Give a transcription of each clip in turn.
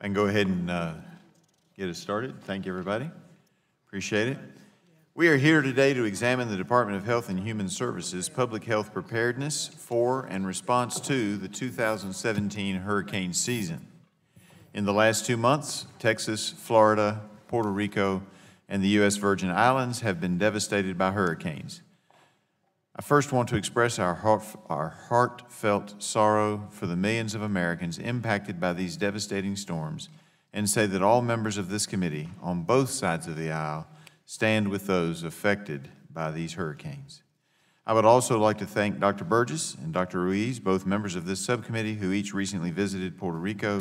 I can go ahead and get us started. Thank you, everybody. Appreciate it. We are here today to examine the Department of Health and Human Services public health preparedness for and response to the 2017 hurricane season. In the last 2 months, Texas, Florida, Puerto Rico, and the U.S. Virgin Islands have been devastated by hurricanes. I first want to express our heartfelt sorrow for the millions of Americans impacted by these devastating storms and say that all members of this committee on both sides of the aisle stand with those affected by these hurricanes. I would also like to thank Dr. Burgess and Dr. Ruiz, both members of this subcommittee who each recently visited Puerto Rico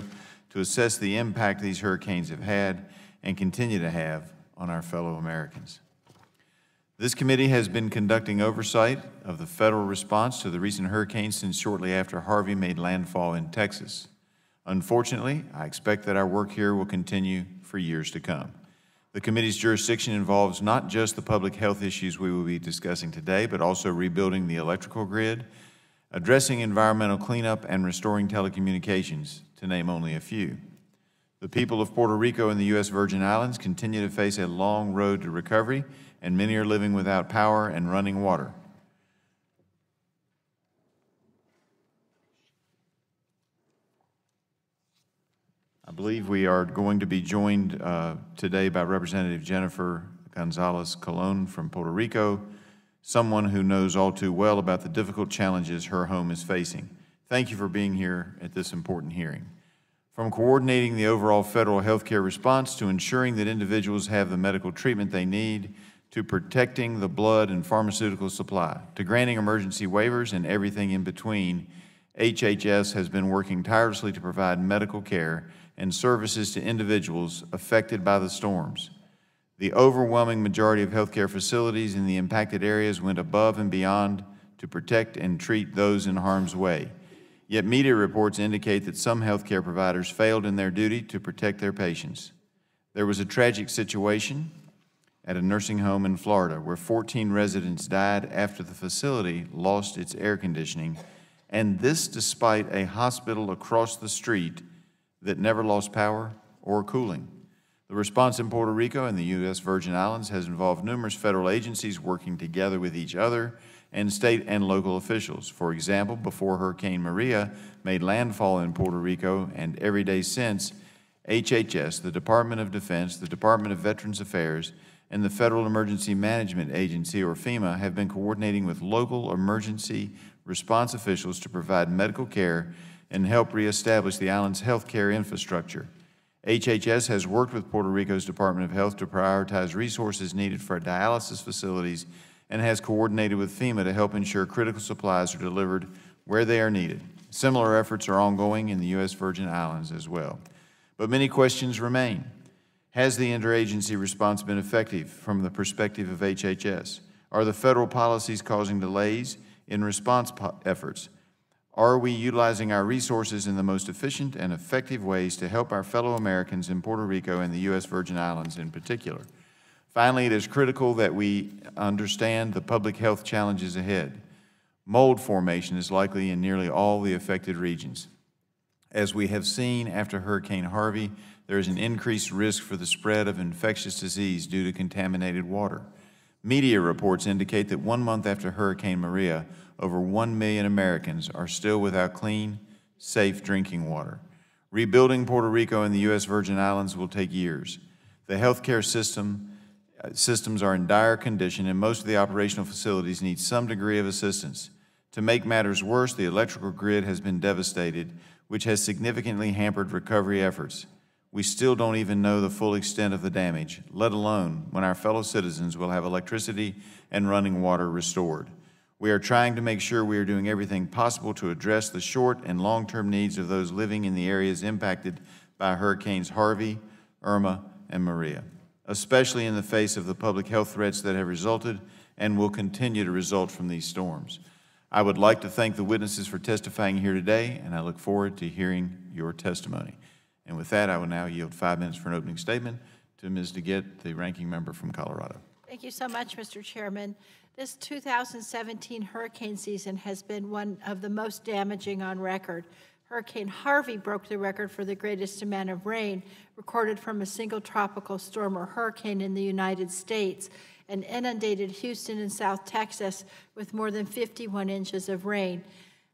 to assess the impact these hurricanes have had and continue to have on our fellow Americans. This committee has been conducting oversight of the federal response to the recent hurricanes since shortly after Harvey made landfall in Texas. Unfortunately, I expect that our work here will continue for years to come. The committee's jurisdiction involves not just the public health issues we will be discussing today, but also rebuilding the electrical grid, addressing environmental cleanup, and restoring telecommunications, to name only a few. The people of Puerto Rico and the U.S. Virgin Islands continue to face a long road to recovery, and many are living without power and running water. I believe we are going to be joined today by Representative Jennifer Gonzalez Colon from Puerto Rico, someone who knows all too well about the difficult challenges her home is facing. Thank you for being here at this important hearing. From coordinating the overall federal health care response to ensuring that individuals have the medical treatment they need, to protecting the blood and pharmaceutical supply, to granting emergency waivers and everything in between, HHS has been working tirelessly to provide medical care and services to individuals affected by the storms. The overwhelming majority of healthcare facilities in the impacted areas went above and beyond to protect and treat those in harm's way. Yet media reports indicate that some healthcare providers failed in their duty to protect their patients. There was a tragic situation at a nursing home in Florida where 14 residents died after the facility lost its air conditioning, and this despite a hospital across the street that never lost power or cooling. The response in Puerto Rico and the U.S. Virgin Islands has involved numerous federal agencies working together with each other and state and local officials. For example, before Hurricane Maria made landfall in Puerto Rico and every day since, HHS, the Department of Defense, the Department of Veterans Affairs, and the Federal Emergency Management Agency, or FEMA, have been coordinating with local emergency response officials to provide medical care and help reestablish the island's health care infrastructure. HHS has worked with Puerto Rico's Department of Health to prioritize resources needed for dialysis facilities and has coordinated with FEMA to help ensure critical supplies are delivered where they are needed. Similar efforts are ongoing in the U.S. Virgin Islands as well. But many questions remain. Has the interagency response been effective from the perspective of HHS? Are the federal policies causing delays in response efforts? Are we utilizing our resources in the most efficient and effective ways to help our fellow Americans in Puerto Rico and the U.S. Virgin Islands in particular? Finally, it is critical that we understand the public health challenges ahead. Mold formation is likely in nearly all the affected regions. As we have seen after Hurricane Harvey, there is an increased risk for the spread of infectious disease due to contaminated water. Media reports indicate that 1 month after Hurricane Maria, over 1 million Americans are still without clean, safe drinking water. Rebuilding Puerto Rico and the U.S. Virgin Islands will take years. The healthcare systems are in dire condition, and most of the operational facilities need some degree of assistance. To make matters worse, the electrical grid has been devastated, which has significantly hampered recovery efforts. We still don't even know the full extent of the damage, let alone when our fellow citizens will have electricity and running water restored. We are trying to make sure we are doing everything possible to address the short and long-term needs of those living in the areas impacted by Hurricanes Harvey, Irma, and Maria, especially in the face of the public health threats that have resulted and will continue to result from these storms. I would like to thank the witnesses for testifying here today, and I look forward to hearing your testimony. And with that, I will now yield 5 minutes for an opening statement to Ms. DeGette, the ranking member from Colorado. Thank you so much, Mr. Chairman. This 2017 hurricane season has been one of the most damaging on record. Hurricane Harvey broke the record for the greatest amount of rain recorded from a single tropical storm or hurricane in the United States and inundated Houston and South Texas with more than 51 inches of rain.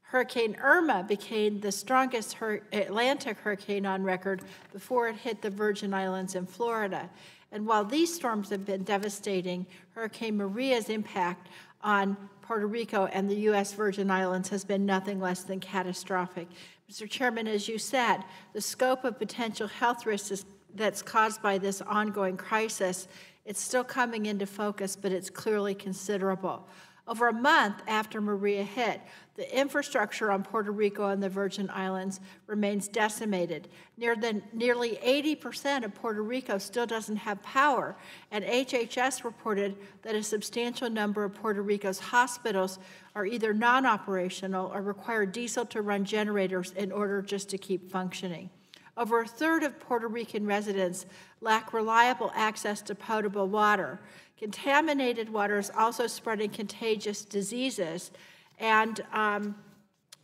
Hurricane Irma became the strongest Atlantic hurricane on record before it hit the Virgin Islands in Florida. And while these storms have been devastating, Hurricane Maria's impact on Puerto Rico and the U.S. Virgin Islands has been nothing less than catastrophic. Mr. Chairman, as you said, the scope of potential health risks that's caused by this ongoing crisis, it's still coming into focus, but it's clearly considerable. Over a month after Maria hit, the infrastructure on Puerto Rico and the Virgin Islands remains decimated. Nearly 80% of Puerto Rico still doesn't have power, and HHS reported that a substantial number of Puerto Rico's hospitals are either non-operational or require diesel to run generators in order just to keep functioning. Over a third of Puerto Rican residents lack reliable access to potable water. Contaminated water is also spreading contagious diseases. And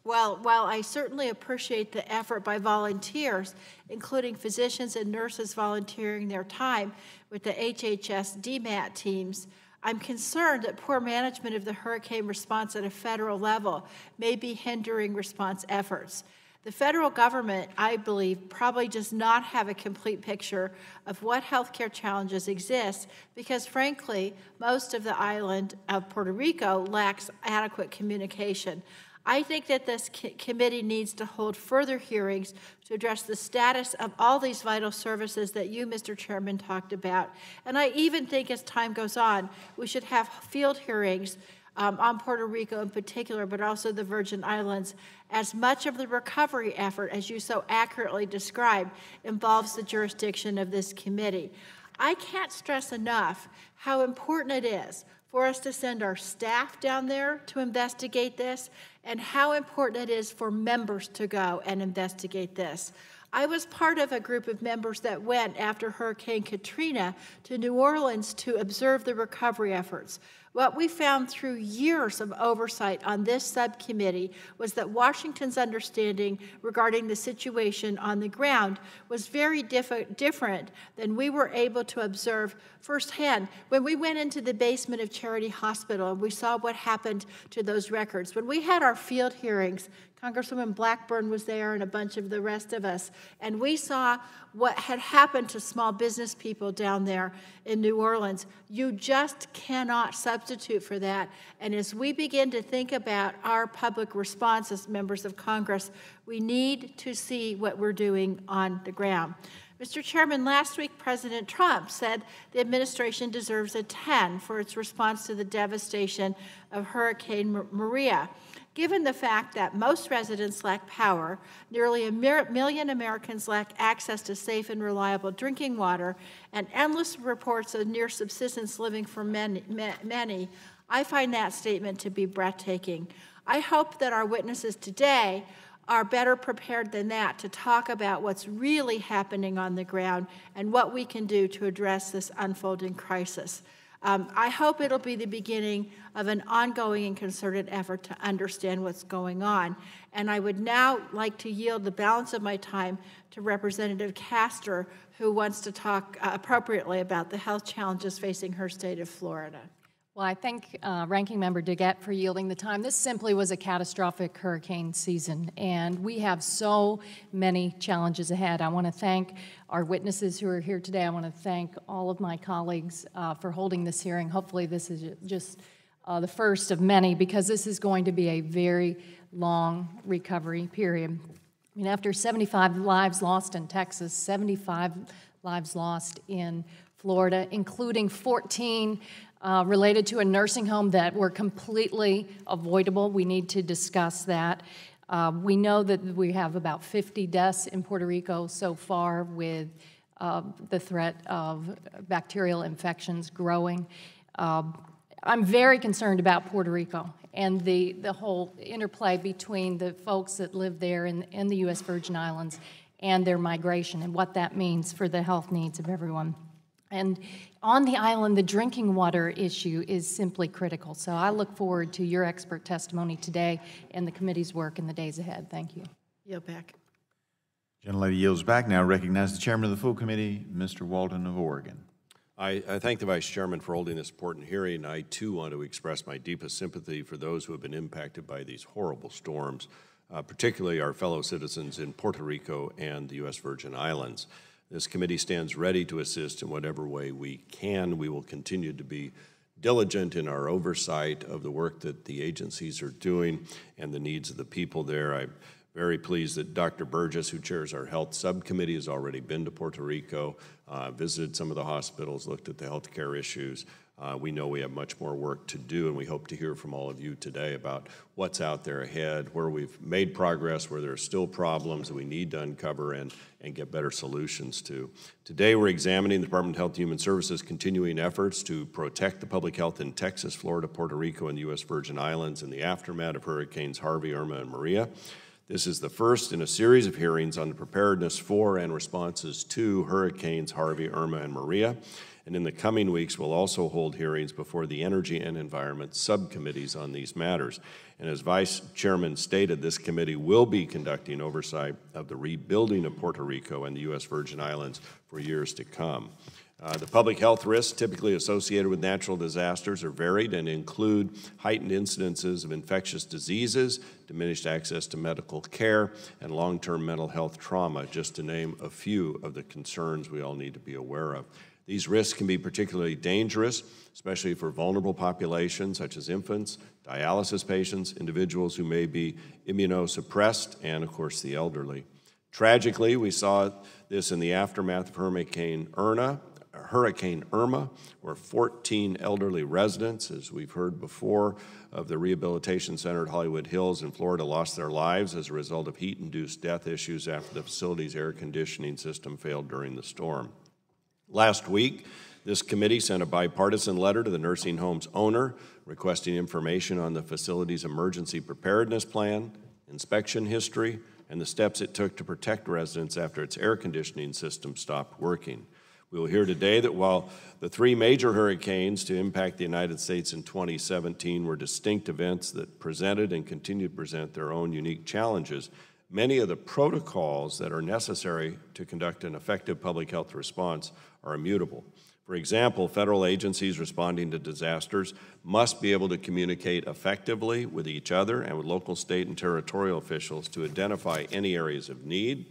while I certainly appreciate the effort by volunteers, including physicians and nurses volunteering their time with the HHS DMAT teams, I'm concerned that poor management of the hurricane response at a federal level may be hindering response efforts. The federal government, I believe, probably does not have a complete picture of what healthcare challenges exist because, frankly, most of the island of Puerto Rico lacks adequate communication. I think that this committee needs to hold further hearings to address the status of all these vital services that you, Mr. Chairman, talked about. And I even think as time goes on, we should have field hearings on Puerto Rico in particular, but also the Virgin Islands, as much of the recovery effort, as you so accurately described, involves the jurisdiction of this committee. I can't stress enough how important it is for us to send our staff down there to investigate this, and how important it is for members to go and investigate this. I was part of a group of members that went after Hurricane Katrina to New Orleans to observe the recovery efforts. What we found through years of oversight on this subcommittee was that Washington's understanding regarding the situation on the ground was very different than we were able to observe firsthand. When we went into the basement of Charity Hospital, we saw what happened to those records. When we had our field hearings, Congresswoman Blackburn was there and a bunch of the rest of us, and we saw what had happened to small business people down there in New Orleans. You just cannot substitute for that. And as we begin to think about our public response as members of Congress, we need to see what we're doing on the ground. Mr. Chairman, last week President Trump said the administration deserves a 10 for its response to the devastation of Hurricane Maria. Given the fact that most residents lack power, nearly 1 million Americans lack access to safe and reliable drinking water, and endless reports of near subsistence living for many, I find that statement to be breathtaking. I hope that our witnesses today are better prepared than that to talk about what's really happening on the ground and what we can do to address this unfolding crisis. I hope it'll be the beginning of an ongoing and concerted effort to understand what's going on. And I would now like to yield the balance of my time to Representative Castor, who wants to talk appropriately about the health challenges facing her state of Florida. Well, I thank Ranking Member Duguette for yielding the time. This simply was a catastrophic hurricane season, and we have so many challenges ahead. I want to thank our witnesses who are here today. I want to thank all of my colleagues for holding this hearing. Hopefully this is just the first of many, because this is going to be a very long recovery period. I mean, after 75 lives lost in Texas, 75 lives lost in Florida, including 14 related to a nursing home that were completely avoidable. We need to discuss that. We know that we have about 50 deaths in Puerto Rico so far, with the threat of bacterial infections growing. I'm very concerned about Puerto Rico and the whole interplay between the folks that live there in the U.S. Virgin Islands and their migration, and what that means for the health needs of everyone. And on the island, the drinking water issue is simply critical. So I look forward to your expert testimony today and the committee's work in the days ahead. Thank you. Yield back. Gentlelady yields back. Now recognize the chairman of the full committee, Mr. Walton of Oregon. I thank the Vice Chairman for holding this important hearing. I, too, want to express my deepest sympathy for those who have been impacted by these horrible storms, particularly our fellow citizens in Puerto Rico and the U.S. Virgin Islands. This committee stands ready to assist in whatever way we can. We will continue to be diligent in our oversight of the work that the agencies are doing and the needs of the people there. I'm very pleased that Dr. Burgess, who chairs our health subcommittee, has already been to Puerto Rico, visited some of the hospitals, looked at the health care issues. We know we have much more work to do, and we hope to hear from all of you today about what's out there ahead, where we've made progress, where there are still problems that we need to uncover and get better solutions to. Today, we're examining the Department of Health and Human Services' continuing efforts to protect the public health in Texas, Florida, Puerto Rico, and the U.S. Virgin Islands in the aftermath of Hurricanes Harvey, Irma, and Maria. This is the first in a series of hearings on the preparedness for and responses to Hurricanes Harvey, Irma, and Maria. And in the coming weeks, we'll also hold hearings before the Energy and Environment subcommittees on these matters. And as Vice Chairman stated, this committee will be conducting oversight of the rebuilding of Puerto Rico and the U.S. Virgin Islands for years to come. The public health risks typically associated with natural disasters are varied and include heightened incidences of infectious diseases, diminished access to medical care, and long-term mental health trauma, just to name a few of the concerns we all need to be aware of. These risks can be particularly dangerous, especially for vulnerable populations such as infants, dialysis patients, individuals who may be immunosuppressed, and of course the elderly. Tragically, we saw this in the aftermath of Hurricane Irma, where 14 elderly residents, as we've heard before, of the Rehabilitation Center at Hollywood Hills in Florida lost their lives as a result of heat-induced death issues after the facility's air conditioning system failed during the storm. Last week, this committee sent a bipartisan letter to the nursing home's owner requesting information on the facility's emergency preparedness plan, inspection history, and the steps it took to protect residents after its air conditioning system stopped working. We will hear today that while the three major hurricanes to impact the United States in 2017 were distinct events that presented and continue to present their own unique challenges, many of the protocols that are necessary to conduct an effective public health response are immutable. For example, federal agencies responding to disasters must be able to communicate effectively with each other and with local, state, and territorial officials to identify any areas of need,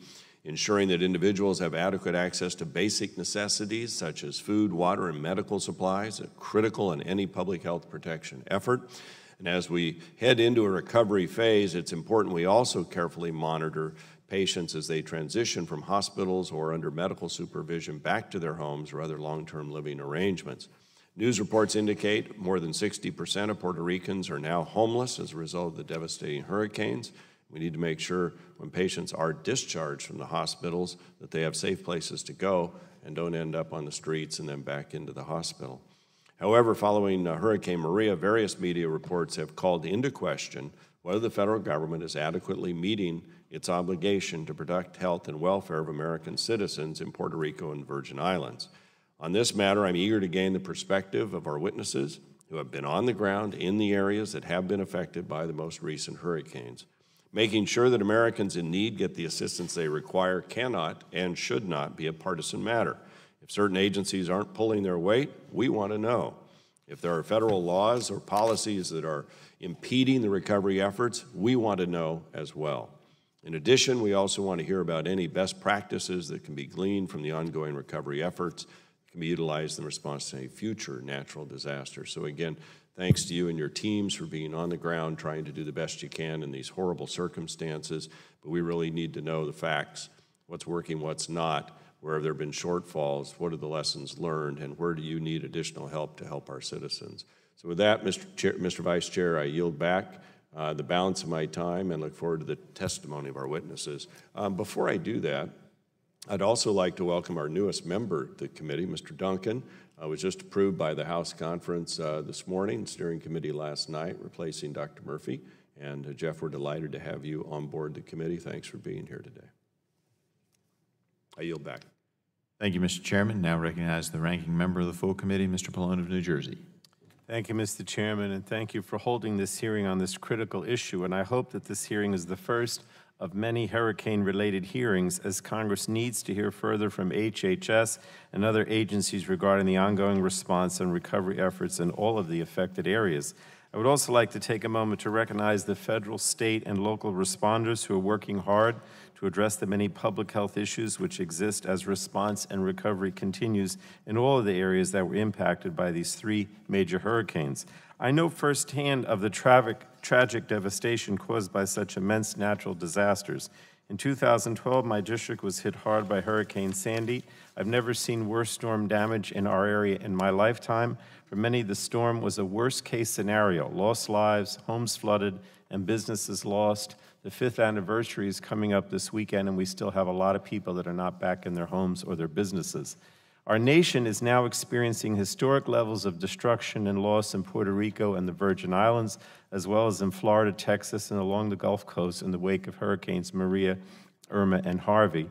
ensuring that individuals have adequate access to basic necessities such as food, water, and medical supplies, critical in any public health protection effort. And as we head into a recovery phase, it's important we also carefully monitor patients as they transition from hospitals or under medical supervision back to their homes or other long-term living arrangements. News reports indicate more than 60% of Puerto Ricans are now homeless as a result of the devastating hurricanes. We need to make sure when patients are discharged from the hospitals that they have safe places to go and don't end up on the streets and then back into the hospital. However, following Hurricane Maria, various media reports have called into question whether the federal government is adequately meeting its obligation to protect health and welfare of American citizens in Puerto Rico and Virgin Islands. On this matter, I'm eager to gain the perspective of our witnesses who have been on the ground in the areas that have been affected by the most recent hurricanes. Making sure that Americans in need get the assistance they require cannot and should not be a partisan matter. If certain agencies aren't pulling their weight, we want to know. If there are federal laws or policies that are impeding the recovery efforts, we want to know as well. In addition, we also want to hear about any best practices that can be gleaned from the ongoing recovery efforts that can be utilized in response to any future natural disasters. So again, thanks to you and your teams for being on the ground, trying to do the best you can in these horrible circumstances, but we really need to know the facts, what's working, what's not, where have there been shortfalls, what are the lessons learned, and where do you need additional help to help our citizens. So with that, Mr. Vice Chair, I yield back the balance of my time and look forward to the testimony of our witnesses. Before I do that, I'd also like to welcome our newest member of the committee, Mr. Duncan. Was just approved by the House Conference this morning, steering committee last night, replacing Dr. Murphy. And Jeff, we're delighted to have you on board the committee. Thanks for being here today. I yield back. Thank you, Mr. Chairman. Now recognize the ranking member of the full committee, Mr. Pallone of New Jersey. Thank you, Mr. Chairman, and thank you for holding this hearing on this critical issue. And I hope that this hearing is the first of many hurricane-related hearings, as Congress needs to hear further from HHS and other agencies regarding the ongoing response and recovery efforts in all of the affected areas. I would also like to take a moment to recognize the federal, state, and local responders who are working hard to address the many public health issues which exist as response and recovery continues in all of the areas that were impacted by these three major hurricanes. I know firsthand of the tragic devastation caused by such immense natural disasters. In 2012, my district was hit hard by Hurricane Sandy. I've never seen worse storm damage in our area in my lifetime. For many, the storm was a worst-case scenario: lost lives, homes flooded, and businesses lost. The 5th anniversary is coming up this weekend, and we still have a lot of people that are not back in their homes or their businesses. Our nation is now experiencing historic levels of destruction and loss in Puerto Rico and the Virgin Islands, as well as in Florida, Texas, and along the Gulf Coast in the wake of Hurricanes Maria, Irma, and Harvey.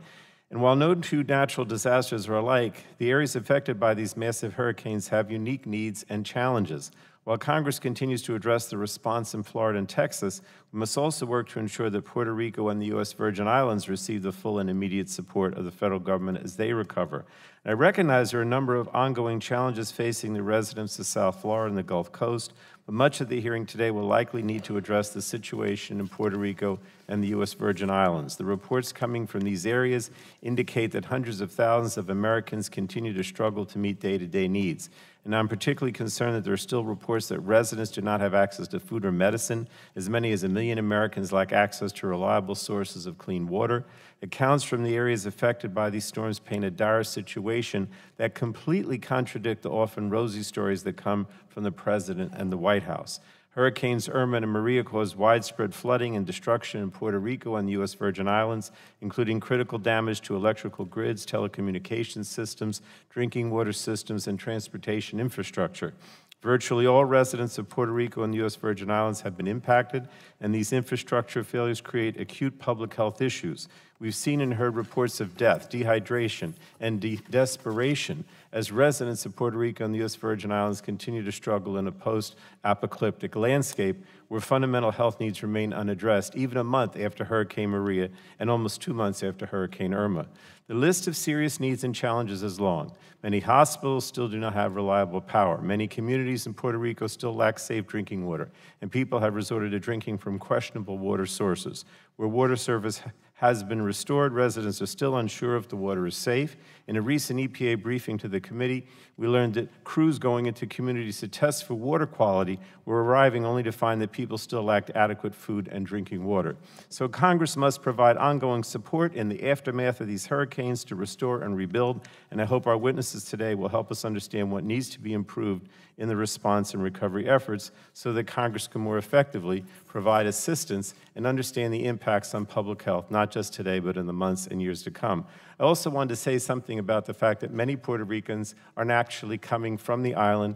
And while no two natural disasters are alike, the areas affected by these massive hurricanes have unique needs and challenges. While Congress continues to address the response in Florida and Texas, we must also work to ensure that Puerto Rico and the U.S. Virgin Islands receive the full and immediate support of the federal government as they recover. And I recognize there are a number of ongoing challenges facing the residents of South Florida and the Gulf Coast, but much of the hearing today will likely need to address the situation in Puerto Rico and the U.S. Virgin Islands. The reports coming from these areas indicate that hundreds of thousands of Americans continue to struggle to meet day-to-day needs. And I'm particularly concerned that there are still reports that residents do not have access to food or medicine. As many as 1 million Americans lack access to reliable sources of clean water. Accounts from the areas affected by these storms paint a dire situation that completely contradict the often rosy stories that come from the President and the White House. Hurricanes Irma and Maria caused widespread flooding and destruction in Puerto Rico and the U.S. Virgin Islands, including critical damage to electrical grids, telecommunications systems, drinking water systems, and transportation infrastructure. Virtually all residents of Puerto Rico and the U.S. Virgin Islands have been impacted, and these infrastructure failures create acute public health issues. We've seen and heard reports of death, dehydration, and desperation as residents of Puerto Rico and the U.S. Virgin Islands continue to struggle in a post-apocalyptic landscape where fundamental health needs remain unaddressed, even a month after Hurricane Maria and almost 2 months after Hurricane Irma. The list of serious needs and challenges is long. Many hospitals still do not have reliable power. Many communities in Puerto Rico still lack safe drinking water, and people have resorted to drinking from questionable water sources. Where water service has been restored, residents are still unsure if the water is safe. In a recent EPA briefing to the committee, we learned that crews going into communities to test for water quality were arriving only to find that people still lacked adequate food and drinking water. So Congress must provide ongoing support in the aftermath of these hurricanes to restore and rebuild, and I hope our witnesses today will help us understand what needs to be improved in the response and recovery efforts so that Congress can more effectively provide assistance and understand the impacts on public health, not just today, but in the months and years to come. I also wanted to say something about the fact that many Puerto Ricans are actually coming from the island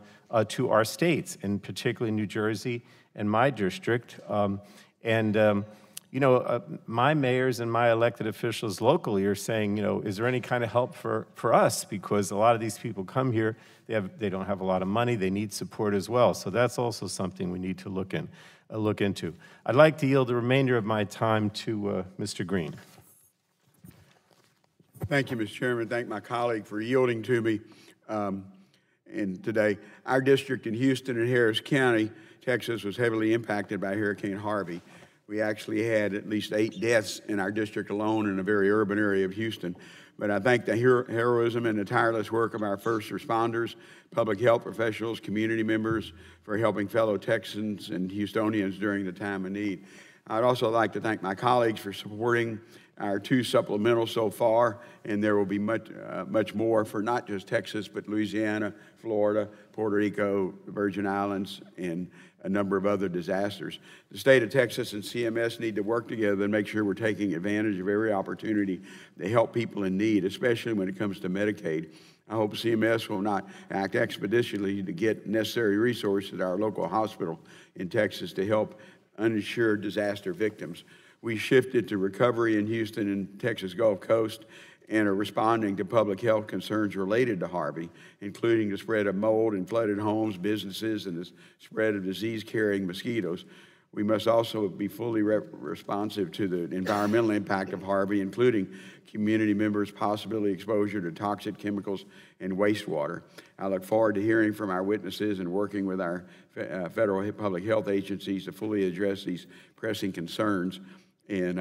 to our states, and particularly New Jersey and my district. My mayors and my elected officials locally are saying, is there any kind of help for us? Because a lot of these people come here, they don't have a lot of money, they need support as well. So that's also something we need to look into. I'd like to yield the remainder of my time to Mr. Green. Thank you, Mr. Chairman. Thank my colleague for yielding to me. And today, our district in Houston and Harris County, Texas, was heavily impacted by Hurricane Harvey. We actually had at least 8 deaths in our district alone in a very urban area of Houston. But I thank the heroism and the tireless work of our first responders, public health professionals, community members for helping fellow Texans and Houstonians during the time of need. I'd also like to thank my colleagues for supporting our 2 supplementals so far, and there will be much more for not just Texas, but Louisiana, Florida, Puerto Rico, the Virgin Islands, and a number of other disasters. The state of Texas and CMS need to work together and make sure we're taking advantage of every opportunity to help people in need, especially when it comes to Medicaid. I hope CMS will not act expeditiously to get necessary resources at our local hospital in Texas to help uninsured disaster victims. We shifted to recovery in Houston and Texas Gulf Coast and are responding to public health concerns related to Harvey, including the spread of mold in flooded homes, businesses, and the spread of disease-carrying mosquitoes. We must also be fully responsive to the environmental impact of Harvey, including community members' possibility exposure to toxic chemicals and wastewater. I look forward to hearing from our witnesses and working with our federal public health agencies to fully address these pressing concerns. And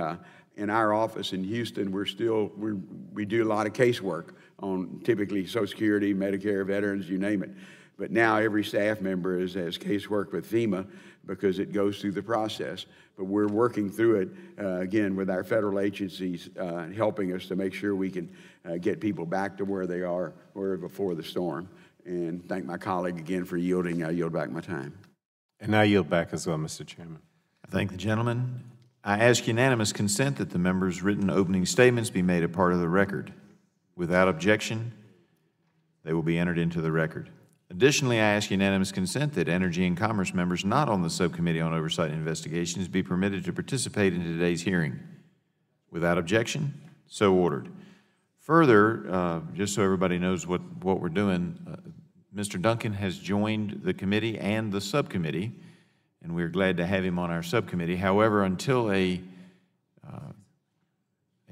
in our office in Houston, we do a lot of casework on typically Social Security, Medicare, veterans, you name it. But now every staff member has casework with FEMA because it goes through the process. But we're working through it, again, with our federal agencies helping us to make sure we can get people back to where they were before the storm. And thank my colleague again for yielding. I yield back my time. And I yield back as well, Mr. Chairman. I thank the gentleman. I ask unanimous consent that the members' written opening statements be made a part of the record. Without objection, they will be entered into the record. Additionally, I ask unanimous consent that Energy and Commerce members not on the Subcommittee on Oversight and Investigations be permitted to participate in today's hearing. Without objection, so ordered. Further, just so everybody knows what we're doing, Mr. Duncan has joined the committee and the subcommittee, and we're glad to have him on our subcommittee. However, until a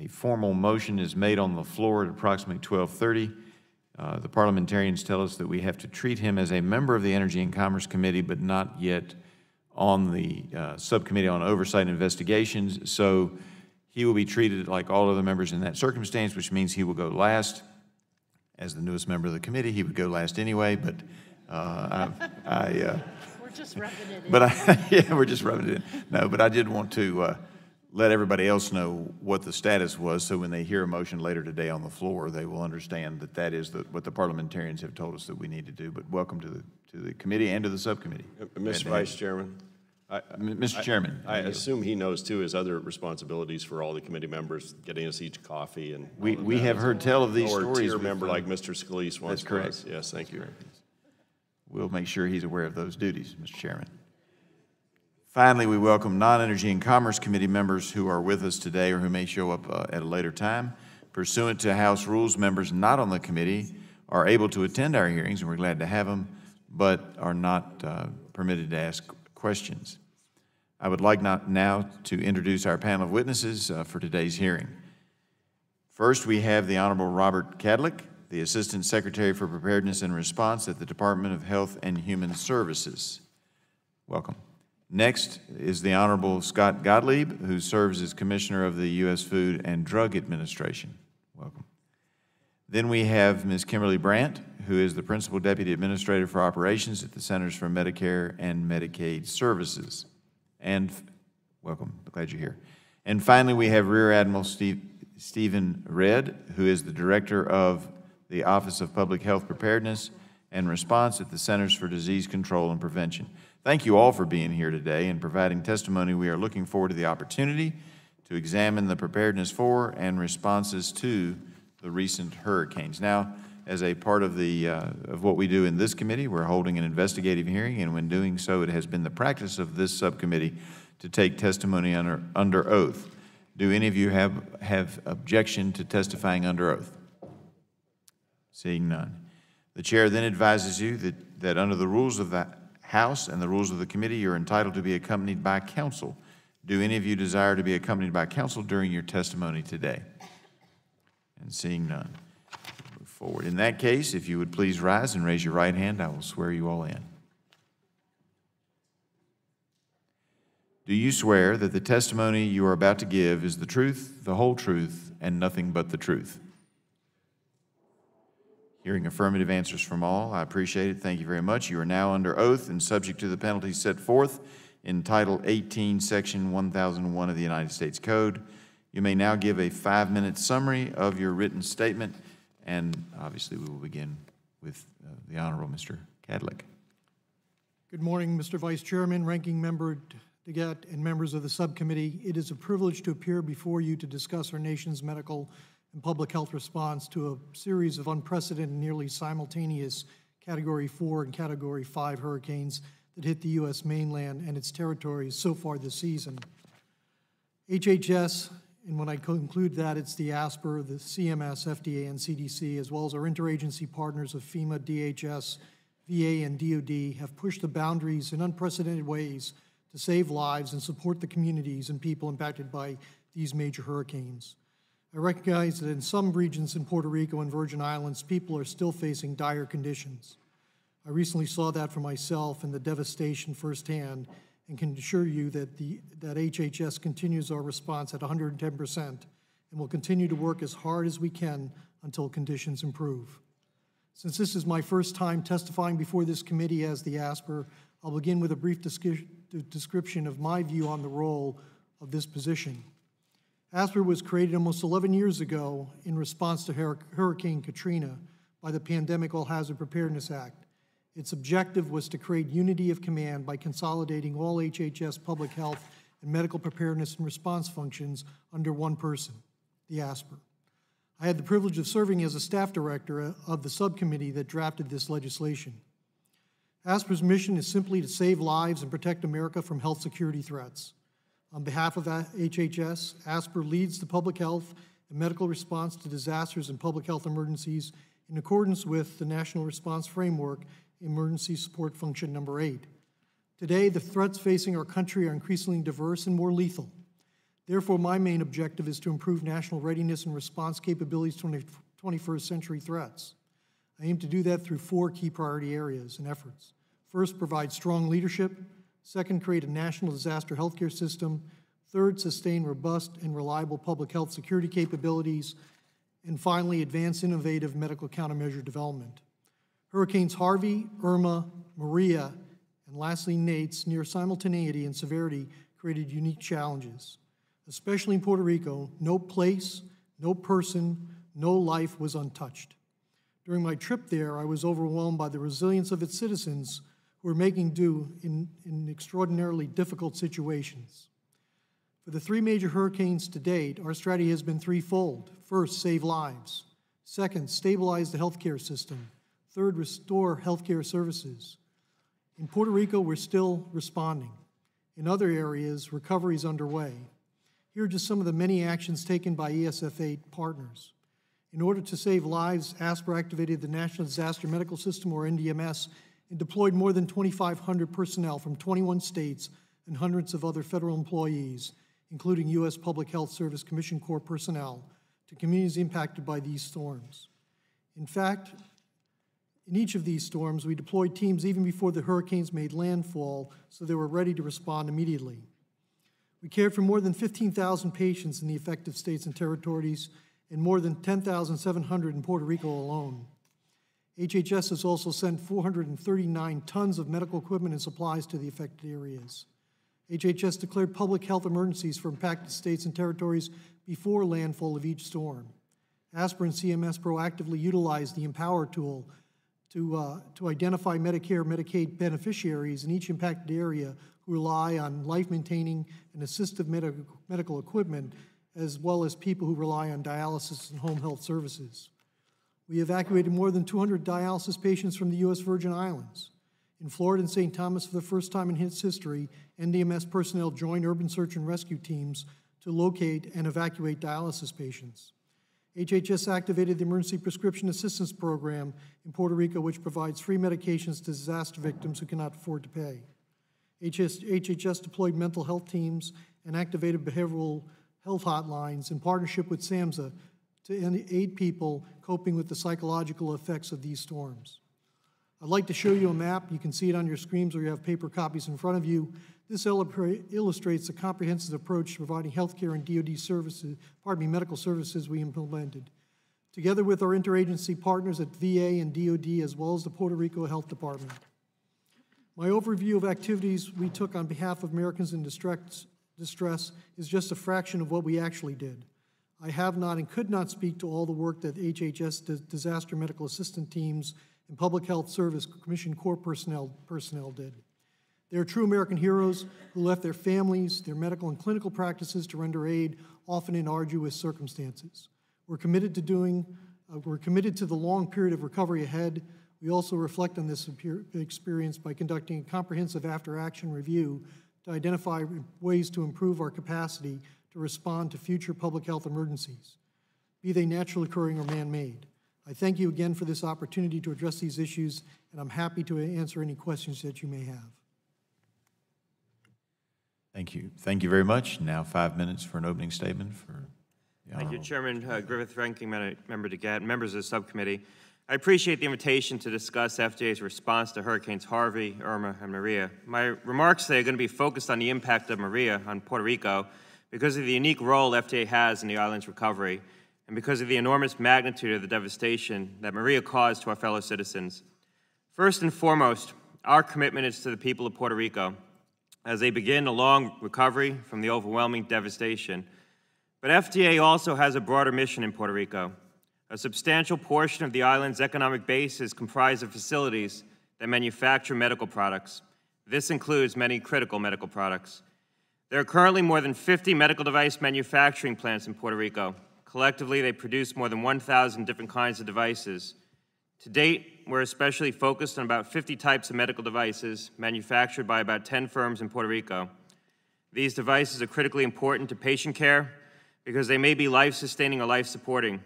formal motion is made on the floor at approximately 12:30, the parliamentarians tell us that we have to treat him as a member of the Energy and Commerce Committee, but not yet on the Subcommittee on Oversight and Investigations. So he will be treated like all other members in that circumstance, which means he will go last. As the newest member of the committee, he would go last anyway, but We're just rubbing it in. But yeah, we're just rubbing it in. No, but I did want to let everybody else know what the status was, so when they hear a motion later today on the floor, they will understand that that is what the parliamentarians have told us that we need to do. But welcome to the committee and to the subcommittee. Mr. Vice Chairman. Mr. Chairman. I assume he knows, too, his other responsibilities for all the committee members, getting us each coffee and We have heard tell of these or stories. a tier with, member like Mr. Scalise once. That's correct. Was. Yes, thank you. We'll make sure he's aware of those duties, Mr. Chairman. Finally, we welcome non-Energy and Commerce Committee members who are with us today or who may show up at a later time. Pursuant to House rules, members not on the committee are able to attend our hearings, and we're glad to have them, but are not permitted to ask questions. I would like now to introduce our panel of witnesses for today's hearing. First, we have the Honorable Robert Kadlec, the Assistant Secretary for Preparedness and Response at the Department of Health and Human Services. Welcome. Next is the Honorable Scott Gottlieb, who serves as Commissioner of the U.S. Food and Drug Administration. Welcome. Then we have Ms. Kimberly Brandt, who is the Principal Deputy Administrator for Operations at the Centers for Medicare and Medicaid Services. And welcome, glad you're here. And finally, we have Rear Admiral Stephen Redd, who is the Director of the Office of Public Health Preparedness and Response at the Centers for Disease Control and Prevention. Thank you all for being here today and providing testimony. We are looking forward to the opportunity to examine the preparedness for and responses to the recent hurricanes. Now, as a part of what we do in this committee, we're holding an investigative hearing, and when doing so, it has been the practice of this subcommittee to take testimony under oath. Do any of you have objection to testifying under oath? Seeing none. The chair then advises you that under the rules of the House and the rules of the committee, you're entitled to be accompanied by counsel. Do any of you desire to be accompanied by counsel during your testimony today? And seeing none, move forward. In that case, if you would please rise and raise your right hand, I will swear you all in. Do you swear that the testimony you are about to give is the truth, the whole truth, and nothing but the truth? Hearing affirmative answers from all, I appreciate it. Thank you very much. You are now under oath and subject to the penalties set forth in Title 18, Section 1001 of the United States Code. You may now give a 5-minute summary of your written statement, and obviously we will begin with the Honorable Mr. Kadlec. Good morning, Mr. Vice Chairman, Ranking Member DeGette, and members of the subcommittee. It is a privilege to appear before you to discuss our nation's medical and public health response to a series of unprecedented, nearly simultaneous Category 4 and Category 5 hurricanes that hit the U.S. mainland and its territories so far this season. HHS, and when I conclude that, it's the ASPR, the CMS, FDA, and CDC, as well as our interagency partners of FEMA, DHS, VA, and DOD, have pushed the boundaries in unprecedented ways to save lives and support the communities and people impacted by these major hurricanes. I recognize that in some regions in Puerto Rico and Virgin Islands, people are still facing dire conditions. I recently saw that for myself and the devastation firsthand, and can assure you that HHS continues our response at 110% and will continue to work as hard as we can until conditions improve. Since this is my first time testifying before this committee as the ASPR, I'll begin with a brief description of my view on the role of this position. ASPR was created almost 11 years ago in response to Hurricane Katrina by the Pandemic All-Hazard Preparedness Act. Its objective was to create unity of command by consolidating all HHS public health and medical preparedness and response functions under one person, the ASPR. I had the privilege of serving as a staff director of the subcommittee that drafted this legislation. ASPR's mission is simply to save lives and protect America from health security threats. On behalf of HHS, ASPR leads the public health and medical response to disasters and public health emergencies in accordance with the National Response Framework, Emergency Support Function Number 8. Today, the threats facing our country are increasingly diverse and more lethal. Therefore, my main objective is to improve national readiness and response capabilities to 21st century threats. I aim to do that through 4 key priority areas and efforts. First, provide strong leadership. Second, create a national disaster healthcare system. Third, sustain robust and reliable public health security capabilities. And finally, advance innovative medical countermeasure development. Hurricanes Harvey, Irma, Maria, and lastly Nate's near simultaneity and severity created unique challenges. Especially in Puerto Rico, no place, no person, no life was untouched. During my trip there, I was overwhelmed by the resilience of its citizens who are making do in extraordinarily difficult situations. For the 3 major hurricanes to date, our strategy has been threefold. First, save lives. Second, stabilize the healthcare system. Third, restore healthcare services. In Puerto Rico, we're still responding. In other areas, recovery is underway. Here are just some of the many actions taken by ESF8 partners. In order to save lives, ASPR activated the National Disaster Medical System, or NDMS, and deployed more than 2,500 personnel from 21 states and hundreds of other federal employees, including U.S. Public Health Service Commission Corps personnel, to communities impacted by these storms. In fact, in each of these storms, we deployed teams even before the hurricanes made landfall, so they were ready to respond immediately. We cared for more than 15,000 patients in the affected states and territories, and more than 10,700 in Puerto Rico alone. HHS has also sent 439 tons of medical equipment and supplies to the affected areas. HHS declared public health emergencies for impacted states and territories before landfall of each storm. ASPR and CMS proactively utilized the Empower tool to identify Medicare and Medicaid beneficiaries in each impacted area who rely on life-maintaining and assistive medical equipment, as well as people who rely on dialysis and home health services. We evacuated more than 200 dialysis patients from the U.S. Virgin Islands. In Florida and St. Thomas, for the first time in its history, NDMS personnel joined urban search and rescue teams to locate and evacuate dialysis patients. HHS activated the Emergency Prescription Assistance Program in Puerto Rico, which provides free medications to disaster victims who cannot afford to pay. HHS deployed mental health teams and activated behavioral health hotlines in partnership with SAMHSA to aid people coping with the psychological effects of these storms. I'd like to show you a map. You can see it on your screens or you have paper copies in front of you. This illustrates a comprehensive approach to providing healthcare and DoD services, medical services we implemented, together with our interagency partners at VA and DoD, as well as the Puerto Rico Health Department. My overview of activities we took on behalf of Americans in distress is just a fraction of what we actually did. I have not and could not speak to all the work that HHS disaster medical assistant teams and Public Health Service Commission Corps personnel did. They are true American heroes who left their families, their medical and clinical practices to render aid, often in arduous circumstances. We're committed to the long period of recovery ahead. We also reflect on this experience by conducting a comprehensive after-action review to identify ways to improve our capacity to respond to future public health emergencies, be they naturally occurring or man-made. I thank you again for this opportunity to address these issues, and I'm happy to answer any questions that you may have. Thank you. Thank you very much. Now 5 minutes for an opening statement for the Thank you, Honorable. Chairman Griffith, Ranking Member DeGette, members of the subcommittee. I appreciate the invitation to discuss FDA's response to Hurricanes Harvey, Irma, and Maria. My remarks today are going to be focused on the impact of Maria on Puerto Rico because of the unique role FDA has in the island's recovery and because of the enormous magnitude of the devastation that Maria caused to our fellow citizens. First and foremost, our commitment is to the people of Puerto Rico as they begin a long recovery from the overwhelming devastation. But FDA also has a broader mission in Puerto Rico. A substantial portion of the island's economic base is comprised of facilities that manufacture medical products. This includes many critical medical products. There are currently more than 50 medical device manufacturing plants in Puerto Rico. Collectively, they produce more than 1,000 different kinds of devices. To date, we're especially focused on about 50 types of medical devices manufactured by about 10 firms in Puerto Rico. These devices are critically important to patient care because they may be life-sustaining or life-supporting,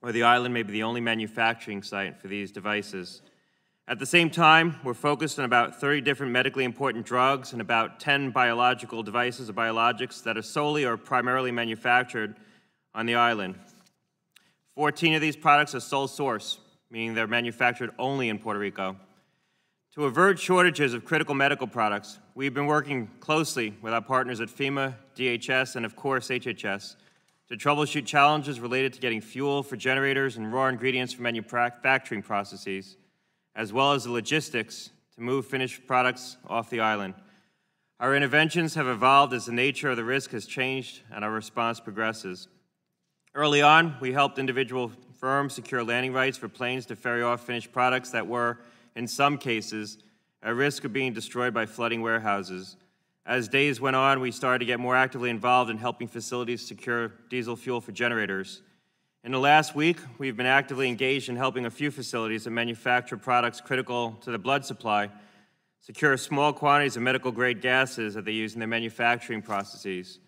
or the island may be the only manufacturing site for these devices. At the same time, we're focused on about 30 different medically important drugs and about 10 biological devices or biologics that are solely or primarily manufactured on the island. 14 of these products are sole source, meaning they're manufactured only in Puerto Rico. To avert shortages of critical medical products, we've been working closely with our partners at FEMA, DHS, and of course HHS to troubleshoot challenges related to getting fuel for generators and raw ingredients for manufacturing processes, as well as the logistics to move finished products off the island. Our interventions have evolved as the nature of the risk has changed and our response progresses. Early on, we helped individual firms secure landing rights for planes to ferry off finished products that were, in some cases, at risk of being destroyed by flooding warehouses. As days went on, we started to get more actively involved in helping facilities secure diesel fuel for generators. In the last week, we've been actively engaged in helping a few facilities that manufacture products critical to the blood supply secure small quantities of medical-grade gases that they use in their manufacturing processes.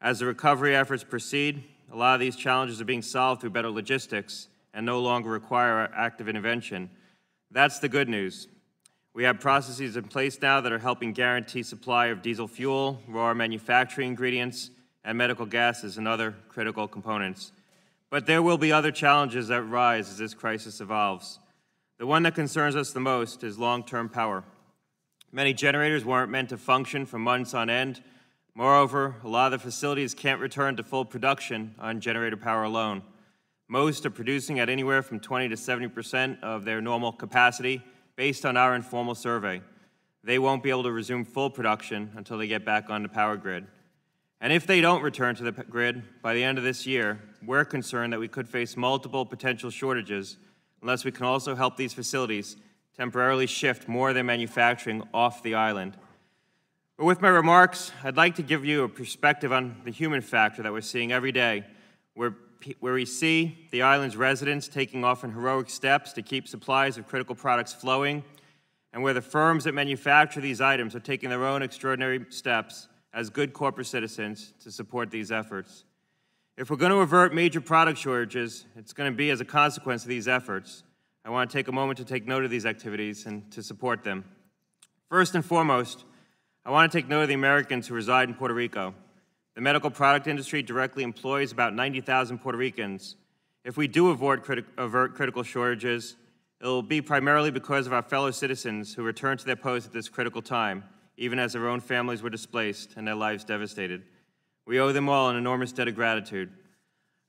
As the recovery efforts proceed, a lot of these challenges are being solved through better logistics and no longer require active intervention. That's the good news. We have processes in place now that are helping guarantee supply of diesel fuel, raw manufacturing ingredients, and medical gases and other critical components. But there will be other challenges that rise as this crisis evolves. The one that concerns us the most is long-term power. Many generators weren't meant to function for months on end. Moreover, a lot of the facilities can't return to full production on generator power alone. Most are producing at anywhere from 20 to 70% of their normal capacity based on our informal survey. They won't be able to resume full production until they get back on the power grid. And if they don't return to the grid by the end of this year, we're concerned that we could face multiple potential shortages unless we can also help these facilities temporarily shift more of their manufacturing off the island. But with my remarks, I'd like to give you a perspective on the human factor that we're seeing every day, where we see the island's residents taking often heroic steps to keep supplies of critical products flowing, and where the firms that manufacture these items are taking their own extraordinary steps as good corporate citizens to support these efforts. If we're going to avert major product shortages, it's going to be as a consequence of these efforts. I want to take a moment to take note of these activities and to support them. First and foremost, I want to take note of the Americans who reside in Puerto Rico. The medical product industry directly employs about 90,000 Puerto Ricans. If we do avert critical shortages, it will be primarily because of our fellow citizens who return to their posts at this critical time, even as their own families were displaced and their lives devastated. We owe them all an enormous debt of gratitude.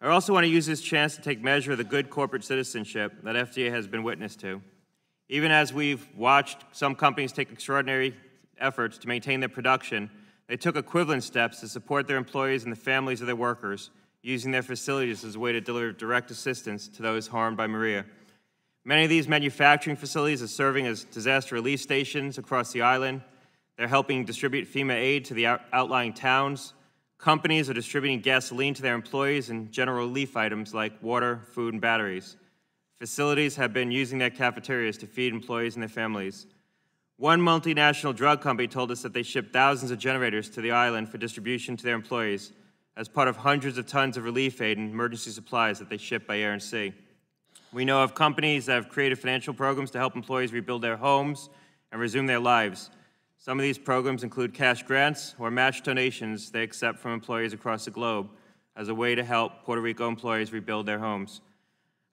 I also want to use this chance to take measure of the good corporate citizenship that FDA has been witness to. Even as we've watched some companies take extraordinary efforts to maintain their production, they took equivalent steps to support their employees and the families of their workers, using their facilities as a way to deliver direct assistance to those harmed by Maria. Many of these manufacturing facilities are serving as disaster relief stations across the island. They're helping distribute FEMA aid to the outlying towns. Companies are distributing gasoline to their employees and general relief items like water, food, and batteries. Facilities have been using their cafeterias to feed employees and their families. One multinational drug company told us that they shipped thousands of generators to the island for distribution to their employees as part of hundreds of tons of relief aid and emergency supplies that they ship by air and sea. We know of companies that have created financial programs to help employees rebuild their homes and resume their lives. Some of these programs include cash grants or match donations they accept from employees across the globe as a way to help Puerto Rico employees rebuild their homes.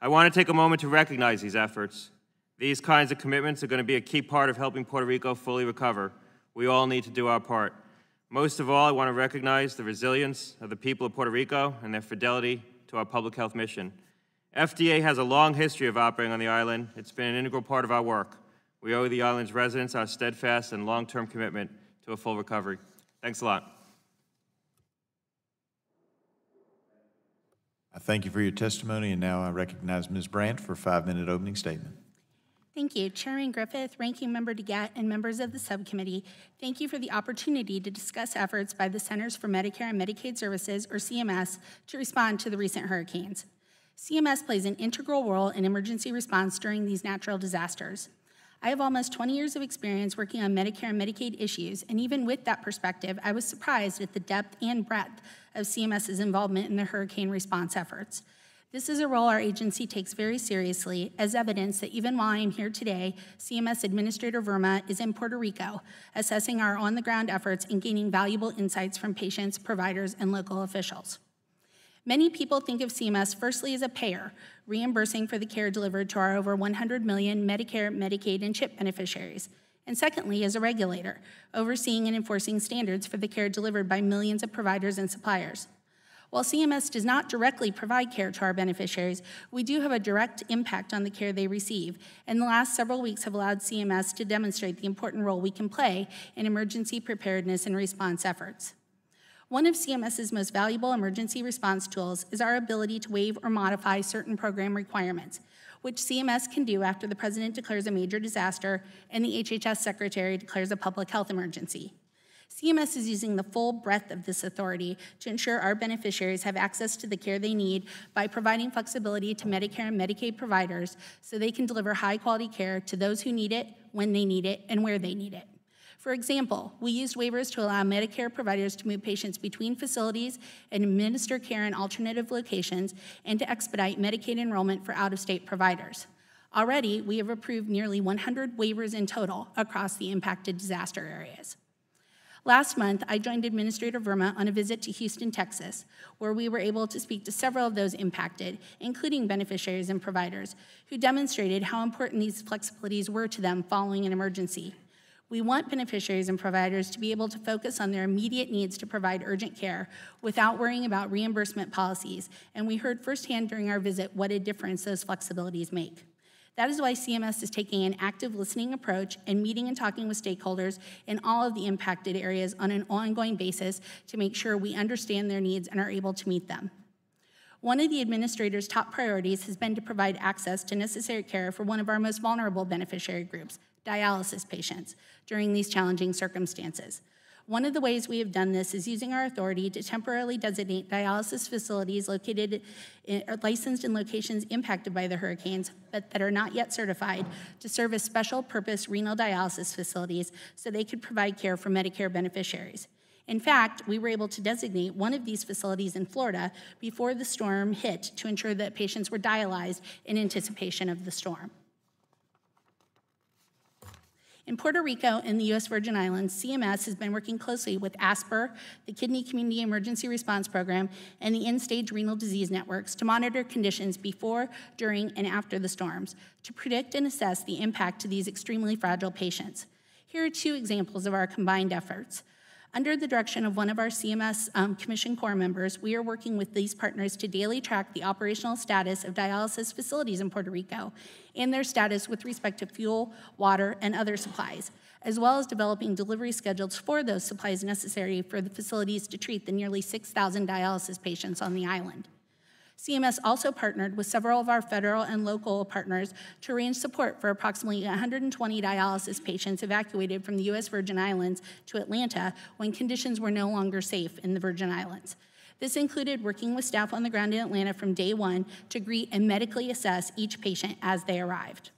I want to take a moment to recognize these efforts. These kinds of commitments are going to be a key part of helping Puerto Rico fully recover. We all need to do our part. Most of all, I want to recognize the resilience of the people of Puerto Rico and their fidelity to our public health mission. FDA has a long history of operating on the island. It's been an integral part of our work. We owe the island's residents our steadfast and long-term commitment to a full recovery. Thanks a lot. I thank you for your testimony, and now I recognize Ms. Brandt for a 5-minute opening statement. Thank you. Chairman Griffith, Ranking Member DeGette, and members of the subcommittee, thank you for the opportunity to discuss efforts by the Centers for Medicare and Medicaid Services, or CMS, to respond to the recent hurricanes. CMS plays an integral role in emergency response during these natural disasters. I have almost 20 years of experience working on Medicare and Medicaid issues, and even with that perspective, I was surprised at the depth and breadth of CMS's involvement in the hurricane response efforts. This is a role our agency takes very seriously, as evidence that even while I'm here today, CMS Administrator Verma is in Puerto Rico, assessing our on-the-ground efforts and gaining valuable insights from patients, providers, and local officials. Many people think of CMS firstly as a payer, reimbursing for the care delivered to our over 100 million Medicare, Medicaid, and CHIP beneficiaries, and secondly as a regulator, overseeing and enforcing standards for the care delivered by millions of providers and suppliers. While CMS does not directly provide care to our beneficiaries, we do have a direct impact on the care they receive, and the last several weeks have allowed CMS to demonstrate the important role we can play in emergency preparedness and response efforts. One of CMS's most valuable emergency response tools is our ability to waive or modify certain program requirements, which CMS can do after the President declares a major disaster and the HHS Secretary declares a public health emergency. CMS is using the full breadth of this authority to ensure our beneficiaries have access to the care they need by providing flexibility to Medicare and Medicaid providers so they can deliver high-quality care to those who need it, when they need it, and where they need it. For example, we used waivers to allow Medicare providers to move patients between facilities and administer care in alternative locations and to expedite Medicaid enrollment for out-of-state providers. Already, we have approved nearly 100 waivers in total across the impacted disaster areas. Last month, I joined Administrator Verma on a visit to Houston, Texas, where we were able to speak to several of those impacted, including beneficiaries and providers, who demonstrated how important these flexibilities were to them following an emergency. We want beneficiaries and providers to be able to focus on their immediate needs to provide urgent care without worrying about reimbursement policies, and we heard firsthand during our visit what a difference those flexibilities make. That is why CMS is taking an active listening approach and meeting and talking with stakeholders in all of the impacted areas on an ongoing basis to make sure we understand their needs and are able to meet them. One of the administrator's top priorities has been to provide access to necessary care for one of our most vulnerable beneficiary groups, dialysis patients, during these challenging circumstances. One of the ways we have done this is using our authority to temporarily designate dialysis facilities licensed in locations impacted by the hurricanes, but that are not yet certified, to serve as special purpose renal dialysis facilities so they could provide care for Medicare beneficiaries. In fact, we were able to designate one of these facilities in Florida before the storm hit to ensure that patients were dialyzed in anticipation of the storm. In Puerto Rico and the U.S. Virgin Islands, CMS has been working closely with ASPR, the Kidney Community Emergency Response Program, and the End-Stage Renal Disease Networks to monitor conditions before, during, and after the storms to predict and assess the impact to these extremely fragile patients. Here are two examples of our combined efforts. Under the direction of one of our CMS Commission Corps members, we are working with these partners to daily track the operational status of dialysis facilities in Puerto Rico and their status with respect to fuel, water, and other supplies, as well as developing delivery schedules for those supplies necessary for the facilities to treat the nearly 6,000 dialysis patients on the island. CMS also partnered with several of our federal and local partners to arrange support for approximately 120 dialysis patients evacuated from the U.S. Virgin Islands to Atlanta when conditions were no longer safe in the Virgin Islands. This included working with staff on the ground in Atlanta from day one to greet and medically assess each patient as they arrived.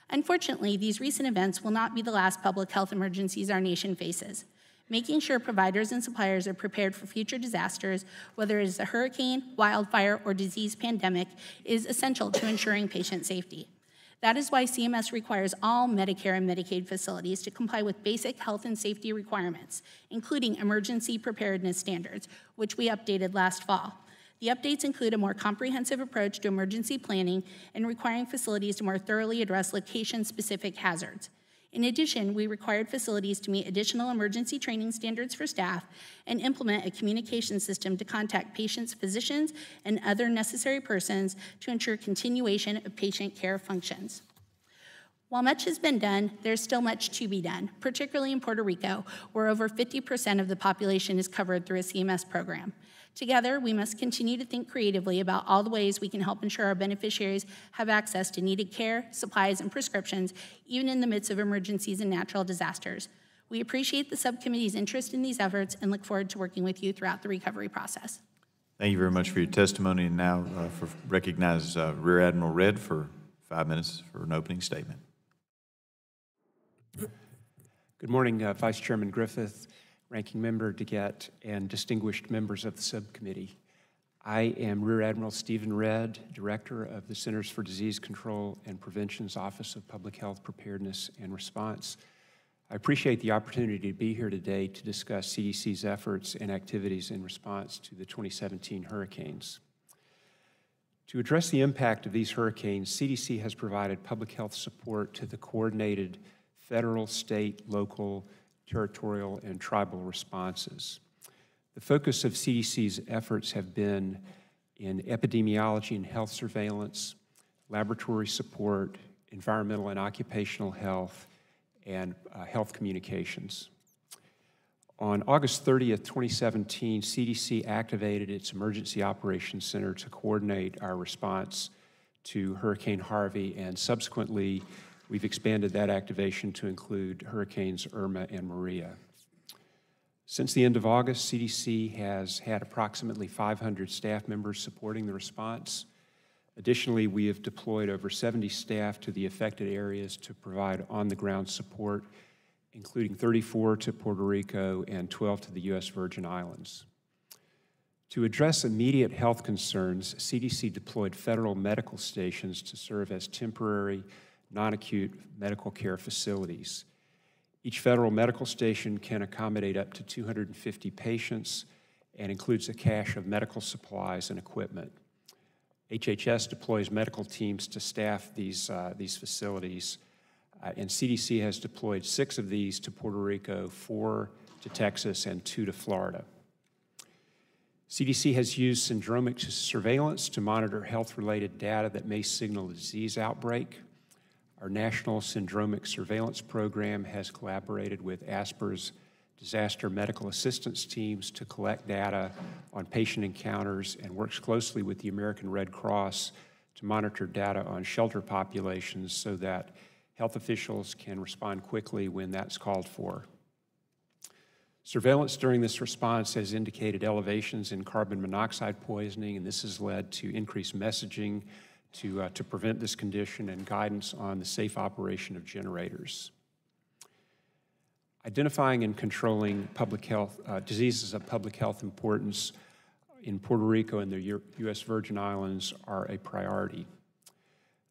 Unfortunately, these recent events will not be the last public health emergencies our nation faces. Making sure providers and suppliers are prepared for future disasters, whether it is a hurricane, wildfire, or disease pandemic, is essential to ensuring patient safety. That is why CMS requires all Medicare and Medicaid facilities to comply with basic health and safety requirements, including emergency preparedness standards, which we updated last fall. The updates include a more comprehensive approach to emergency planning and requiring facilities to more thoroughly address location-specific hazards. In addition, we required facilities to meet additional emergency training standards for staff and implement a communication system to contact patients' physicians and other necessary persons to ensure continuation of patient care functions. While much has been done, there's still much to be done, particularly in Puerto Rico, where over 50% of the population is covered through a CMS program. Together, we must continue to think creatively about all the ways we can help ensure our beneficiaries have access to needed care, supplies, and prescriptions, even in the midst of emergencies and natural disasters. We appreciate the subcommittee's interest in these efforts and look forward to working with you throughout the recovery process. Thank you very much for your testimony. And now recognize Rear Admiral Redd for 5 minutes for an opening statement. Good morning, Vice Chairman Griffith, Ranking Member DeGette, and distinguished members of the subcommittee. I am Rear Admiral Stephen Redd, Director of the Centers for Disease Control and Prevention's Office of Public Health Preparedness and Response. I appreciate the opportunity to be here today to discuss CDC's efforts and activities in response to the 2017 hurricanes. To address the impact of these hurricanes, CDC has provided public health support to the coordinated federal, state, local, territorial, and tribal responses. The focus of CDC's efforts have been in epidemiology and health surveillance, laboratory support, environmental and occupational health, and health communications. On August 30th, 2017, CDC activated its Emergency Operations Center to coordinate our response to Hurricane Harvey, and subsequently, we've expanded that activation to include Hurricanes Irma and Maria. Since the end of August, CDC has had approximately 500 staff members supporting the response. Additionally, we have deployed over 70 staff to the affected areas to provide on-the-ground support, including 34 to Puerto Rico and 12 to the U.S. Virgin Islands. To address immediate health concerns, CDC deployed federal medical stations to serve as temporary non-acute medical care facilities. Each federal medical station can accommodate up to 250 patients and includes a cache of medical supplies and equipment. HHS deploys medical teams to staff these facilities, and CDC has deployed 6 of these to Puerto Rico, 4 to Texas, and 2 to Florida. CDC has used syndromic surveillance to monitor health-related data that may signal a disease outbreak. Our National Syndromic Surveillance Program has collaborated with ASPR's disaster medical assistance teams to collect data on patient encounters and works closely with the American Red Cross to monitor data on shelter populations so that health officials can respond quickly when that's called for. Surveillance during this response has indicated elevations in carbon monoxide poisoning, and this has led to increased messaging to prevent this condition and guidance on the safe operation of generators. Identifying and controlling public health diseases of public health importance in Puerto Rico and the U.S. Virgin Islands are a priority.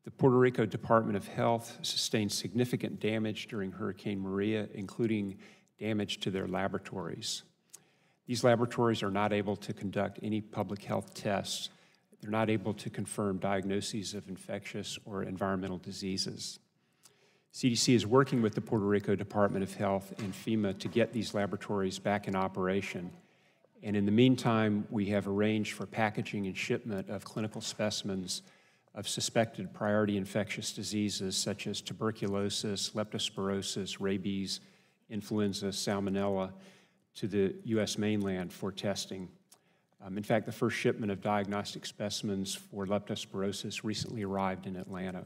The Puerto Rico Department of Health sustained significant damage during Hurricane Maria, including damage to their laboratories. These laboratories are not able to conduct any public health tests. They're not able to confirm diagnoses of infectious or environmental diseases. CDC is working with the Puerto Rico Department of Health and FEMA to get these laboratories back in operation. And in the meantime, we have arranged for packaging and shipment of clinical specimens of suspected priority infectious diseases such as tuberculosis, leptospirosis, rabies, influenza, salmonella to the U.S. mainland for testing. In fact, the first shipment of diagnostic specimens for leptospirosis recently arrived in Atlanta.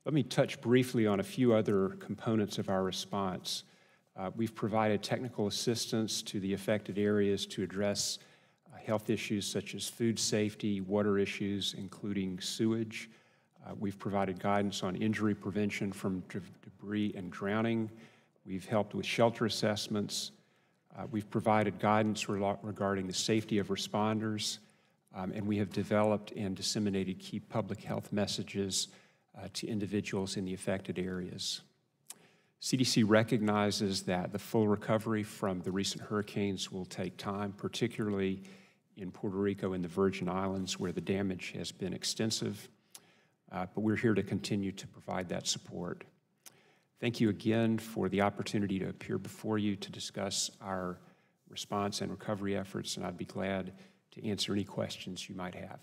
Let me touch briefly on a few other components of our response. We've provided technical assistance to the affected areas to address health issues such as food safety, water issues, including sewage. We've provided guidance on injury prevention from debris and drowning. We've helped with shelter assessments. We've provided guidance regarding the safety of responders, and we have developed and disseminated key public health messages to individuals in the affected areas. CDC recognizes that the full recovery from the recent hurricanes will take time, particularly in Puerto Rico and the Virgin Islands, where the damage has been extensive, but we're here to continue to provide that support. Thank you again for the opportunity to appear before you to discuss our response and recovery efforts, and I'd be glad to answer any questions you might have.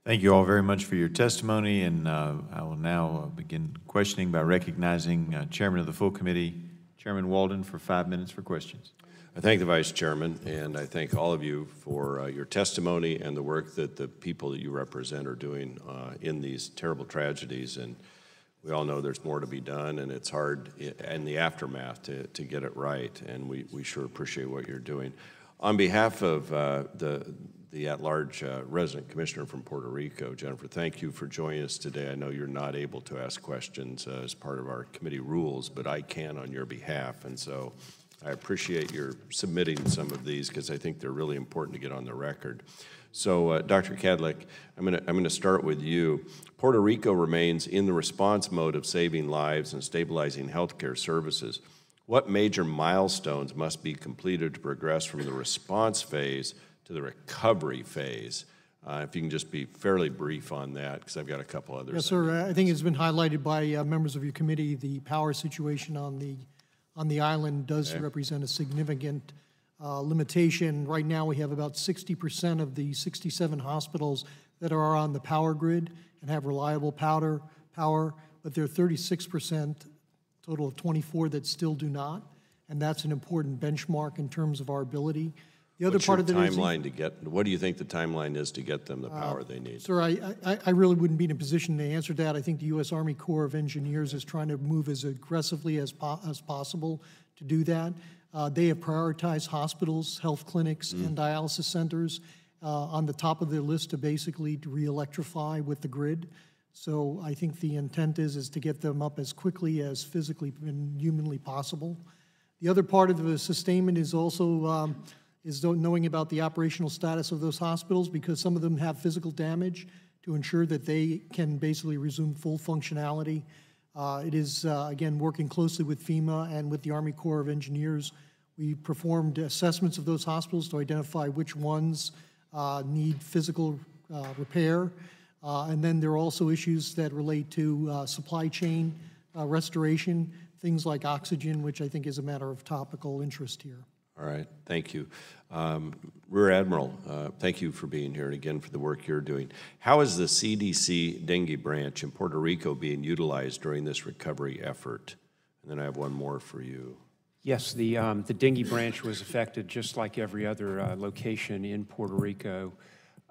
Thank you all very much for your testimony, and I will now begin questioning by recognizing Chairman of the full committee, Chairman Walden, for 5 minutes for questions. I thank the Vice Chairman, and I thank all of you for your testimony and the work that the people that you represent are doing in these terrible tragedies. And we all know there's more to be done, and it's hard in the aftermath to get it right, and we sure appreciate what you're doing. On behalf of the at-large resident commissioner from Puerto Rico, Jennifer, thank you for joining us today. I know you're not able to ask questions as part of our committee rules, but I can on your behalf, and so I appreciate your submitting some of these because I think they're really important to get on the record. So, Dr. Kadlec, I'm going to start with you. Puerto Rico remains in the response mode of saving lives and stabilizing healthcare services. What major milestones must be completed to progress from the response phase to the recovery phase? If you can just be fairly brief on that, because I've got a couple others. Yes, sir. I think it's been highlighted by members of your committee. The power situation on the island does represent a significant limitation. Right now, we have about 60% of the 67 hospitals that are on the power grid and have reliable power, but there are 36%, total of 24, that still do not, and that's an important benchmark in terms of our ability. The other part of the timeline to get, what do you think the timeline is to get them the power they need? Sir, I really wouldn't be in a position to answer that. I think the U.S. Army Corps of Engineers is trying to move as aggressively as possible to do that. They have prioritized hospitals, health clinics, and dialysis centers on the top of their list to basically re-electrify with the grid. So I think the intent is to get them up as quickly as physically and humanly possible. The other part of the sustainment is also knowing about the operational status of those hospitals, because some of them have physical damage, to ensure that they can basically resume full functionality. It is, again, working closely with FEMA and with the Army Corps of Engineers. We performed assessments of those hospitals to identify which ones need physical repair. And then there are also issues that relate to supply chain restoration, things like oxygen, which I think is a matter of topical interest here. All right, thank you. Rear Admiral, thank you for being here and again for the work you're doing. How is the CDC dengue branch in Puerto Rico being utilized during this recovery effort? And then I have one more for you. Yes, the dengue branch was affected just like every other location in Puerto Rico.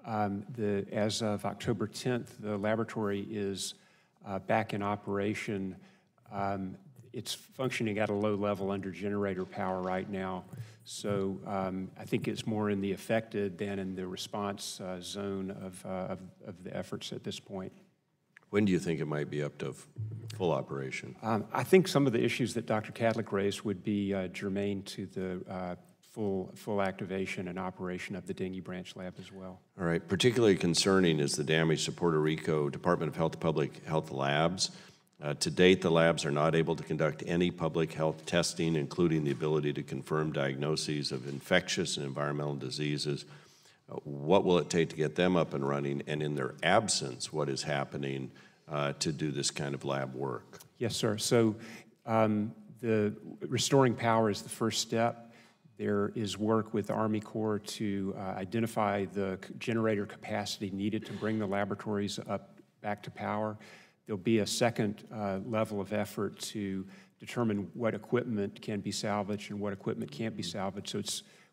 As of October 10th, the laboratory is back in operation. It's functioning at a low level under generator power right now. So I think it's more in the affected than in the response zone of the efforts at this point. When do you think it might be up to full operation? I think some of the issues that Dr. Kadlec raised would be germane to the full activation and operation of the dengue branch lab as well. All right. Particularly concerning is the damage to Puerto Rico Department of Health Public Health labs. To date, the labs are not able to conduct any public health testing, including the ability to confirm diagnoses of infectious and environmental diseases. What will it take to get them up and running? And in their absence, what is happening to do this kind of lab work? Yes, sir. So the restoring power is the first step. There is work with the Army Corps to identify the generator capacity needed to bring the laboratories up back to power. There'll be a second level of effort to determine what equipment can be salvaged and what equipment can't be salvaged. So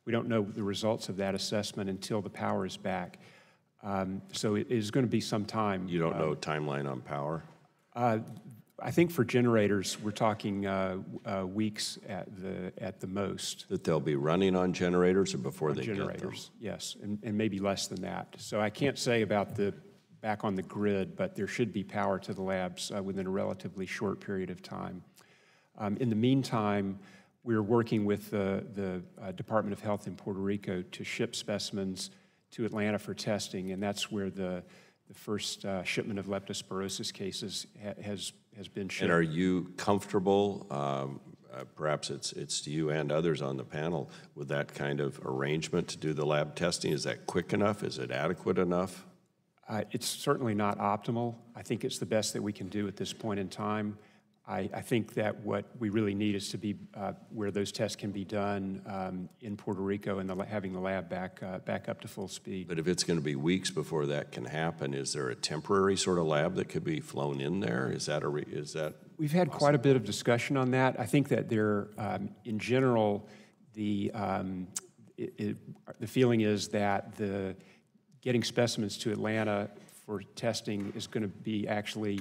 we don't know the results of that assessment until the power is back. So it is going to be some time. You don't know timeline on power? I think for generators, we're talking weeks at the most. That they'll be running on generators or before they generators, get them? Yes, and maybe less than that. So I can't say about the back on the grid, but there should be power to the labs within a relatively short period of time. In the meantime, we're working with the Department of Health in Puerto Rico to ship specimens to Atlanta for testing, and that's where the the first shipment of leptospirosis cases has been shipped. And are you comfortable, perhaps it's to you and others on the panel, with that kind of arrangement to do the lab testing? Is that quick enough? Is it adequate enough? It's certainly not optimal. I think it's the best that we can do at this point in time. I think that what we really need is to be where those tests can be done in Puerto Rico and having the lab back up to full speed. But if it's going to be weeks before that can happen, is there a temporary sort of lab that could be flown in there? Is that We've had quite a bit of discussion on that. I think that there, in general, the feeling is that getting specimens to Atlanta for testing is going to be actually,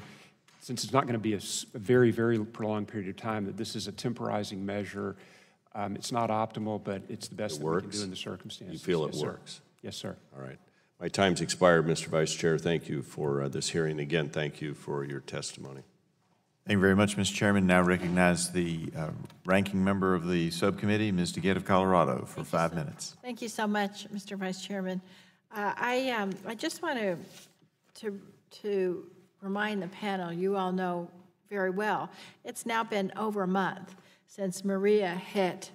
since it's not going to be a very, very prolonged period of time, that this is a temporizing measure. It's not optimal, but it's the best that we can do in the circumstances. You feel it Yes, works? Sir. Yes, sir. All right. My time's expired, Mr. Vice Chair. Thank you for this hearing. Again, thank you for your testimony. Thank you very much, Mr. Chairman. Now recognize the ranking member of the subcommittee, Ms. DeGette of Colorado, for 5 minutes. Thank you so much, Mr. Vice Chairman. I just want to remind the panel, you all know very well, it's now been over a month since Maria hit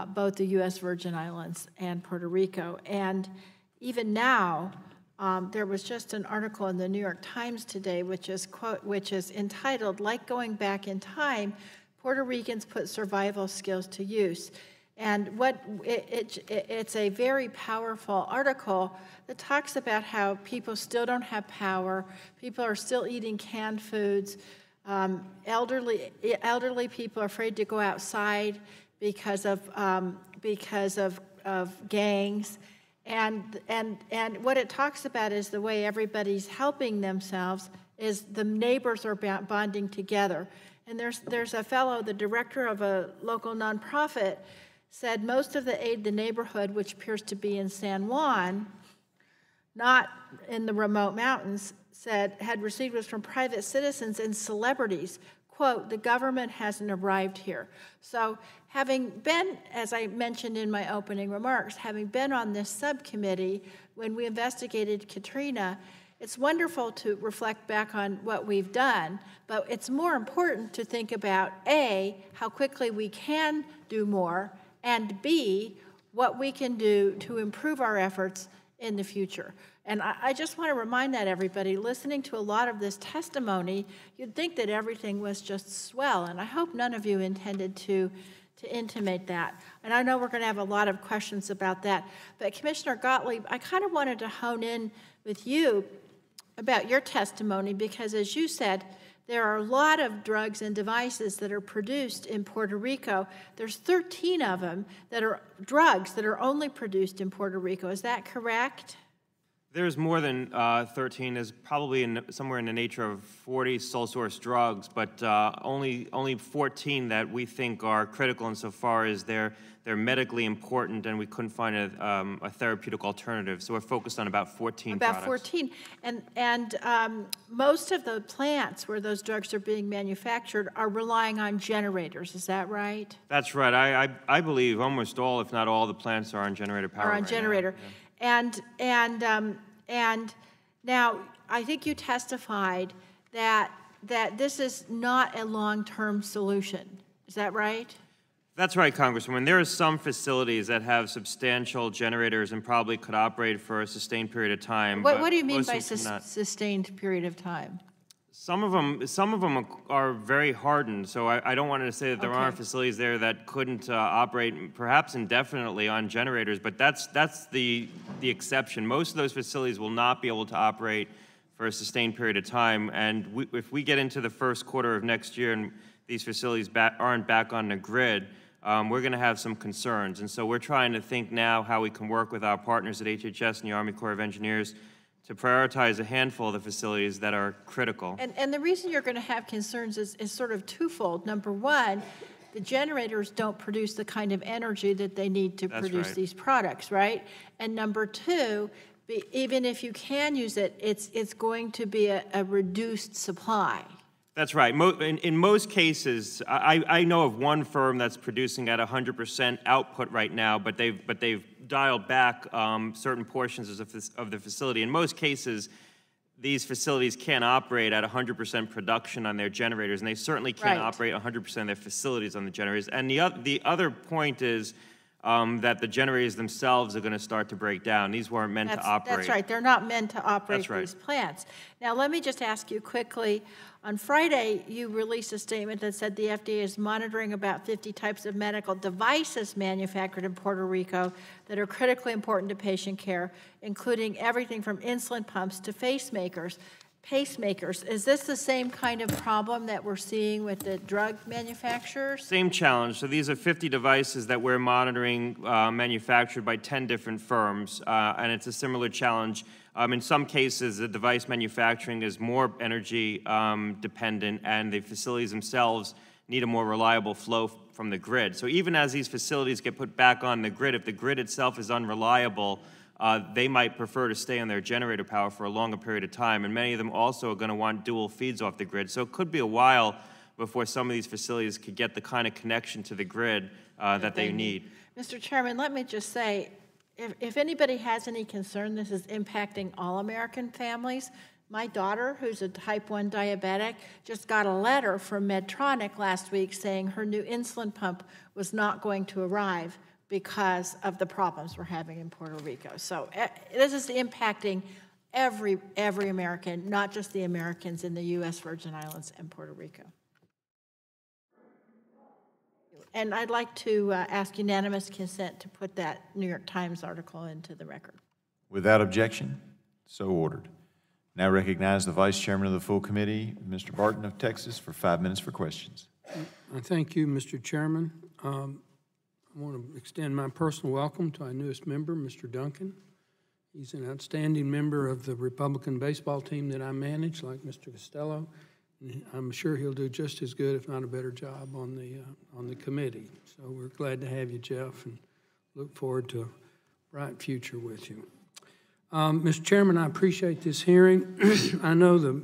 both the U.S. Virgin Islands and Puerto Rico. And even now, there was just an article in the New York Times today, which is entitled, "Like Going Back in Time, Puerto Ricans Put Survival Skills to Use." And it's a very powerful article that talks about how people still don't have power, people are still eating canned foods, elderly people are afraid to go outside because of gangs. And what it talks about is the way everybody's helping themselves is the neighbors are bonding together. And there's a fellow, the director of a local nonprofit, said most of the aid the neighborhood, which appears to be in San Juan, not in the remote mountains, had received was from private citizens and celebrities. Quote, "The government hasn't arrived here." So having been, as I mentioned in my opening remarks, having been on this subcommittee when we investigated Katrina, it's wonderful to reflect back on what we've done, but it's more important to think about, A, how quickly we can do more, and B, what we can do to improve our efforts in the future. And I just want to remind that everybody, listening to a lot of this testimony, you'd think that everything was just swell, and I hope none of you intended to intimate that. And I know we're going to have a lot of questions about that. But Commissioner Gottlieb, I kind of wanted to hone in with you about your testimony because, as you said, there are a lot of drugs and devices that are produced in Puerto Rico. There's 13 of them that are drugs that are only produced in Puerto Rico. Is that correct? There's more than 13. There's probably somewhere in the nature of 40 sole source drugs, but only 14 that we think are critical insofar as they're medically important, and we couldn't find a therapeutic alternative. So we're focused on about 14 products. About 14. And most of the plants where those drugs are being manufactured are relying on generators. Is that right? That's right. I believe almost all, if not all, the plants are on generator power. Are on generator. Yeah. And now I think you testified that this is not a long-term solution. Is that right? That's right, Congresswoman. There are some facilities that have substantial generators and probably could operate for a sustained period of time. What do you mean by sustained period of time? Some of them are very hardened, so I don't want to say that there aren't facilities there that couldn't operate perhaps indefinitely on generators, but that's the exception. Most of those facilities will not be able to operate for a sustained period of time, and if we get into the first quarter of next year and these facilities aren't back on the grid, we're going to have some concerns. And so we're trying to think now how we can work with our partners at HHS and the Army Corps of Engineers to prioritize a handful of the facilities that are critical. And the reason you're going to have concerns is sort of twofold. Number one, the generators don't produce the kind of energy that they need to produce these products, right? And number two, even if you can use it, it's going to be a reduced supply. That's right. In most cases, I know of one firm that's producing at 100% output right now, but they've dialed back certain portions of the facility. In most cases, these facilities can't operate at 100% production on their generators, and they certainly can't Right. operate 100% of their facilities on the generators. And the other point is that the generators themselves are going to start to break down. These weren't meant to operate. That's right. They're not meant to operate That's right. these plants. Now, let me just ask you quickly. On Friday, you released a statement that said the FDA is monitoring about 50 types of medical devices manufactured in Puerto Rico that are critically important to patient care, including everything from insulin pumps to pacemakers. Is this the same kind of problem that we're seeing with the drug manufacturers? Same challenge. So these are 50 devices that we're monitoring manufactured by 10 different firms, and it's a similar challenge. In some cases, the device manufacturing is more energy dependent, and the facilities themselves need a more reliable flow from the grid. So even as these facilities get put back on the grid, if the grid itself is unreliable, they might prefer to stay on their generator power for a longer period of time, and many of them also are going to want dual feeds off the grid. So it could be a while before some of these facilities could get the kind of connection to the grid that they need. Mr. Chairman, let me just say, if anybody has any concern this is impacting all American families, my daughter, who's a type 1 diabetic, just got a letter from Medtronic last week saying her new insulin pump was not going to arrive because of the problems we're having in Puerto Rico. So this is impacting every American, not just the Americans in the U.S. Virgin Islands and Puerto Rico. And I'd like to ask unanimous consent to put that New York Times article into the record. Without objection, so ordered. Now recognize the Vice Chairman of the full committee, Mr. Barton of Texas, for 5 minutes for questions. Thank you, Mr. Chairman. I want to extend my personal welcome to our newest member, Mr. Duncan. He's an outstanding member of the Republican baseball team that I manage, like Mr. Costello. I'm sure he'll do just as good, if not a better job, on the committee. So we're glad to have you, Jeff, and look forward to a bright future with you. Mr. Chairman, I appreciate this hearing. I know the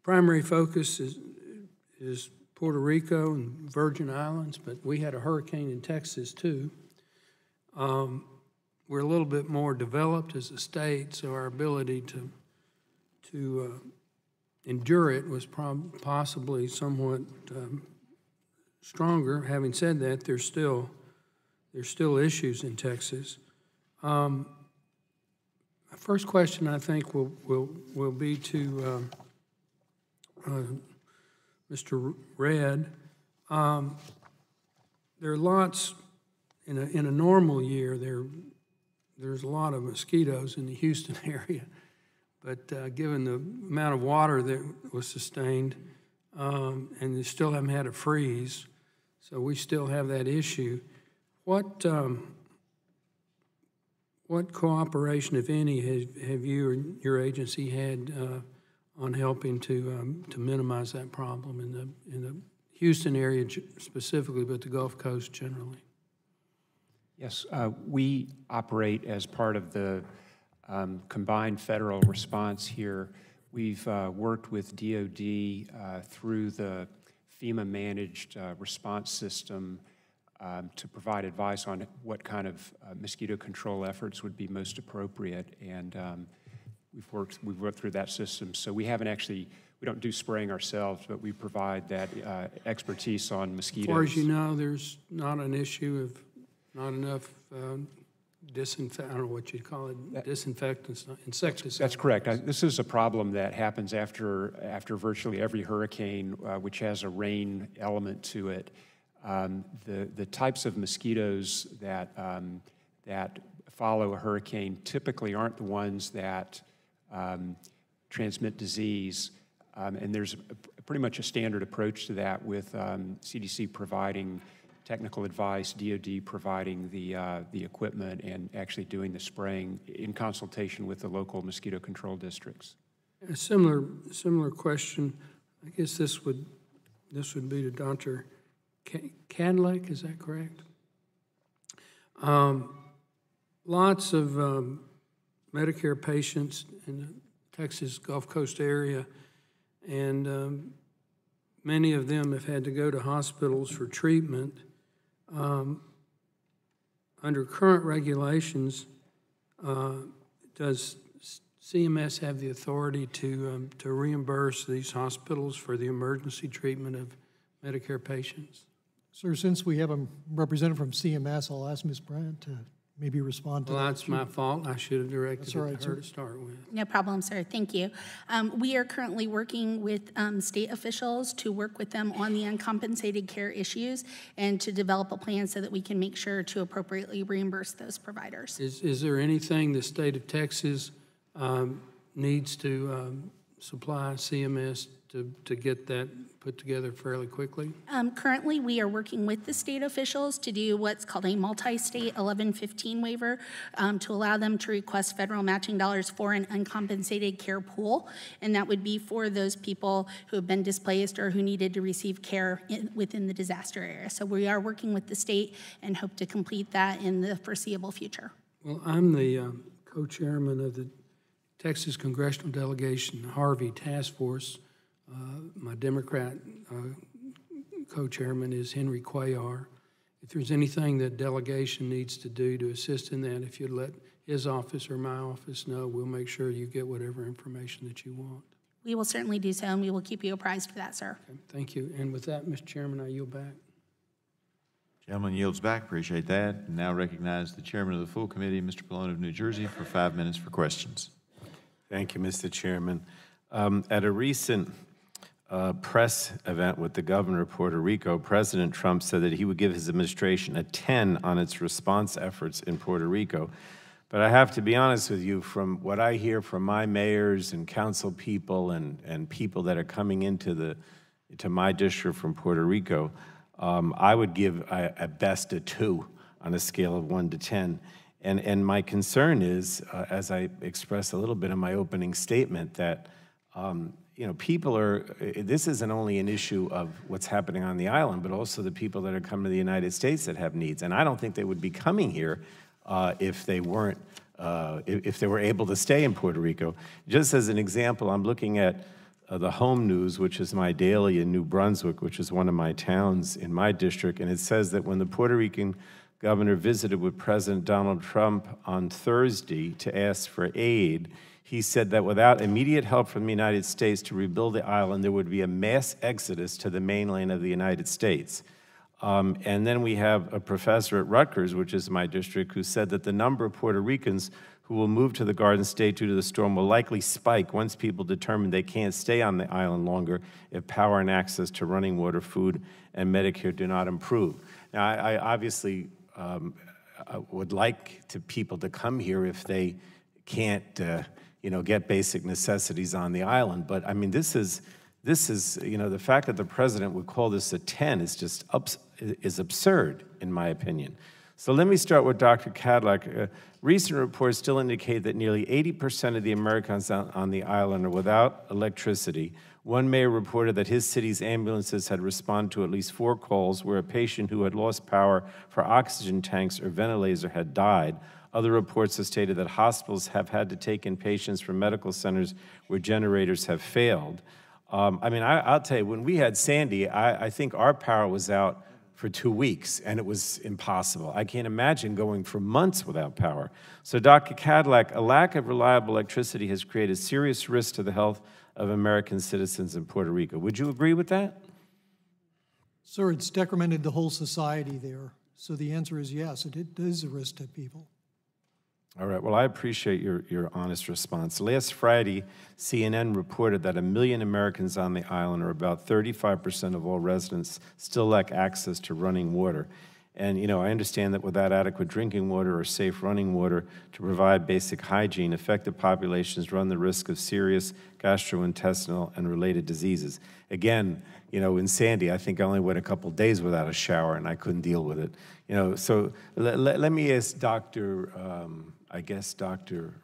primary focus is Puerto Rico and Virgin Islands, but we had a hurricane in Texas too. We're a little bit more developed as a state, so our ability to endure it was possibly somewhat stronger. Having said that, there's still issues in Texas. My first question, I think, will be to Mr. Redd. There are lots in a normal year. There's a lot of mosquitoes in the Houston area. But given the amount of water that was sustained, and they still haven't had a freeze, so we still have that issue. What cooperation, if any, have you or your agency had on helping to minimize that problem in the Houston area specifically, but the Gulf Coast generally? Yes, we operate as part of the combined federal response here. We've worked with DOD through the FEMA-managed response system to provide advice on what kind of mosquito control efforts would be most appropriate, and we've worked through that system. So we don't do spraying ourselves, but we provide that expertise on mosquitoes. As far as you know, there's not an issue of not enough I don't know what you'd call it, disinfectants, insecticides. That's correct. This is a problem that happens after virtually every hurricane, which has a rain element to it. The types of mosquitoes that follow a hurricane typically aren't the ones that transmit disease, and there's pretty much a standard approach to that with CDC providing technical advice, DOD providing the equipment, and actually doing the spraying in consultation with the local mosquito control districts. A similar question. I guess this would be to Dr. Cadillac. Is that correct? Lots of Medicare patients in the Texas Gulf Coast area, and many of them have had to go to hospitals for treatment. Under current regulations, does CMS have the authority to reimburse these hospitals for the emergency treatment of Medicare patients? Sir, since we have a representative from CMS, I'll ask Ms. Brandt to maybe respond to that. Well, that's my fault. I should have directed That's all it right, to her sir. to start with. No problem, sir. Thank you. We are currently working with state officials to work with them on the uncompensated care issues and to develop a plan so that we can make sure to appropriately reimburse those providers. Is there anything the state of Texas needs to supply CMS to get that put together fairly quickly? Currently, we are working with the state officials to do what's called a multi-state 1115 waiver to allow them to request federal matching dollars for an uncompensated care pool, and that would be for those people who have been displaced or who needed to receive care within the disaster area. So we are working with the state and hope to complete that in the foreseeable future. Well, I'm the co-chairman of the Texas Congressional Delegation Harvey Task Force. My Democrat co-chairman is Henry Cuellar. If there's anything that delegation needs to do to assist in that, if you'd let his office or my office know, we'll make sure you get whatever information that you want. We will certainly do so, and we will keep you apprised of that, sir. Okay, thank you. And with that, Mr. Chairman, I yield back. Gentleman yields back. Appreciate that. And now recognize the chairman of the full committee, Mr. Pallone of New Jersey, for 5 minutes for questions. Thank you, Mr. Chairman. At a recent press event with the governor of Puerto Rico, President Trump said that he would give his administration a 10 on its response efforts in Puerto Rico. But I have to be honest with you, from what I hear from my mayors and council people and people that are coming into my district from Puerto Rico, I would give at best a 2 on a scale of 1 to 10. And my concern is, as I expressed a little bit in my opening statement, that people this isn't only an issue of what's happening on the island, but also the people that are coming to the United States that have needs. And I don't think they would be coming here if they weren't, if they were able to stay in Puerto Rico. Just as an example, I'm looking at the Home News, which is my daily in New Brunswick, which is one of my towns in my district, and it says that when the Puerto Rican governor visited with President Donald Trump on Thursday to ask for aid, he said that without immediate help from the United States to rebuild the island, there would be a mass exodus to the mainland of the United States. And then we have a professor at Rutgers, which is my district, who said that the number of Puerto Ricans who will move to the Garden State due to the storm will likely spike once people determine they can't stay on the island longer if power and access to running water, food, and Medicare do not improve. Now, I obviously I would like people to come here if they can't, get basic necessities on the island. But I mean, this is, the fact that the president would call this a 10 is just is absurd, in my opinion. So let me start with Dr. Cadillac. Recent reports still indicate that nearly 80% of the Americans on the island are without electricity. One mayor reported that his city's ambulances had responded to at least 4 calls where a patient who had lost power for oxygen tanks or ventilators had died. Other reports have stated that hospitals have had to take in patients from medical centers where generators have failed. I'll tell you, when we had Sandy, I think our power was out for 2 weeks, and it was impossible. I can't imagine going for months without power. So, Dr. Cadillac, a lack of reliable electricity has created serious risks to the health of American citizens in Puerto Rico. Would you agree with that? Sir, it's decremented the whole society there. So the answer is yes, it is a risk to people. All right, well, I appreciate your honest response. Last Friday, CNN reported that 1 million Americans on the island, or about 35% of all residents, still lack access to running water. And, I understand that without adequate drinking water or safe running water to provide basic hygiene, affected populations run the risk of serious gastrointestinal and related diseases. Again, in Sandy, I think I only went a couple days without a shower, and I couldn't deal with it. So let me ask Dr.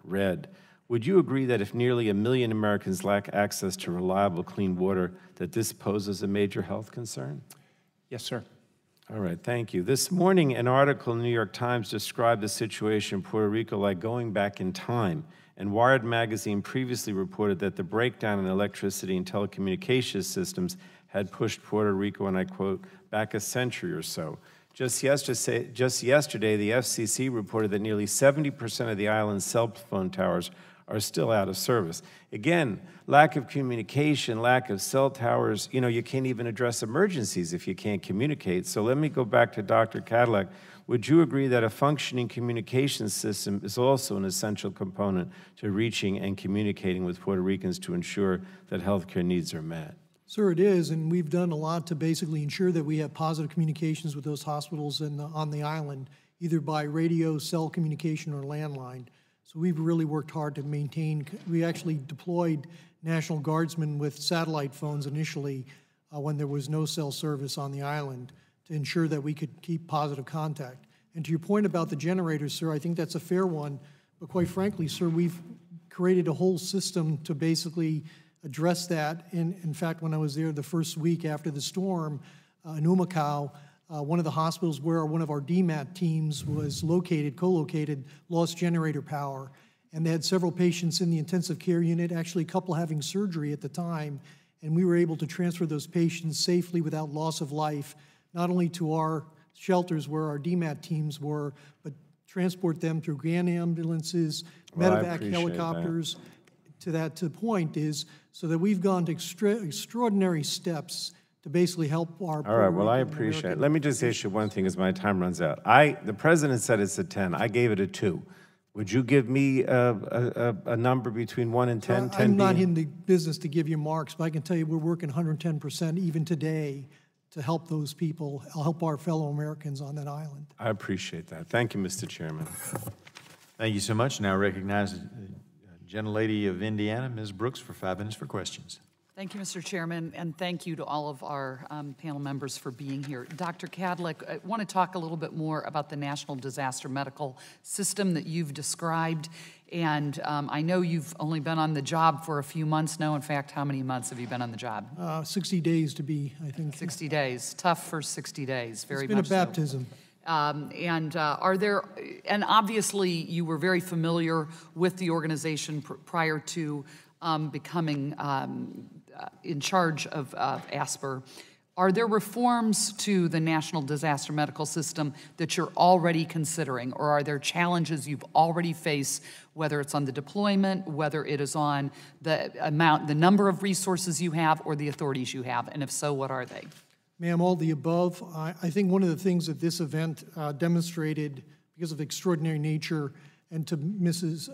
Redd, would you agree that if nearly 1 million Americans lack access to reliable, clean water, that this poses a major health concern? Yes, sir. All right, thank you. This morning, an article in the New York Times described the situation in Puerto Rico like going back in time. And Wired magazine previously reported that the breakdown in electricity and telecommunications systems had pushed Puerto Rico, and I quote, back a century or so. Just yesterday, the FCC reported that nearly 70% of the island's cell phone towers are still out of service. Again, lack of communication, lack of cell towers, you can't even address emergencies if you can't communicate. So let me go back to Dr. Cadillac. Would you agree that a functioning communication system is also an essential component to reaching and communicating with Puerto Ricans to ensure that healthcare needs are met? Sir, it is, and we've done a lot to basically ensure that we have positive communications with those hospitals on the island, either by radio, cell communication, or landline. So we've really worked hard to maintain. We actually deployed National Guardsmen with satellite phones initially when there was no cell service on the island to ensure that we could keep positive contact. And to your point about the generators, sir, I think that's a fair one. But quite frankly, sir, we've created a whole system to basically address that. In fact, when I was there the first week after the storm in Humacao, one of the hospitals where one of our DMAT teams was co-located, lost generator power. And they had several patients in the intensive care unit, actually a couple having surgery at the time. And we were able to transfer those patients safely without loss of life, not only to our shelters where our DMAT teams were, but transport them through grand ambulances, medevac helicopters. To the point is so that we've gone to extraordinary steps to basically help our All right, well, I appreciate it. Let me just ask you one thing as my time runs out. The president said it's a 10. I gave it a 2. Would you give me a number between 1 and 10? 10 I'm not in the business to give you marks, but I can tell you we're working 110% even today to help those people, help our fellow Americans on that island. I appreciate that. Thank you, Mr. Chairman. Thank you so much. Now recognize the gentlelady of Indiana, Ms. Brooks, for 5 minutes for questions. Thank you, Mr. Chairman, and thank you to all of our panel members for being here. Dr. Cadillac, I want to talk a little bit more about the National Disaster Medical System that you've described. And I know you've only been on the job for a few months now. In fact, how many months have you been on the job? 60 days to be, I think. 60 days. Tough for 60 days, very much. It's been a baptism. And obviously you were very familiar with the organization prior to becoming in charge of ASPR. Are there reforms to the National Disaster Medical System that you're already considering, or are there challenges you've already faced, whether it's on the deployment, whether it is on the number of resources you have or the authorities you have, and if so, what are they? Ma'am, all the above. I think one of the things that this event demonstrated, because of the extraordinary nature, and to Mrs.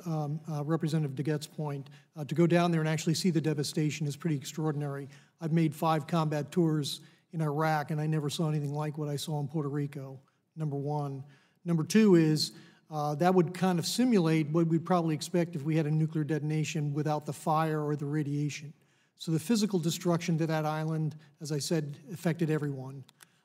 Representative DeGette's point, to go down there and actually see the devastation is pretty extraordinary. I've made 5 combat tours in Iraq, and I never saw anything like what I saw in Puerto Rico, number one. Number two is that would kind of simulate what we'd probably expect if we had a nuclear detonation without the fire or the radiation. So the physical destruction to that island, as I said, affected everyone.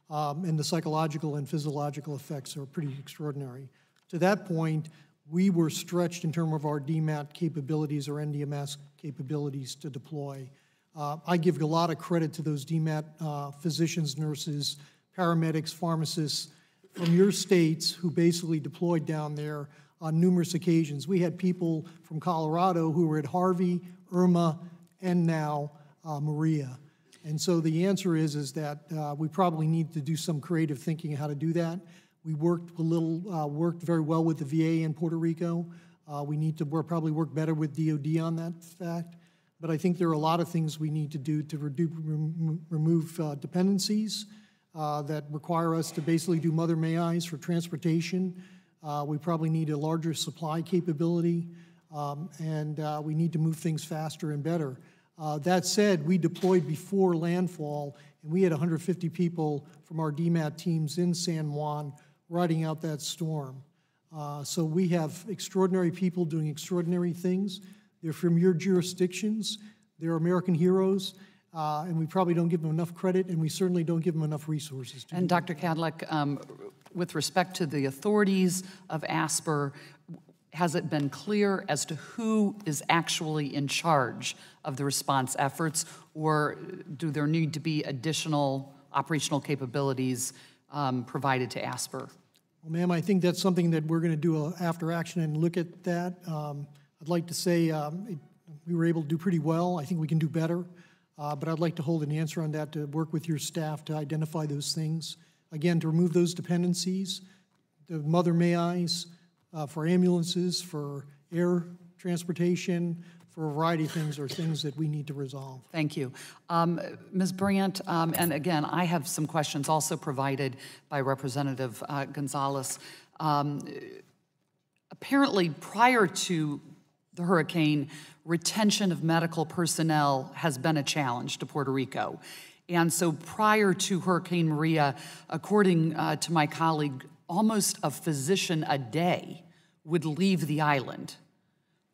And the psychological and physiological effects are pretty extraordinary. To that point, we were stretched in terms of our DMAT capabilities or NDMS capabilities to deploy. I give a lot of credit to those DMAT physicians, nurses, paramedics, pharmacists from your states who basically deployed down there on numerous occasions. We had people from Colorado who were at Harvey, Irma, and now Maria. And so the answer is that we probably need to do some creative thinking how to do that. We worked very well with the VA in Puerto Rico. We need to probably work better with DOD on that fact. But I think there are a lot of things we need to do to remove dependencies that require us to basically do mother may I's for transportation. We probably need a larger supply capability, and we need to move things faster and better. That said, we deployed before landfall, and we had 150 people from our DMAT teams in San Juan riding out that storm. So we have extraordinary people doing extraordinary things. They're from your jurisdictions. They're American heroes, and we probably don't give them enough credit, and we certainly don't give them enough resources. And Dr. Cadillac, with respect to the authorities of ASPR, has it been clear as to who is actually in charge of the response efforts, or do there need to be additional operational capabilities provided to ASPR? Well, ma'am, I think that's something that we're going to do after action and look at that. I'd like to say we were able to do pretty well. I think we can do better, but I'd like to hold an answer on that to work with your staff to identify those things. Again, to remove those dependencies, the mother may I's, for ambulances, for air transportation, for a variety of things, are things that we need to resolve. Thank you. Ms. Brandt, and again, I have some questions also provided by Representative Gonzalez. Apparently, prior to the hurricane, retention of medical personnel has been a challenge to Puerto Rico. And so prior to Hurricane Maria, according to my colleague, almost a physician a day would leave the island,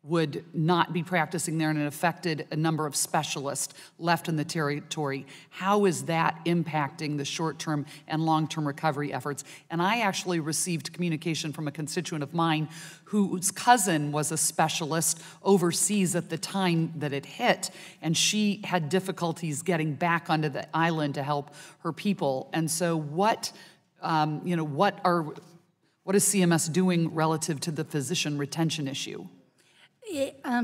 would not be practicing there, and it affected a number of specialists left in the territory. How is that impacting the short-term and long-term recovery efforts? And I actually received communication from a constituent of mine whose cousin was a specialist overseas at the time that it hit, and she had difficulties getting back onto the island to help her people. And so what is CMS doing relative to the physician retention issue?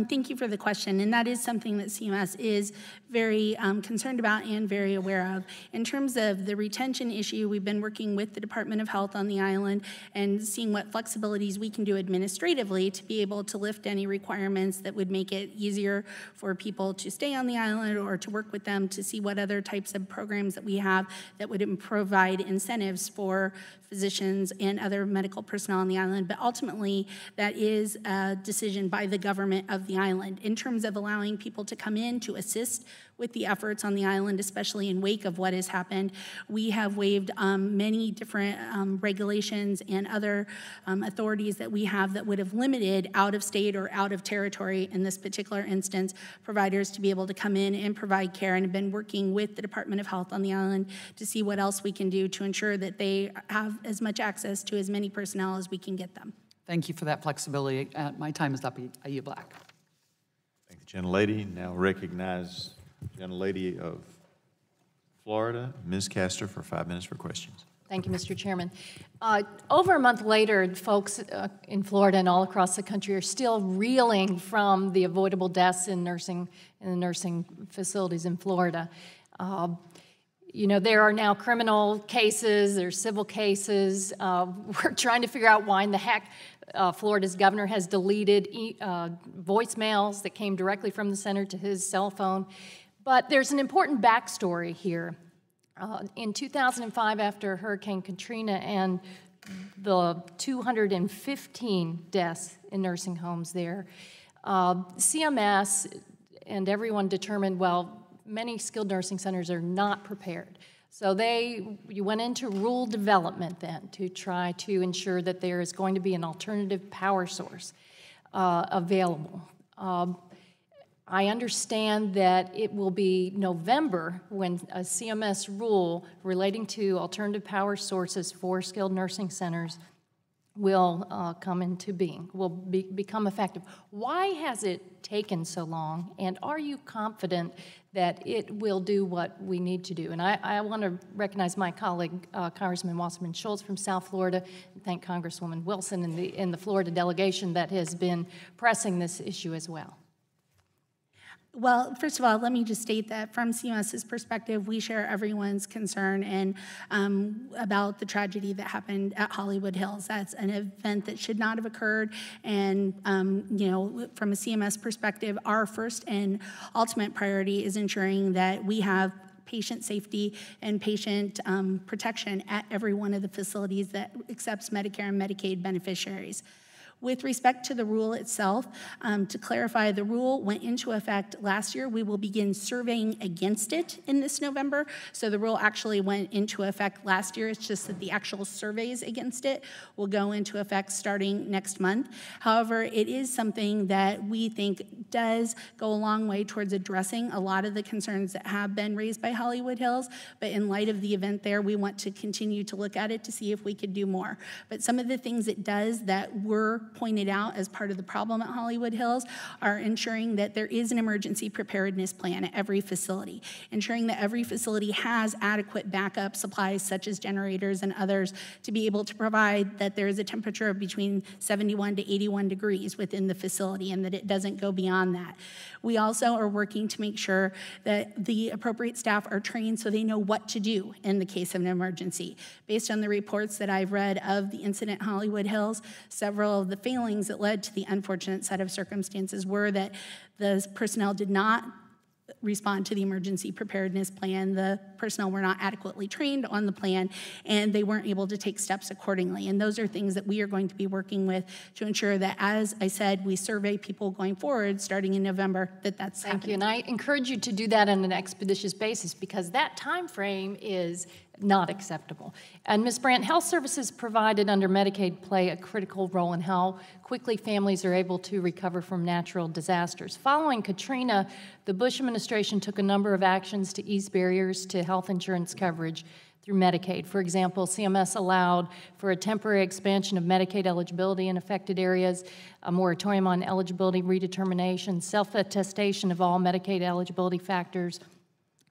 Thank you for the question, and that is something that CMS is very concerned about and very aware of. In terms of the retention issue, we've been working with the Department of Health on the island and seeing what flexibilities we can do administratively to be able to lift any requirements that would make it easier for people to stay on the island, or to work with them to see what other types of programs that we have that would provide incentives for physicians and other medical personnel on the island. But ultimately, that is a decision by the government of the island. In terms of allowing people to come in to assist with the efforts on the island, especially in wake of what has happened, we have waived many different regulations and other authorities that we have that would have limited out-of-state or out-of-territory, in this particular instance, providers to be able to come in and provide care, and have been working with the Department of Health on the island to see what else we can do to ensure that they have as much access to as many personnel as we can get them. Thank you for that flexibility. My time is up. I yield back. Thank the gentlelady. Now recognize the gentlelady of Florida, Ms. Castor, for 5 minutes for questions. Thank you, Mr. Chairman. Over a month later, folks in Florida and all across the country are still reeling from the avoidable deaths in the nursing facilities in Florida. You know, there are now criminal cases, there's civil cases. We're trying to figure out why in the heck Florida's governor has deleted voicemails that came directly from the center to his cell phone. But there's an important backstory here. In 2005, after Hurricane Katrina and the 215 deaths in nursing homes there, CMS and everyone determined, well, many skilled nursing centers are not prepared. So you went into rule development then to try to ensure that there is going to be an alternative power source available. I understand that it will be November when a CMS rule relating to alternative power sources for skilled nursing centers will come into being, will become effective. Why has it taken so long, and are you confident that it will do what we need to do? And I want to recognize my colleague, Congressman Wasserman Schultz from South Florida, and thank Congresswoman Wilson in the Florida delegation that has been pressing this issue as well. Well, first of all, let me just state that from CMS's perspective, we share everyone's concern and about the tragedy that happened at Hollywood Hills. That's an event that should not have occurred. And, you know, from a CMS perspective, our first and ultimate priority is ensuring that we have patient safety and patient protection at every one of the facilities that accepts Medicare and Medicaid beneficiaries. With respect to the rule itself, to clarify, the rule went into effect last year. We will begin surveying against it in this November. So the rule actually went into effect last year. It's just that the actual surveys against it will go into effect starting next month. However, it is something that we think does go a long way towards addressing a lot of the concerns that have been raised by Hollywood Hills. But in light of the event there, we want to continue to look at it to see if we could do more. But some of the things it does that were pointed out as part of the problem at Hollywood Hills are ensuring that there is an emergency preparedness plan at every facility, ensuring that every facility has adequate backup supplies such as generators and others to be able to provide that there is a temperature of between 71 to 81 degrees within the facility and that it doesn't go beyond that. We also are working to make sure that the appropriate staff are trained so they know what to do in the case of an emergency. Based on the reports that I've read of the incident at Hollywood Hills, several of the failings that led to the unfortunate set of circumstances were that the personnel did not respond to the emergency preparedness plan. The personnel were not adequately trained on the plan, and they weren't able to take steps accordingly. And those are things that we are going to be working with to ensure that, as I said, we survey people going forward, starting in November, that's happening. Thank you, and I encourage you to do that on an expeditious basis because that time frame is not acceptable. And Ms. Brandt, health services provided under Medicaid play a critical role in how quickly families are able to recover from natural disasters. Following Katrina, the Bush administration took a number of actions to ease barriers to health insurance coverage through Medicaid. For example, CMS allowed for a temporary expansion of Medicaid eligibility in affected areas, a moratorium on eligibility redetermination, self-attestation of all Medicaid eligibility factors,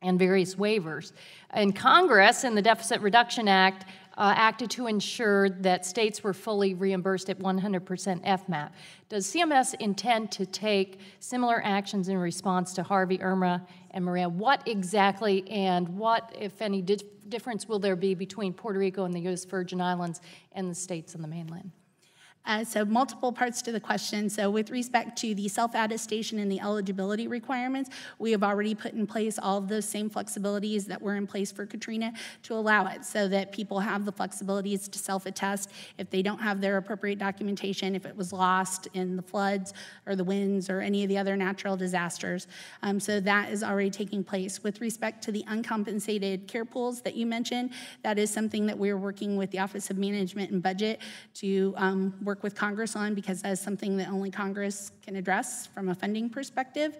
and various waivers. And Congress, in the Deficit Reduction Act, acted to ensure that states were fully reimbursed at 100% FMAP. Does CMS intend to take similar actions in response to Harvey, Irma, and Maria? What exactly and what, if any, difference will there be between Puerto Rico and the U.S. Virgin Islands and the states on the mainland? So multiple parts to the question. So with respect to the self-attestation and the eligibility requirements, we have already put in place all of those same flexibilities that were in place for Katrina to allow it so that people have the flexibilities to self-attest if they don't have their appropriate documentation, if it was lost in the floods or the winds or any of the other natural disasters. So that is already taking place. With respect to the uncompensated care pools that you mentioned, that is something that we're working with the Office of Management and Budget to work with Congress on, because that is something that only Congress can address from a funding perspective.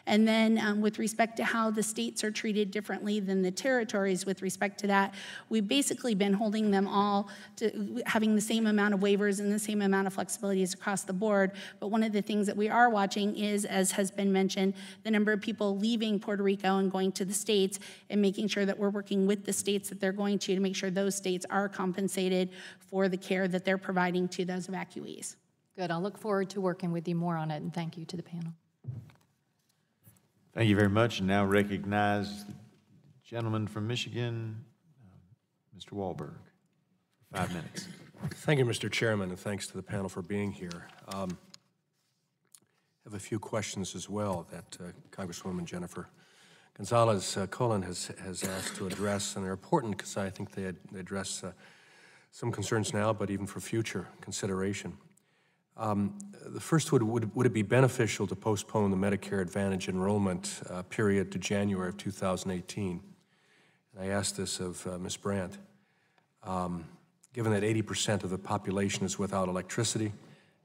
And then with respect to how the states are treated differently than the territories with respect to that, we've basically been holding them all to having the same amount of waivers and the same amount of flexibilities across the board. But one of the things that we are watching is, as has been mentioned, the number of people leaving Puerto Rico and going to the states, and making sure that we're working with the states that they're going to make sure those states are compensated for the care that they're providing to those evacuees. Good. I'll look forward to working with you more on it, and thank you to the panel. Thank you very much. And now recognize the gentleman from Michigan, Mr. Wahlberg, for 5 minutes. Thank you, Mr. Chairman, and thanks to the panel for being here. I have a few questions as well that Congresswoman Jennifer Gonzalez-Colón has asked to address, and they're important because I think they address some concerns now, but even for future consideration. The first, would it be beneficial to postpone the Medicare Advantage enrollment period to January of 2018? And I asked this of Ms. Brandt. Given that 80% of the population is without electricity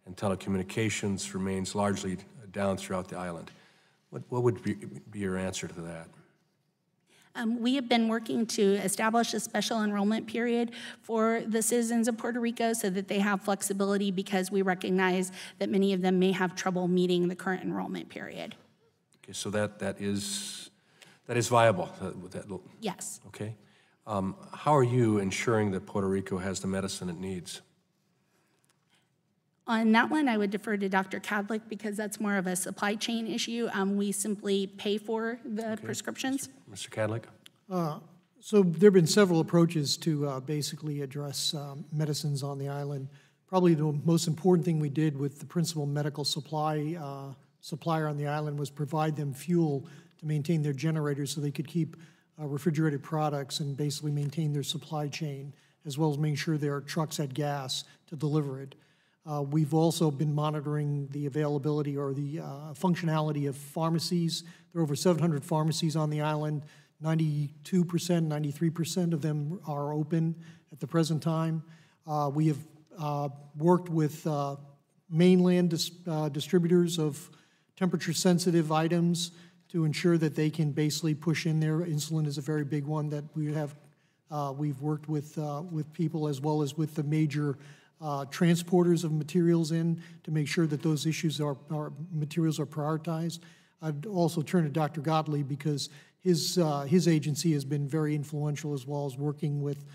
and telecommunications remains largely down throughout the island, what would be your answer to that? We have been working to establish a special enrollment period for the citizens of Puerto Rico so that they have flexibility, because we recognize that many of them may have trouble meeting the current enrollment period. Okay, so that is viable? Yes. Okay. How are you ensuring that Puerto Rico has the medicine it needs? On that one, I would defer to Dr. Cadlick, because that's more of a supply chain issue. We simply pay for the prescriptions. Mr. Cadlick? So there have been several approaches to basically address medicines on the island. Probably the most important thing we did with the principal medical supplier on the island was provide them fuel to maintain their generators so they could keep refrigerated products and basically maintain their supply chain, as well as making sure their trucks had gas to deliver it. We've also been monitoring the availability or the functionality of pharmacies. There are over 700 pharmacies on the island. 92%, 93% of them are open at the present time. We have worked with mainland distributors of temperature-sensitive items to ensure that they can basically push in there. Insulin is a very big one that we have. We've worked with people, as well as with the major transporters of materials in, to make sure that those issues materials are prioritized. I'd also turn to Dr. Gottlieb, because his agency has been very influential, as well as working with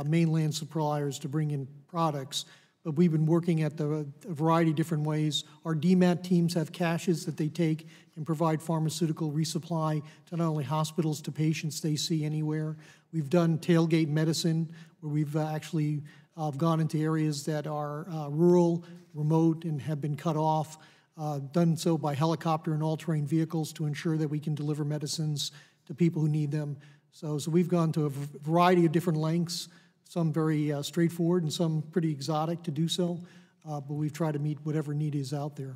mainland suppliers to bring in products. But we've been working at a variety of different ways. Our DMAT teams have caches that they take and provide pharmaceutical resupply to not only hospitals, to patients they see anywhere. We've done tailgate medicine, where we've actually I've gone into areas that are rural, remote, and have been cut off, done so by helicopter and all-terrain vehicles to ensure that we can deliver medicines to people who need them. So we've gone to a variety of different lengths, some very straightforward and some pretty exotic to do so, but we've tried to meet whatever need is out there.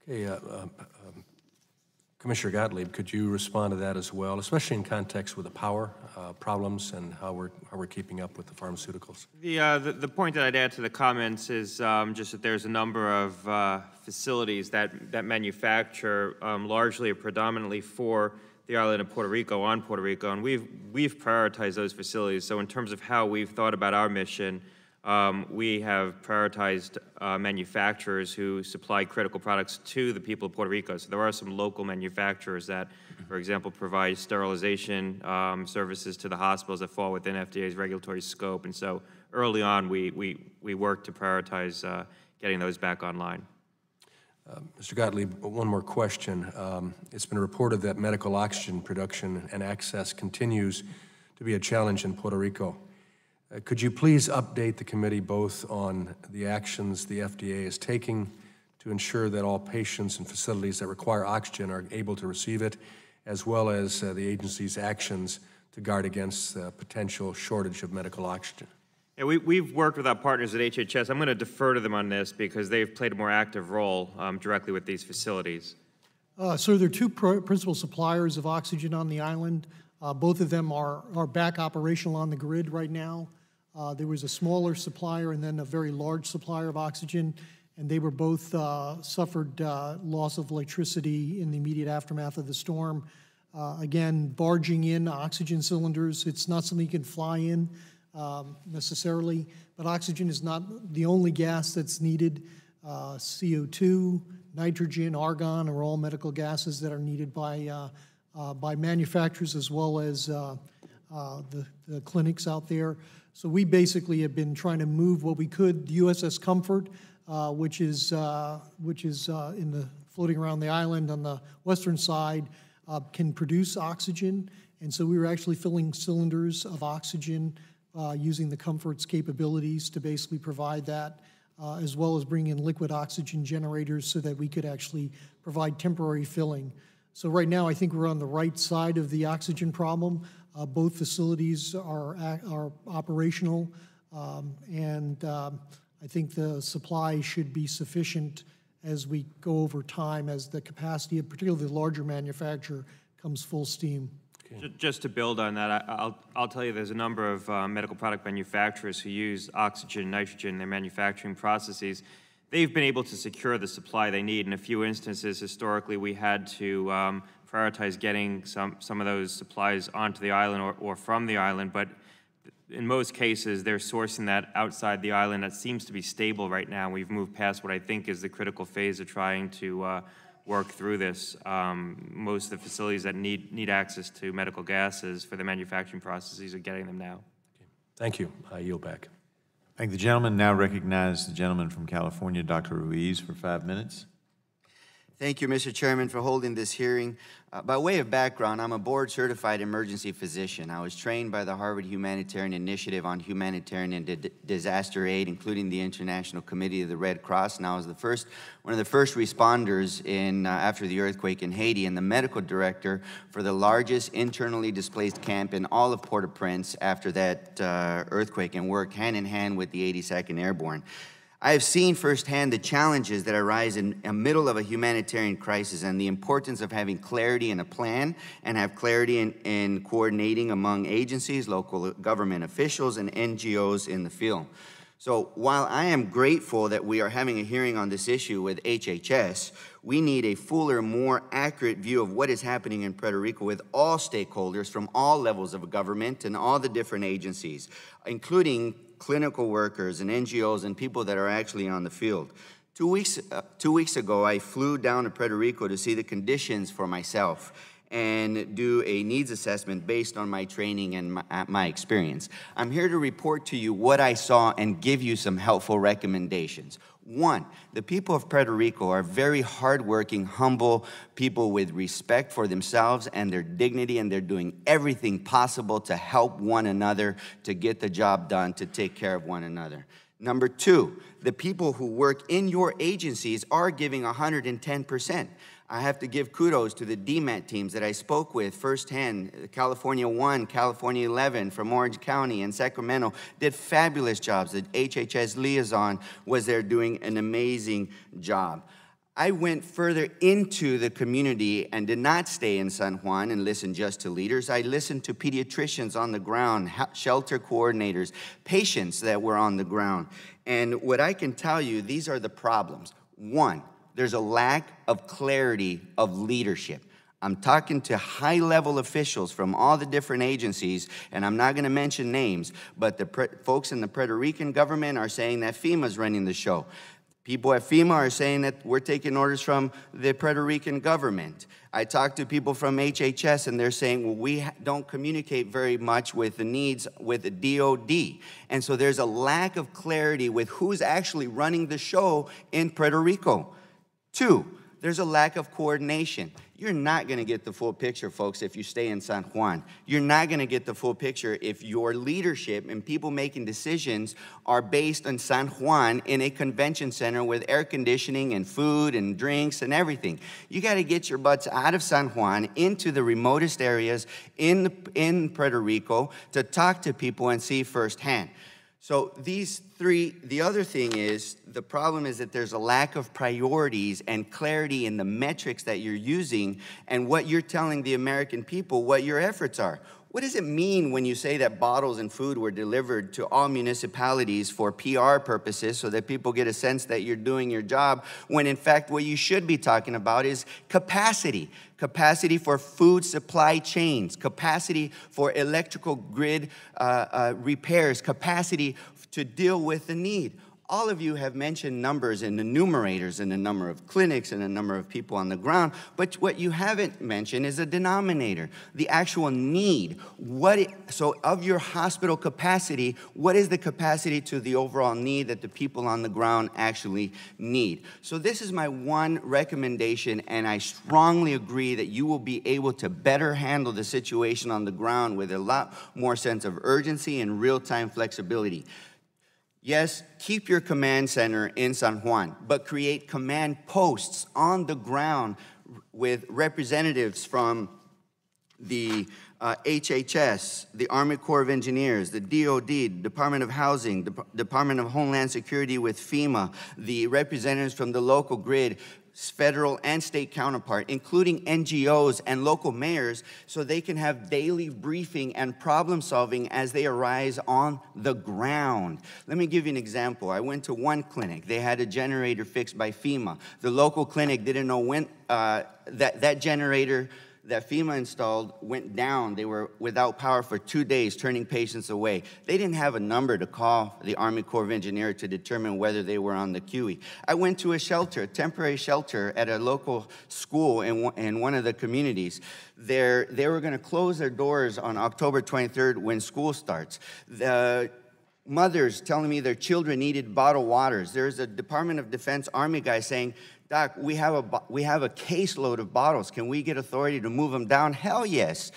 Okay, Commissioner Gottlieb, could you respond to that as well, especially in context with the power problems and how we're keeping up with the pharmaceuticals? The point that I'd add to the comments is just that there's a number of facilities that manufacture largely or predominantly for the island of Puerto Rico, on Puerto Rico, and we've prioritized those facilities. So in terms of how we've thought about our mission, we have prioritized manufacturers who supply critical products to the people of Puerto Rico. So there are some local manufacturers that, for example, provide sterilization services to the hospitals that fall within FDA's regulatory scope. And so early on, we worked to prioritize getting those back online. Mr. Gottlieb, one more question. It's been reported that medical oxygen production and access continues to be a challenge in Puerto Rico. Could you please update the committee both on the actions the FDA is taking to ensure that all patients and facilities that require oxygen are able to receive it, as well as the agency's actions to guard against the potential shortage of medical oxygen? Yeah, we've worked with our partners at HHS. I'm going to defer to them on this because they've played a more active role directly with these facilities. So there are two principal suppliers of oxygen on the island. Both of them are back operational on the grid right now. There was a smaller supplier and then a very large supplier of oxygen, and they were both suffered loss of electricity in the immediate aftermath of the storm. Again, barging in oxygen cylinders, it's not something you can fly in necessarily, but oxygen is not the only gas that's needed. CO2, nitrogen, argon are all medical gases that are needed by manufacturers as well as the clinics out there. So we basically have been trying to move what we could. The USS Comfort, which is floating around the island on the western side, can produce oxygen, and so we were actually filling cylinders of oxygen using the Comfort's capabilities to basically provide that, as well as bring in liquid oxygen generators so that we could actually provide temporary filling. So right now, I think we're on the right side of the oxygen problem. Both facilities are operational, and I think the supply should be sufficient as we go over time, as the capacity of particularly the larger manufacturer comes full steam. Just to build on that, I'll tell you there's a number of medical product manufacturers who use oxygen and nitrogen in their manufacturing processes. They've been able to secure the supply they need. In a few instances, historically, we had to prioritize getting some of those supplies onto the island or from the island, but in most cases, they're sourcing that outside the island. That seems to be stable right now. We've moved past what I think is the critical phase of trying to work through this. Most of the facilities that need access to medical gases for the manufacturing processes are getting them now. Okay. Thank you. I yield back. Thank the gentleman. Now recognize the gentleman from California, Dr. Ruiz, for 5 minutes. Thank you, Mr. Chairman, for holding this hearing. By way of background, I'm a board-certified emergency physician. I was trained by the Harvard Humanitarian Initiative on Humanitarian and Disaster Aid, including the International Committee of the Red Cross, and I was one of the first responders after the earthquake in Haiti, and the medical director for the largest internally displaced camp in all of Port-au-Prince after that earthquake, and worked hand-in-hand with the 82nd Airborne. I have seen firsthand the challenges that arise in the middle of a humanitarian crisis and the importance of having clarity in a plan and have clarity in coordinating among agencies, local government officials, and NGOs in the field. So while I am grateful that we are having a hearing on this issue with HHS, we need a fuller, more accurate view of what is happening in Puerto Rico with all stakeholders from all levels of government and all the different agencies, including clinical workers and NGOs and people that are actually on the field. 2 weeks ago, I flew down to Puerto Rico to see the conditions for myself. and do a needs assessment based on my training and my experience. I'm here to report to you what I saw and give you some helpful recommendations. One, the people of Puerto Rico are very hardworking, humble people with respect for themselves and their dignity, and they're doing everything possible to help one another, to get the job done, to take care of one another. Number two, the people who work in your agencies are giving 110%. I have to give kudos to the DMAT teams that I spoke with firsthand. California 1, California 11 from Orange County and Sacramento did fabulous jobs. The HHS liaison was there doing an amazing job. I went further into the community and did not stay in San Juan and listen just to leaders. I listened to pediatricians on the ground, shelter coordinators, patients that were on the ground. And what I can tell you, these are the problems. One, there's a lack of clarity of leadership. I'm talking to high-level officials from all the different agencies, and I'm not going to mention names, but the folks in the Puerto Rican government are saying that FEMA's running the show. People at FEMA are saying that we're taking orders from the Puerto Rican government. I talked to people from HHS, and they're saying, well, we don't communicate very much with the needs with the DOD. And so there's a lack of clarity with who's actually running the show in Puerto Rico. Two, there's a lack of coordination. You're not going to get the full picture, folks, if you stay in San Juan. You're not going to get the full picture if your leadership and people making decisions are based on San Juan in a convention center with air conditioning and food and drinks and everything. You got to get your butts out of San Juan into the remotest areas in Puerto Rico to talk to people and see firsthand. So these three, the other thing is, the problem is that there's a lack of priorities and clarity in the metrics that you're using and what you're telling the American people what your efforts are. What does it mean when you say that bottles and food were delivered to all municipalities for PR purposes so that people get a sense that you're doing your job, when in fact what you should be talking about is capacity? Capacity for food supply chains, capacity for electrical grid repairs, capacity to deal with the need. All of you have mentioned numbers and the numerators and the number of clinics and the number of people on the ground, but what you haven't mentioned is a denominator, the actual need. So of your hospital capacity, what is the capacity to the overall need that the people on the ground actually need? So this is my one recommendation, and I strongly agree that you will be able to better handle the situation on the ground with a lot more sense of urgency and real-time flexibility. Yes, keep your command center in San Juan, but create command posts on the ground with representatives from the HHS, the Army Corps of Engineers, the DOD, Department of Housing, Department of Homeland Security with FEMA, the representatives from the local grid, federal and state counterpart, including NGOs and local mayors, so they can have daily briefing and problem solving as they arise on the ground. Let me give you an example. I went to one clinic. They had a generator fixed by FEMA. The local clinic didn't know when that generator that FEMA installed went down. They were without power for 2 days, turning patients away. They didn't have a number to call the Army Corps of Engineers to determine whether they were on the QE. I went to a shelter, a temporary shelter at a local school in one of the communities. They were going to close their doors on October 23rd when school starts. The mothers telling me their children needed bottled waters. There's a Department of Defense Army guy saying, Doc, we have a caseload of bottles. Can we get authority to move them down? Hell yes.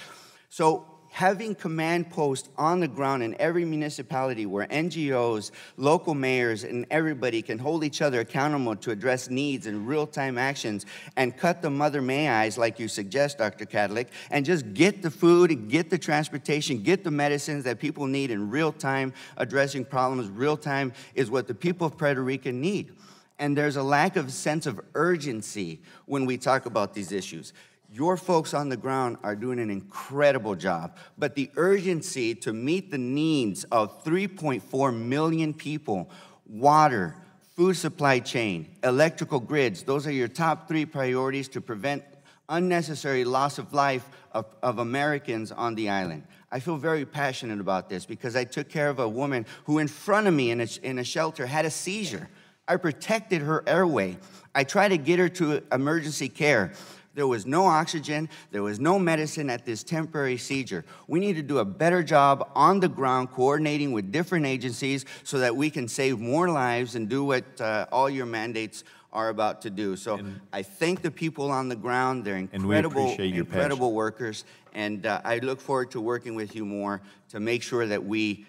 So having command posts on the ground in every municipality where NGOs, local mayors, and everybody can hold each other accountable to address needs and real-time actions and cut the mother may-I's like you suggest, Dr. Kadlik, and just get the food and get the transportation, get the medicines that people need in real time, addressing problems real time is what the people of Puerto Rico need. And there's a lack of sense of urgency when we talk about these issues. Your folks on the ground are doing an incredible job, but the urgency to meet the needs of 3.4 million people, water, food supply chain, electrical grids, those are your top 3 priorities to prevent unnecessary loss of life of Americans on the island. I feel very passionate about this because I took care of a woman who in front of me in a shelter had a seizure. I protected her airway. I tried to get her to emergency care. There was no oxygen. There was no medicine at this temporary seizure. We need to do a better job on the ground coordinating with different agencies so that we can save more lives and do what all your mandates are about to do. So I thank the people on the ground. They're incredible workers. And I look forward to working with you more to make sure that we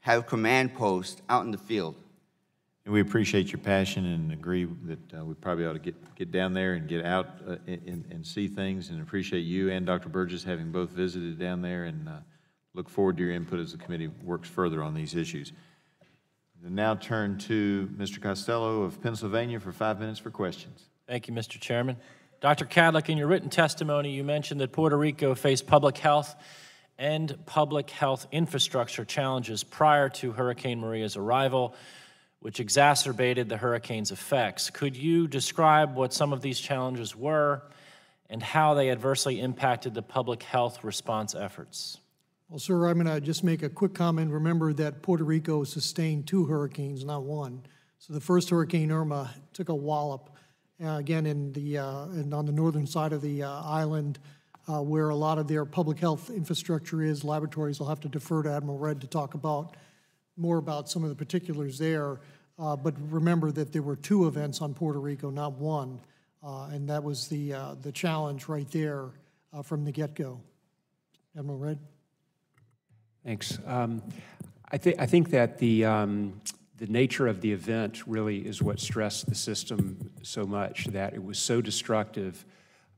have command posts out in the field. And we appreciate your passion and agree that we probably ought to get down there and get out and see things, and appreciate you and Dr. Burgess having both visited down there, and look forward to your input as the committee works further on these issues. We'll now turn to Mr. Costello of Pennsylvania for 5 minutes for questions. Thank you, Mr. Chairman. Dr. Cadlick, in your written testimony, you mentioned that Puerto Rico faced public health and public health infrastructure challenges prior to Hurricane Maria's arrival, which exacerbated the hurricane's effects. Could you describe what some of these challenges were and how they adversely impacted the public health response efforts? Well, sir, I'm going to just make a quick comment. Remember that Puerto Rico sustained 2 hurricanes, not 1. So the first Hurricane Irma took a wallop, again, and on the northern side of the island, where a lot of their public health infrastructure is. Laboratories will have to defer to Admiral Red to talk more about some of the particulars there. But remember that there were 2 events on Puerto Rico, not 1, and that was the challenge right there from the get-go. Admiral Red. Thanks. I think that the nature of the event really is what stressed the system so much, that it was so destructive.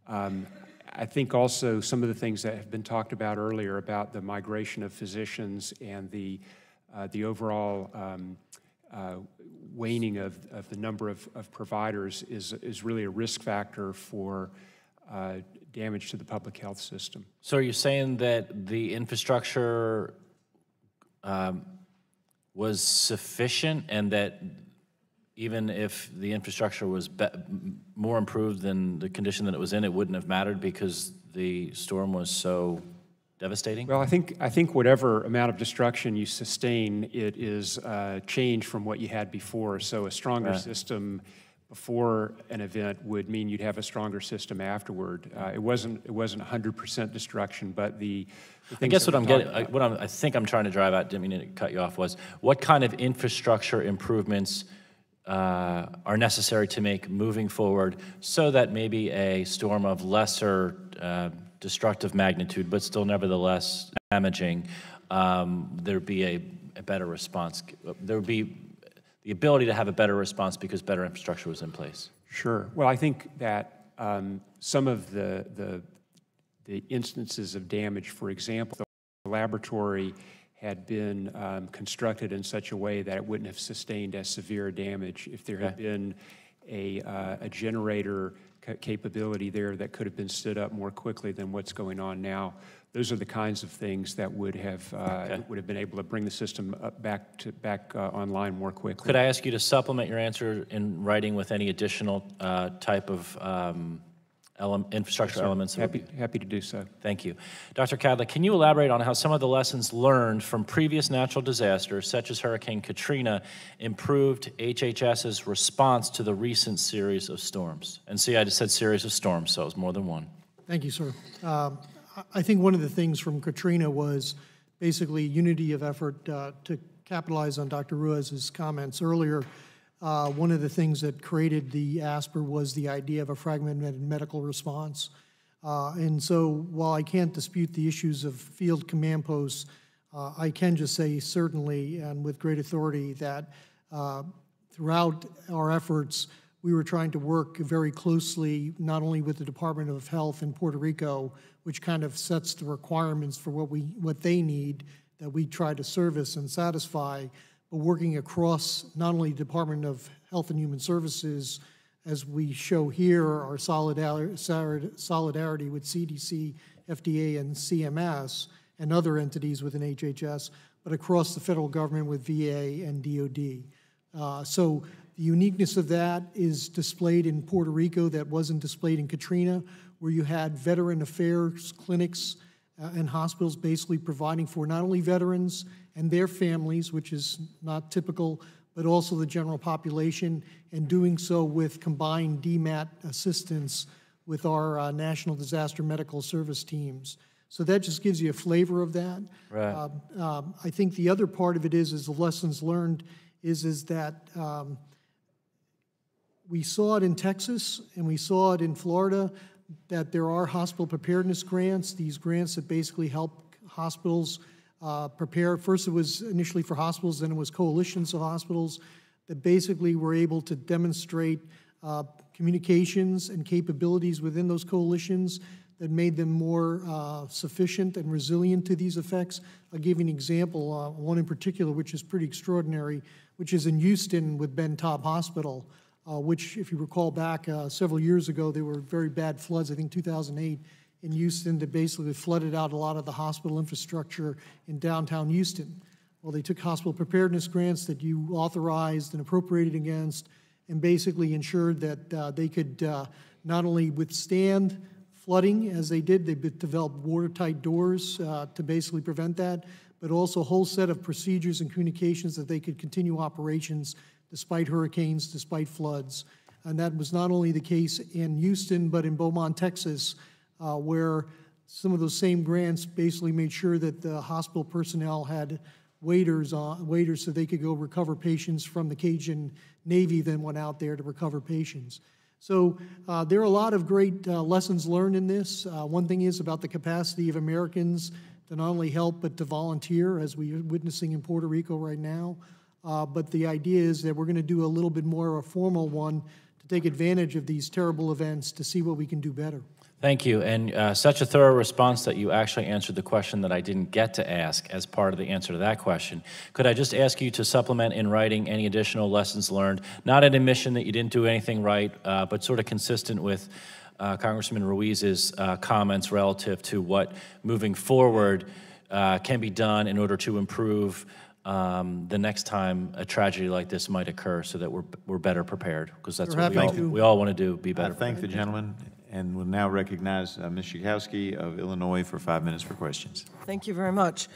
I think also some of the things that have been talked about earlier about the migration of physicians and the overall waning of the number of providers is really a risk factor for damage to the public health system. So are you saying that the infrastructure was sufficient, and that even if the infrastructure was more improved than the condition that it was in, it wouldn't have mattered because the storm was so devastating? Well, I think whatever amount of destruction you sustain, it is change from what you had before. So a stronger system before an event would mean you'd have a stronger system afterward. It wasn't 100% destruction, but I guess what I'm getting, I think I'm trying to drive at, didn't mean to cut you off, was what kind of infrastructure improvements are necessary to make moving forward so that maybe a storm of lesser destructive magnitude, but still nevertheless damaging, there'd be a better response. There would be the ability to have a better response because better infrastructure was in place. Sure. Well, I think that some of the instances of damage, for example, the laboratory had been constructed in such a way that it wouldn't have sustained as severe damage if there had been a generator capability there that could have been stood up more quickly than what's going on now. Those are the kinds of things that would have been able to bring the system back online more quickly. Could I ask you to supplement your answer in writing with any additional type of infrastructure elements? Happy to do so. Thank you. Dr. Cadlick, can you elaborate on how some of the lessons learned from previous natural disasters, such as Hurricane Katrina, improved HHS's response to the recent series of storms? And see, I just said series of storms, so it was more than one. Thank you, sir. I think one of the things from Katrina was basically unity of effort to capitalize on Dr. Ruiz's comments earlier. One of the things that created the ASPR was the idea of a fragmented medical response. And so while I can't dispute the issues of field command posts, I can just say certainly and with great authority that throughout our efforts, we were trying to work very closely not only with the Department of Health in Puerto Rico, which kind of sets the requirements for what they need that we try to service and satisfy, but working across not only Department of Health and Human Services, as we show here, our solidarity with CDC, FDA, and CMS, and other entities within HHS, but across the federal government with VA and DOD. So the uniqueness of that is displayed in Puerto Rico that wasn't displayed in Katrina, where you had veteran affairs clinics and hospitals basically providing for not only veterans and their families, which is not typical, but also the general population, and doing so with combined DMAT assistance with our National Disaster Medical Service teams. So that just gives you a flavor of that. Right. I think the other part of it is the lessons learned is that we saw it in Texas and we saw it in Florida, that there are hospital preparedness grants, these grants that basically help hospitals prepare. First it was initially for hospitals, then it was coalitions of hospitals that basically were able to demonstrate communications and capabilities within those coalitions that made them more sufficient and resilient to these effects. I'll give you an example, one in particular which is pretty extraordinary, which is in Houston with Ben Taub Hospital, which, if you recall back several years ago, there were very bad floods, I think 2008, in Houston that basically flooded out a lot of the hospital infrastructure in downtown Houston. Well, they took hospital preparedness grants that you authorized and appropriated against and basically ensured that they could not only withstand flooding as they did, they developed watertight doors to basically prevent that, but also a whole set of procedures and communications that they could continue operations despite hurricanes, despite floods. And that was not only the case in Houston, but in Beaumont, Texas, where some of those same grants basically made sure that the hospital personnel had waiters so they could go recover patients from the Cajun Navy, then went out there to recover patients. So there are a lot of great lessons learned in this. One thing is about the capacity of Americans to not only help, but to volunteer, as we are witnessing in Puerto Rico right now. But the idea is that we're going to do a little bit more of a formal one to take advantage of these terrible events to see what we can do better. Thank you, and such a thorough response that you actually answered the question that I didn't get to ask as part of the answer to that question. Could I just ask you to supplement in writing any additional lessons learned, not an admission that you didn't do anything right, but sort of consistent with Congressman Ruiz's comments relative to what moving forward can be done in order to improve the next time a tragedy like this might occur, so that we're better prepared, because that's what we all want to do, be better. Thank the gentleman, and will now recognize Ms. Schakowsky of Illinois for 5 minutes for questions. Thank you very much.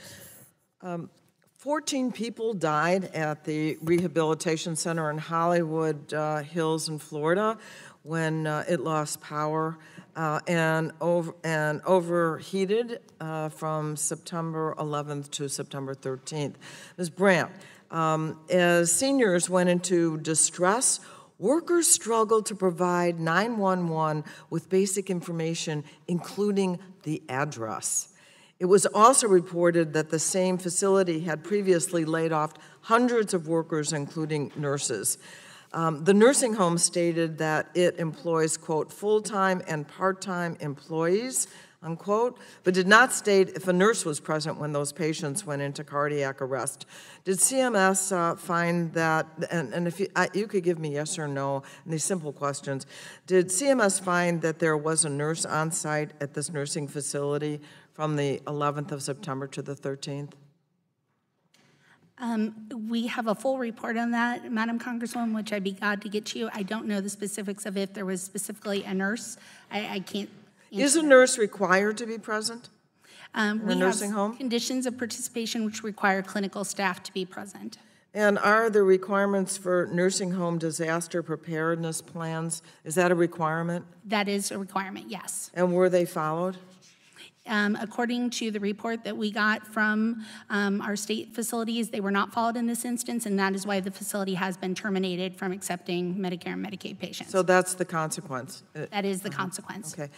14 people died at the rehabilitation center in Hollywood Hills in Florida when it lost power and overheated from September 11th to September 13th. Ms. Brandt, as seniors went into distress, workers struggled to provide 911 with basic information, including the address. It was also reported that the same facility had previously laid off hundreds of workers, including nurses. The nursing home stated that it employs, quote, full-time and part-time employees, unquote, but did not state if a nurse was present when those patients went into cardiac arrest. Did CMS find that, and if you could give me yes or no in these simple questions, did CMS find that there was a nurse on site at this nursing facility from the 11th of September to the 13th? We have a full report on that, Madam Congresswoman, which I'd be glad to get to you. I don't know the specifics of if there was specifically a nurse. I can't. Is a nurse required to be present in a nursing home? Conditions of participation which require clinical staff to be present. And are the requirements for nursing home disaster preparedness plans, is that a requirement? That is a requirement, yes. And were they followed? According to the report that we got from our state facilities, they were not followed in this instance, and that is why the facility has been terminated from accepting Medicare and Medicaid patients. So that's the consequence? That is the consequence. Okay.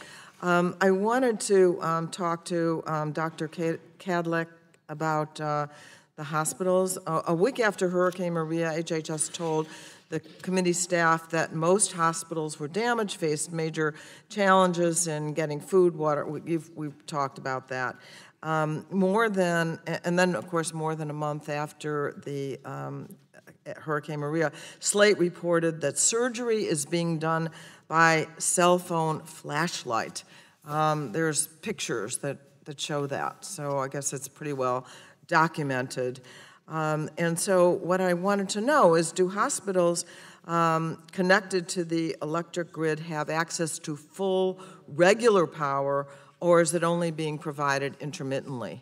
I wanted to talk to Dr. Kadlec about the hospitals. A week after Hurricane Maria, HHS told the committee staff that most hospitals were damaged, faced major challenges in getting food, water. We've talked about that. And then, of course, more than a month after the Hurricane Maria, Slate reported that surgery is being done by cell phone flashlight. There's pictures that show that, so I guess it's pretty well documented. And so what I wanted to know is, do hospitals connected to the electric grid have access to full regular power, or is it only being provided intermittently?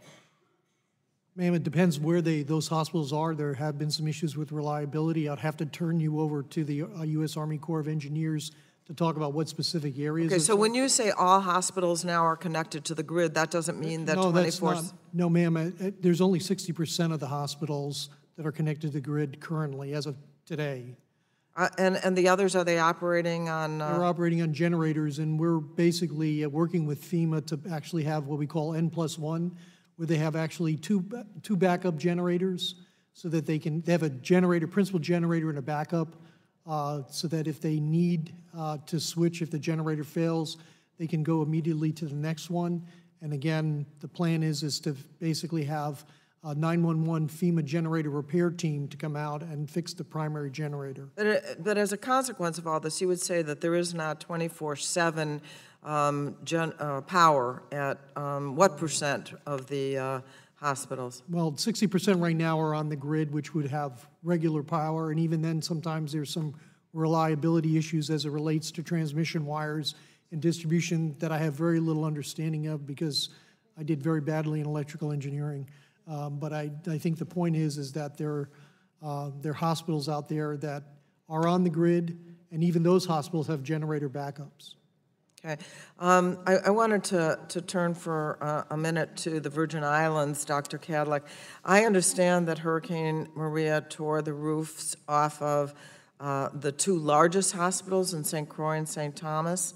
Ma'am, it depends where those hospitals are. There have been some issues with reliability. I'd have to turn you over to the U.S. Army Corps of Engineers to talk about what specific areas. Okay, so when you say all hospitals now are connected to the grid, that doesn't mean that No, 24... that's not, no, ma'am, there's only 60% of the hospitals that are connected to the grid currently, as of today. And the others, are they operating on... They're operating on generators, and we're basically working with FEMA to actually have what we call N+1, where they have actually two backup generators, so that they have a generator, principal generator and a backup, so that if they need to switch, if the generator fails, they can go immediately to the next one. And again, the plan is to basically have a 911 FEMA generator repair team to come out and fix the primary generator. But as a consequence of all this, you would say that there is not 24/7 power at what percent of the hospitals? Well, 60% right now are on the grid, which would have regular power, and even then, sometimes there's some reliability issues as it relates to transmission wires and distribution that I have very little understanding of because I did very badly in electrical engineering. But I think the point is that there are hospitals out there that are on the grid, and even those hospitals have generator backups. Okay. I wanted to turn for a minute to the Virgin Islands, Dr. Cadlick. I understand that Hurricane Maria tore the roofs off of the two largest hospitals in St. Croix and St. Thomas.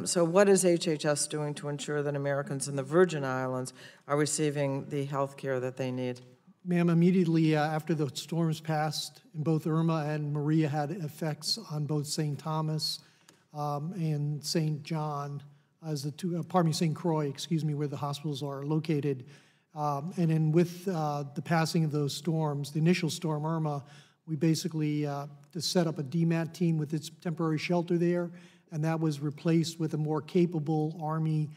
So what is HHS doing to ensure that Americans in the Virgin Islands are receiving the health care that they need? Ma'am, immediately after the storms passed, both Irma and Maria had effects on both St. Thomas and St. John, as the two, St. Croix, excuse me, where the hospitals are located. And then with the passing of those storms, the initial storm Irma, we basically set up a DMAT team with its temporary shelter there, and that was replaced with a more capable Army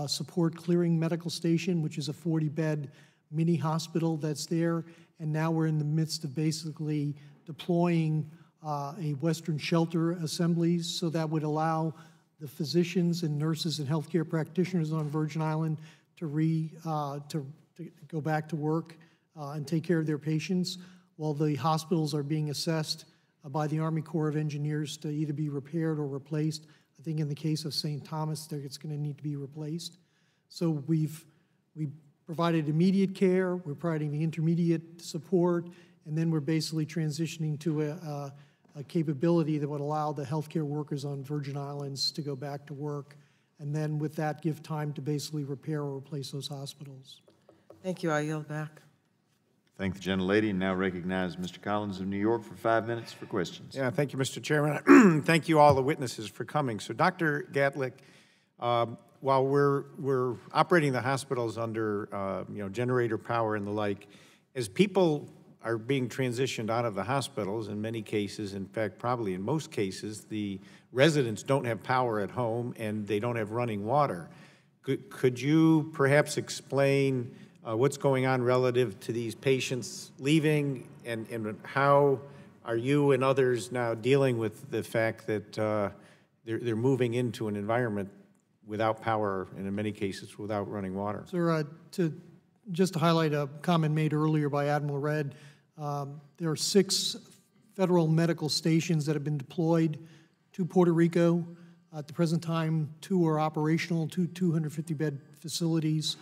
support clearing medical station, which is a 40-bed mini hospital that's there. And now we're in the midst of basically deploying a Western shelter assemblies, so that would allow the physicians and nurses and healthcare practitioners on Virgin Island to go back to work and take care of their patients, while the hospitals are being assessed by the Army Corps of Engineers to either be repaired or replaced. I think in the case of St. Thomas, it's going to need to be replaced. So we provided immediate care, we're providing the intermediate support, and then we're basically transitioning to a capability that would allow the healthcare workers on Virgin Islands to go back to work, and then with that give time to basically repair or replace those hospitals. Thank you. I yield back. Thank the gentlelady, and now recognize Mr. Collins of New York for 5 minutes for questions. Yeah, thank you, Mr. Chairman. Thank you all the witnesses for coming. So, Dr. Gatlick, while we're operating the hospitals under generator power and the like, as people are being transitioned out of the hospitals, in many cases, in fact, probably in most cases, the residents don't have power at home and they don't have running water. Could you perhaps explain what's going on relative to these patients leaving, and how are you and others now dealing with the fact that they're moving into an environment without power and in many cases without running water? Sir, just to highlight a comment made earlier by Admiral Redd, there are 6 federal medical stations that have been deployed to Puerto Rico. At the present time, 2 are operational, 2 250-bed facilities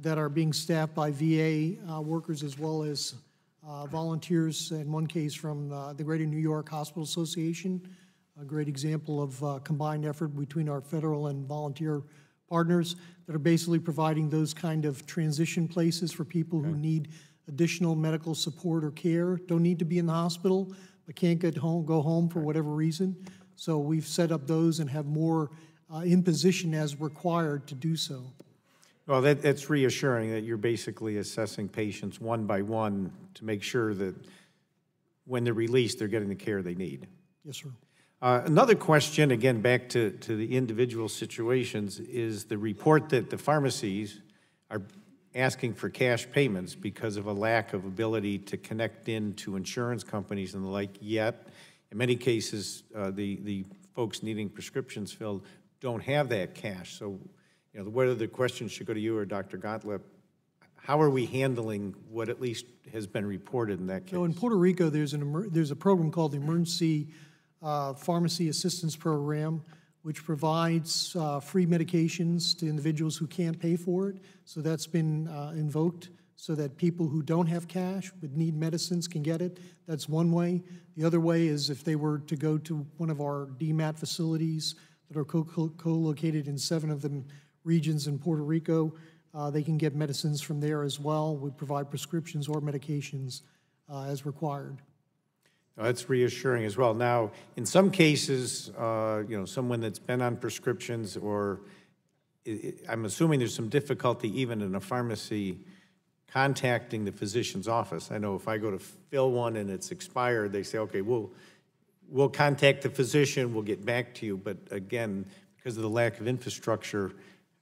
that are being staffed by VA workers as well as volunteers, in one case from the Greater New York Hospital Association, a great example of combined effort between our federal and volunteer partners that are basically providing those kind of transition places for people who need additional medical support or care, don't need to be in the hospital, but can't go home for whatever reason. So we've set up those and have more in position as required to do so. Well, that's reassuring that you're basically assessing patients one by one to make sure that when they're released, they're getting the care they need. Yes, sir. Another question, again, back to the individual situations, is the report that the pharmacies are asking for cash payments because of a lack of ability to connect into insurance companies and the like, yet in many cases, the folks needing prescriptions filled don't have that cash. So, whether the question should go to you or Dr. Gottlieb, how are we handling what at least has been reported in that case? So in Puerto Rico, there's a program called the Emergency pharmacy assistance program, which provides free medications to individuals who can't pay for it. So that's been invoked so that people who don't have cash but need medicines can get it. That's one way. The other way is if they were to go to one of our DMAT facilities that are co-located in 7 of the regions in Puerto Rico, they can get medicines from there as well. We provide prescriptions or medications as required. That's reassuring as well. Now, in some cases, someone that's been on prescriptions, or I'm assuming there's some difficulty even in a pharmacy contacting the physician's office. I know if I go to fill one and it's expired, they say, okay, we'll contact the physician, we'll get back to you. But again, because of the lack of infrastructure,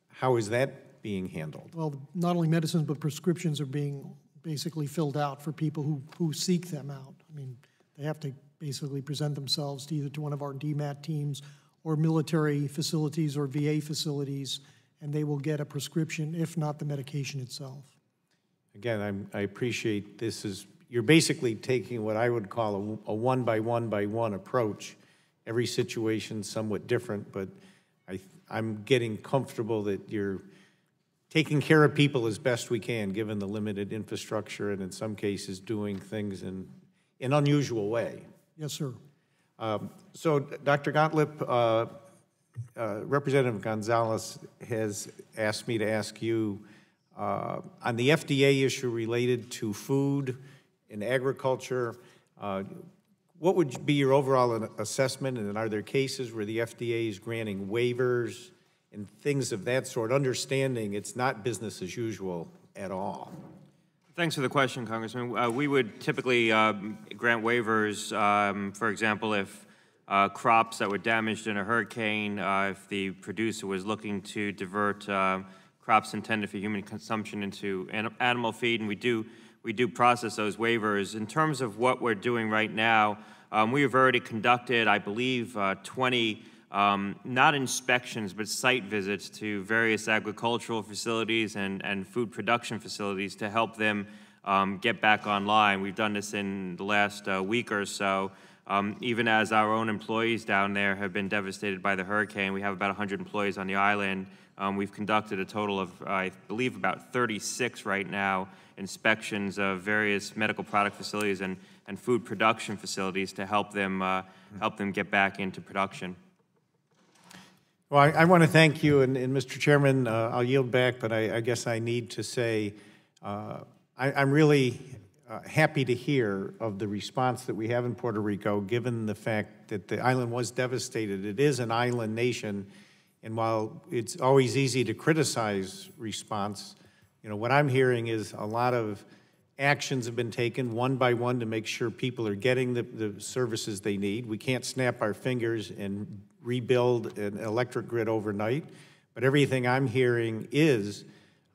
how is that being handled? Well, not only medicines, but prescriptions are being basically filled out for people who seek them out. I mean, they have to basically present themselves to either to one of our DMAT teams or military facilities or VA facilities, and they will get a prescription, if not the medication itself. Again, I appreciate this. You're basically taking what I would call a one-by-one approach. Every situation somewhat different, but I'm getting comfortable that you're taking care of people as best we can, given the limited infrastructure, and in some cases doing things in an unusual way. Yes, sir. So, Dr. Gottlieb, Representative Gonzalez has asked me to ask you on the FDA issue related to food and agriculture, what would be your overall assessment, and are there cases where the FDA is granting waivers and things of that sort, understanding it's not business as usual at all? Thanks for the question, Congressman. We would typically grant waivers, for example, if crops that were damaged in a hurricane, if the producer was looking to divert crops intended for human consumption into animal feed, and we do process those waivers. In terms of what we're doing right now, we have already conducted, I believe, 20 not inspections, but site visits to various agricultural facilities and food production facilities to help them get back online. We've done this in the last week or so. Even as our own employees down there have been devastated by the hurricane, we have about 100 employees on the island. We've conducted a total of, I believe, about 36 right now inspections of various medical product facilities and food production facilities to help them get back into production. Well, I want to thank you, and Mr. Chairman, I'll yield back, but I guess I need to say I'm really happy to hear of the response that we have in Puerto Rico, given the fact that the island was devastated. It is an island nation, and while it's always easy to criticize response, what I'm hearing is a lot of actions have been taken one by one to make sure people are getting the services they need. We can't snap our fingers and rebuild an electric grid overnight, but everything I'm hearing is,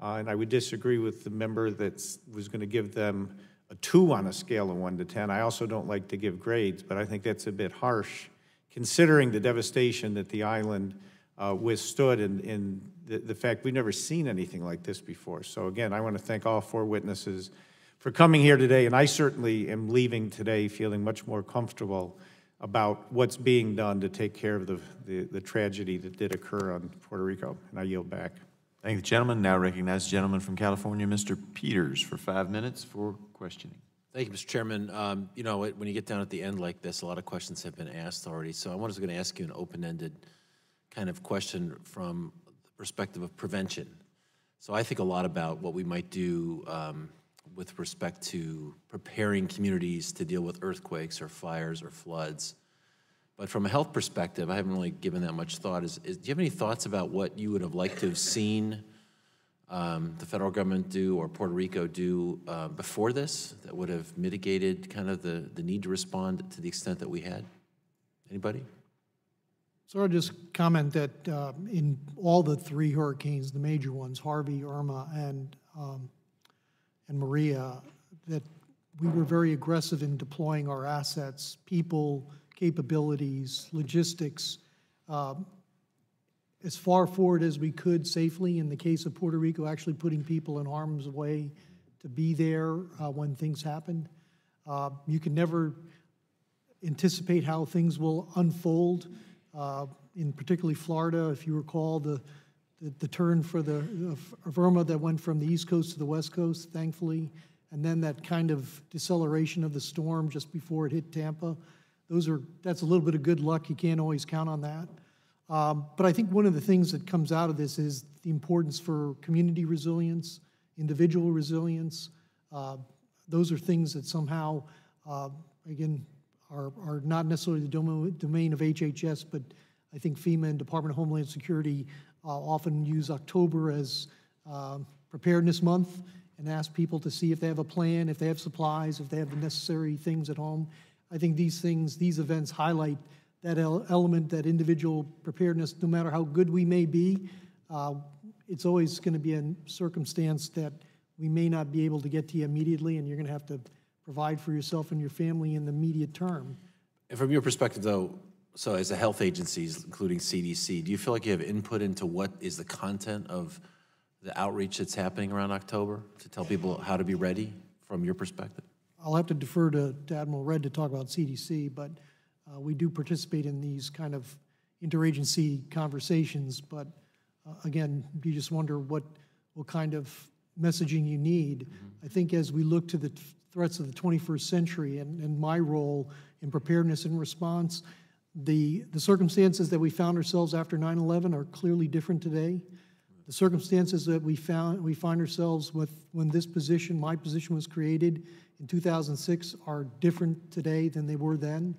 and I would disagree with the member that was going to give them a 2 on a scale of 1 to 10. I also don't like to give grades, but I think that's a bit harsh, considering the devastation that the island withstood and the fact we've never seen anything like this before. So again, I want to thank all 4 witnesses for coming here today, and I certainly am leaving today feeling much more comfortable about what's being done to take care of the tragedy that did occur on Puerto Rico, and I yield back. Thank the gentleman. Now recognize the gentleman from California, Mr. Peters, for 5 minutes for questioning. Thank you, Mr. Chairman. When you get down at the end like this, a lot of questions have been asked already, so I was going to ask you an open-ended kind of question from the perspective of prevention. So I think a lot about what we might do with respect to preparing communities to deal with earthquakes or fires or floods. But from a health perspective, I haven't really given that much thought. Do you have any thoughts about what you would have liked to have seen the federal government do or Puerto Rico do before this that would have mitigated kind of the need to respond to the extent that we had? Anybody? So I'll just comment that in all the 3 hurricanes, the major ones, Harvey, Irma, and Maria, that we were very aggressive in deploying our assets, people, capabilities, logistics, as far forward as we could safely. In the case of Puerto Rico, actually putting people in harm's way to be there when things happened. You can never anticipate how things will unfold. In particularly Florida, if you recall, the turn for of Irma that went from the East Coast to the West Coast, thankfully, and then that kind of deceleration of the storm just before it hit Tampa. That's a little bit of good luck. You can't always count on that. But I think one of the things that comes out of this is the importance for community resilience, individual resilience. Those are things that somehow, again, are not necessarily the domain of HHS, but I think FEMA and Department of Homeland Security often use October as Preparedness Month and ask people to see if they have a plan, if they have supplies, if they have the necessary things at home. I think these events highlight that element, that individual preparedness. No matter how good we may be, it's always going to be a circumstance that we may not be able to get to you immediately, and you're going to have to provide for yourself and your family in the immediate term. And from your perspective, though, so as the health agencies, including CDC, do you feel like you have input into what is the content of the outreach that's happening around October to tell people how to be ready from your perspective? I'll have to defer to Admiral Redd to talk about CDC, but we do participate in these kind of interagency conversations. But again, you just wonder what kind of messaging you need. I think as we look to the threats of the 21st century and my role in preparedness and response, the circumstances that we found ourselves after 9/11 are clearly different today. The circumstances that we find ourselves with when my position was created in 2006 are different today than they were then.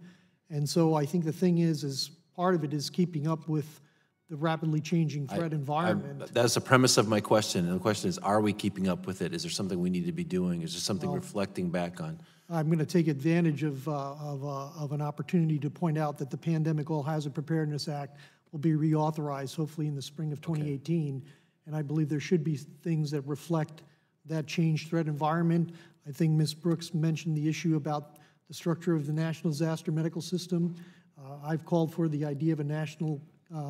And so I think the thing is part of it is keeping up with the rapidly changing threat environment. That's the premise of my question. And the question is, are we keeping up with it? Is there something we need to be doing? Is there something reflecting back on? I'm going to take advantage of an opportunity to point out that the Pandemic All Hazard Preparedness Act will be reauthorized hopefully in the spring of 2018. Okay. And I believe there should be things that reflect that changed threat environment. I think Ms. Brooks mentioned the issue about the structure of the National Disaster Medical System. I've called for the idea of a national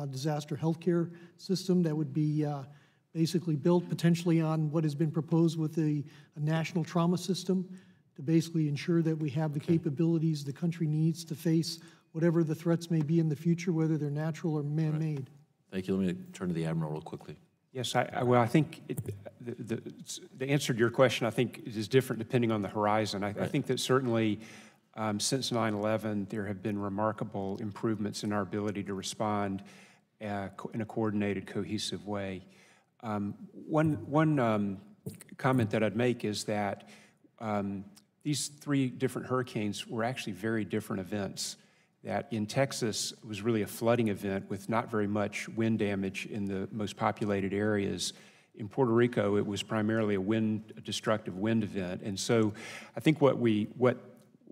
disaster healthcare system that would be basically built potentially on what has been proposed with a national trauma system to basically ensure that we have the capabilities the country needs to face whatever the threats may be in the future, whether they're natural or man-made. Right. Thank you. Let me turn to the Admiral real quickly. Yes, well, I think the answer to your question, I think, is different depending on the horizon. I think that certainly since 9/11, there have been remarkable improvements in our ability to respond in a coordinated, cohesive way. One comment that I'd make is that these three different hurricanes were actually very different events. That in Texas, it was really a flooding event with not very much wind damage in the most populated areas. In Puerto Rico, it was primarily a destructive wind event. And so I think what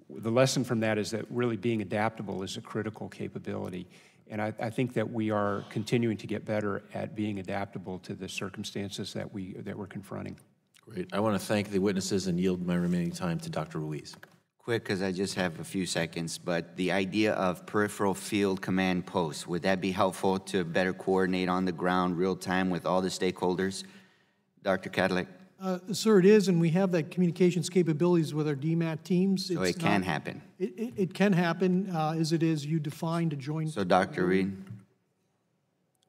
the lesson from that is that really being adaptable is a critical capability. And I think that we are continuing to get better at being adaptable to the circumstances that we're confronting. Great. I want to thank the witnesses and yield my remaining time to Dr. Ruiz. Quick, because I just have a few seconds, but the idea of peripheral field command posts, would that be helpful to better coordinate on the ground real time with all the stakeholders? Dr. Cadillac? Sir, it is, and we have that communications capabilities with our DMAT teams. So it can happen? It can happen, as it is you defined a joint. So Dr. Reed?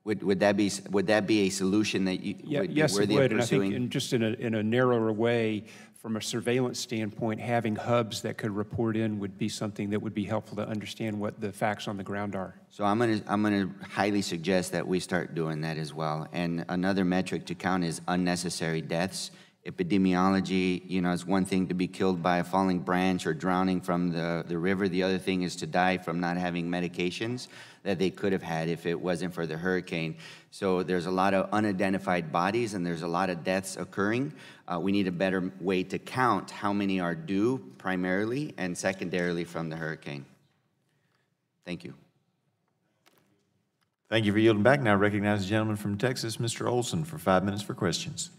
Would that be a solution that you yes, it would, and I think just in a narrower way, from a surveillance standpoint, having hubs that could report in would be something that would be helpful to understand what the facts on the ground are. So I'm gonna highly suggest that we start doing that as well. And another metric to count is unnecessary deaths. Epidemiology, is one thing to be killed by a falling branch or drowning from the river. The other thing is to die from not having medications that they could have had if it wasn't for the hurricane. So there's a lot of unidentified bodies and there's a lot of deaths occurring. We need a better way to count how many are due primarily and secondarily from the hurricane. Thank you. Thank you for yielding back. Now I recognize the gentleman from Texas, Mr. Olson, for 5 minutes for questions.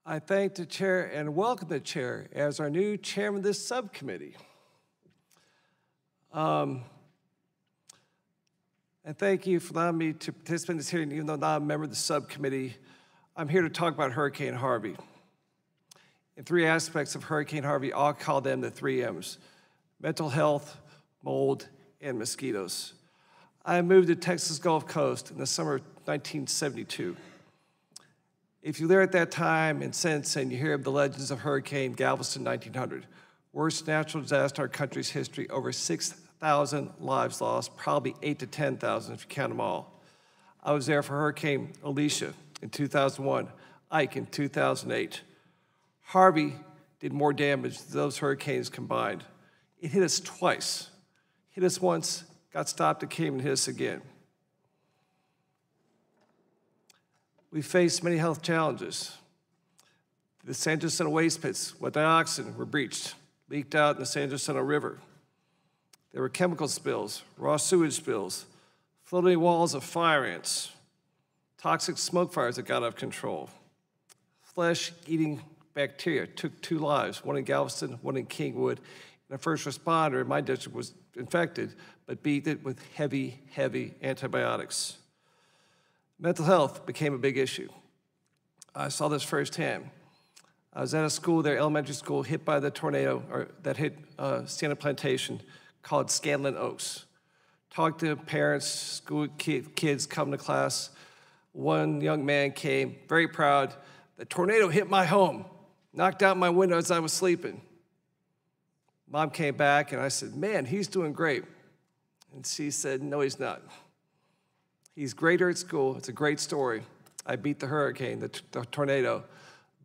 I thank the chair and welcome the chair as our new chairman of this subcommittee. And thank you for allowing me to participate in this hearing, even though I'm not a member of the subcommittee. I'm here to talk about Hurricane Harvey. In three aspects of Hurricane Harvey, I'll call them the 3 M's: mental health, mold, and mosquitoes. I moved to Texas Gulf Coast in the summer of 1972. If you were there at that time and since, and you hear of the legends of Hurricane Galveston 1900, worst natural disaster in our country's history, over 6,000 lives lost, probably 8,000 to 10,000 if you count them all. I was there for Hurricane Alicia in 2001, Ike in 2008. Harvey did more damage than those hurricanes combined. It hit us twice. Hit us once, got stopped, it came and hit us again. We faced many health challenges. The San Jacinto waste pits with dioxin were breached, leaked out in the San Jacinto River. There were chemical spills, raw sewage spills, floating walls of fire ants, toxic smoke fires that got out of control. Flesh-eating bacteria took 2 lives, one in Galveston, one in Kingwood, and a first responder in my district was infected, but beat it with heavy, heavy antibiotics. Mental health became a big issue. I saw this firsthand. I was at a school there, elementary school, hit by the tornado that hit Sienna Plantation called Scanlon Oaks. Talked to parents, school kids come to class. One young man came, very proud. The tornado hit my home, knocked out my window as I was sleeping. Mom came back and I said, man, he's doing great. And she said, no, he's not. He's greater at school. It's a great story. I beat the hurricane, the tornado.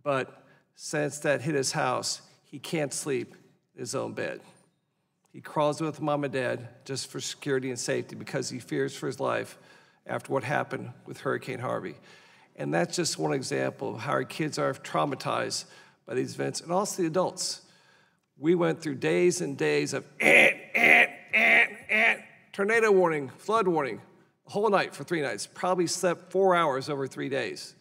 But since that hit his house, he can't sleep in his own bed. He crawls with mom and dad just for security and safety because he fears for his life after what happened with Hurricane Harvey. And that's just one example of how our kids are traumatized by these events, and also the adults. We went through days and days of tornado warning, flood warning, the whole night for 3 nights. Probably slept 4 hours over 3 days.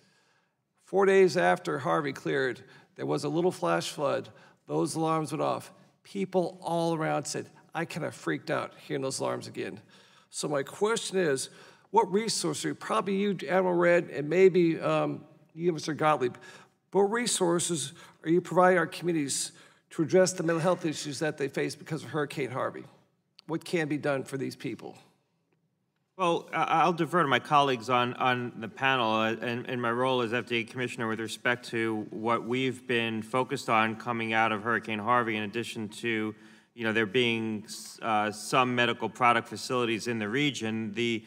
4 days after Harvey cleared, there was a little flash flood. Those alarms went off. People all around said, I kind of freaked out hearing those alarms again. So my question is, what resources, probably you, Admiral Red, and maybe you, Mr. Gottlieb, what resources are you providing our communities to address the mental health issues that they face because of Hurricane Harvey? What can be done for these people? Well, I'll defer to my colleagues on the panel and my role as FDA Commissioner with respect to what we've been focused on coming out of Hurricane Harvey, in addition to, there being some medical product facilities in the region. The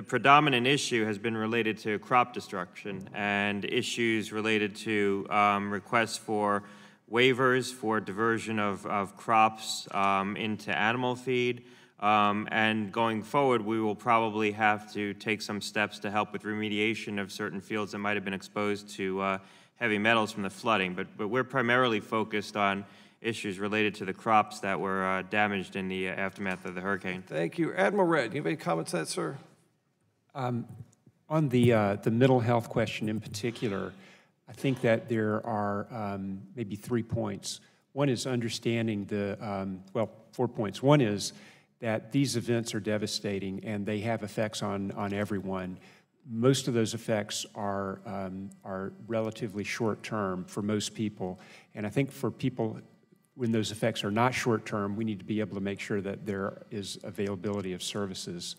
predominant issue has been related to crop destruction and issues related to requests for waivers for diversion of crops into animal feed. And going forward, we will probably have to take some steps to help with remediation of certain fields that might have been exposed to heavy metals from the flooding. But we're primarily focused on issues related to the crops that were damaged in the aftermath of the hurricane. Thank you. Admiral Red, you have any comments on that, sir? On the mental health question in particular, I think that there are maybe 3 points. One is understanding 4 points. One is that these events are devastating and they have effects on everyone. Most of those effects are relatively short-term for most people. And I think for people, when those effects are not short-term, we need to be able to make sure that there is availability of services.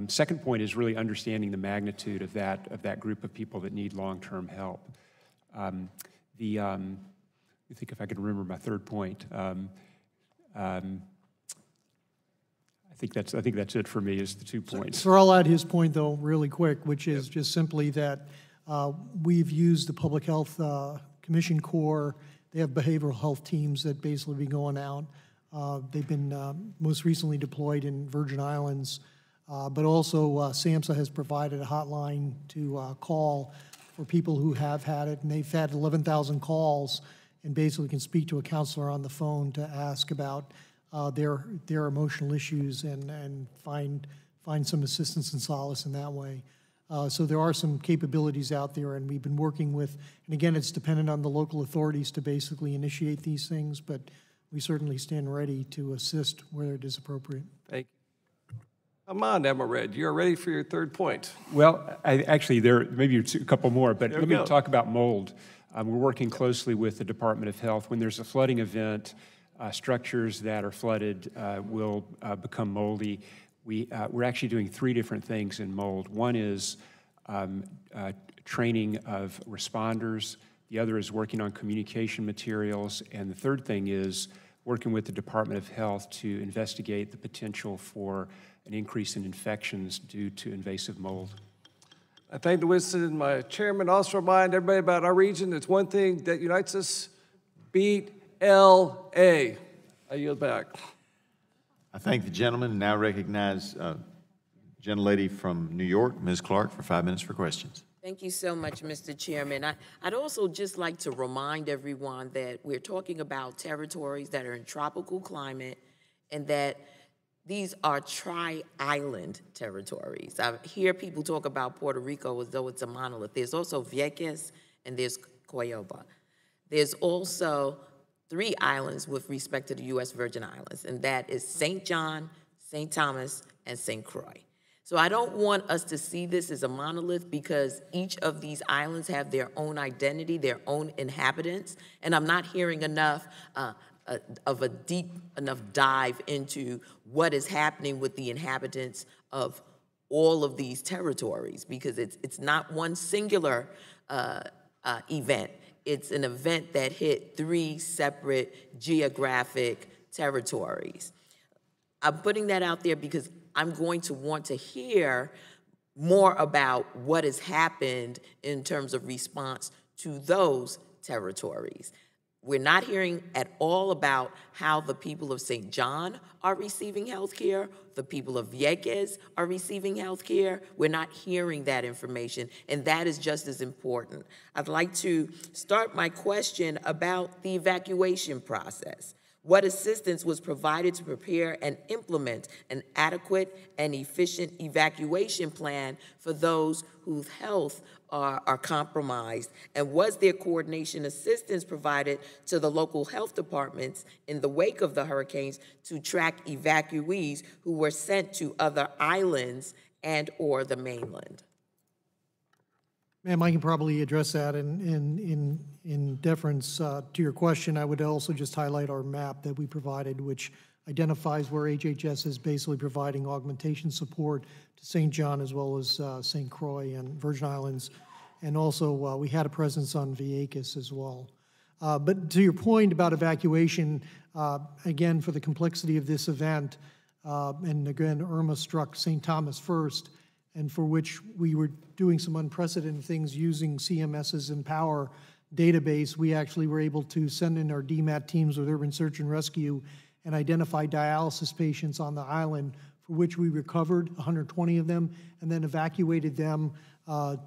Second point is really understanding the magnitude of that group of people that need long-term help. Let me think if I can remember my third point. I think that's it for me, is the 2 points. So I'll add his point, though, really quick, which is just simply that we've used the Public Health Commission Corps. They have behavioral health teams that basically be going out. They've been most recently deployed in Virgin Islands, but also SAMHSA has provided a hotline to call for people who have had it, and they've had 11,000 calls and basically can speak to a counselor on the phone to ask about their emotional issues and find some assistance and solace in that way. So there are some capabilities out there, and we've been working with, and again, it's dependent on the local authorities to basically initiate these things, but we certainly stand ready to assist where it is appropriate. Thank you. Come on, Admiral Red, you're ready for your third point. Well, actually, there may be a couple more, but let me go. talk about mold. We're working closely with the Department of Health. When there's a flooding event, structures that are flooded will become moldy. We're actually doing 3 different things in mold. One is training of responders. The other is working on communication materials. And the third thing is working with the Department of Health to investigate the potential for an increase in infections due to invasive mold. I thank the witnesses and my chairman. Also remind everybody about our region. There's one thing that unites us: beat L.A. I yield back. I thank the gentleman and now recognize gentlelady from New York, Ms. Clark, for 5 minutes for questions. Thank you so much, Mr. Chairman. I'd also just like to remind everyone that we're talking about territories that are in tropical climate and that these are tri-island territories. I hear people talk about Puerto Rico as though it's a monolith. There's also Vieques and there's Coyoba. There's also 3 islands with respect to the U.S. Virgin Islands, and that is St. John, St. Thomas, and St. Croix. So I don't want us to see this as a monolith because each of these islands have their own identity, their own inhabitants, and I'm not hearing enough of a deep enough dive into what is happening with the inhabitants of all of these territories, because it's not one singular event. It's an event that hit 3 separate geographic territories. I'm putting that out there because I'm going to want to hear more about what has happened in terms of response to those territories. We're not hearing at all about how the people of St. John are receiving health care, the people of Vieques are receiving health care. We're not hearing that information, and that is just as important. I'd like to start my question about the evacuation process. What assistance was provided to prepare and implement an adequate and efficient evacuation plan for those whose health are compromised? And was there coordination assistance provided to the local health departments in the wake of the hurricanes to track evacuees who were sent to other islands and or the mainland? Ma'am, I can probably address that in deference to your question. I would also just highlight our map that we provided, which identifies where HHS is basically providing augmentation support to St. John as well as St. Croix and Virgin Islands. And also we had a presence on Vieques as well. But to your point about evacuation, again, for the complexity of this event, and again, Irma struck St. Thomas first, and for which we were doing some unprecedented things using CMS's Empower database. We actually were able to send in our DMAT teams with Urban Search and Rescue and identify dialysis patients on the island, for which we recovered 120 of them and then evacuated them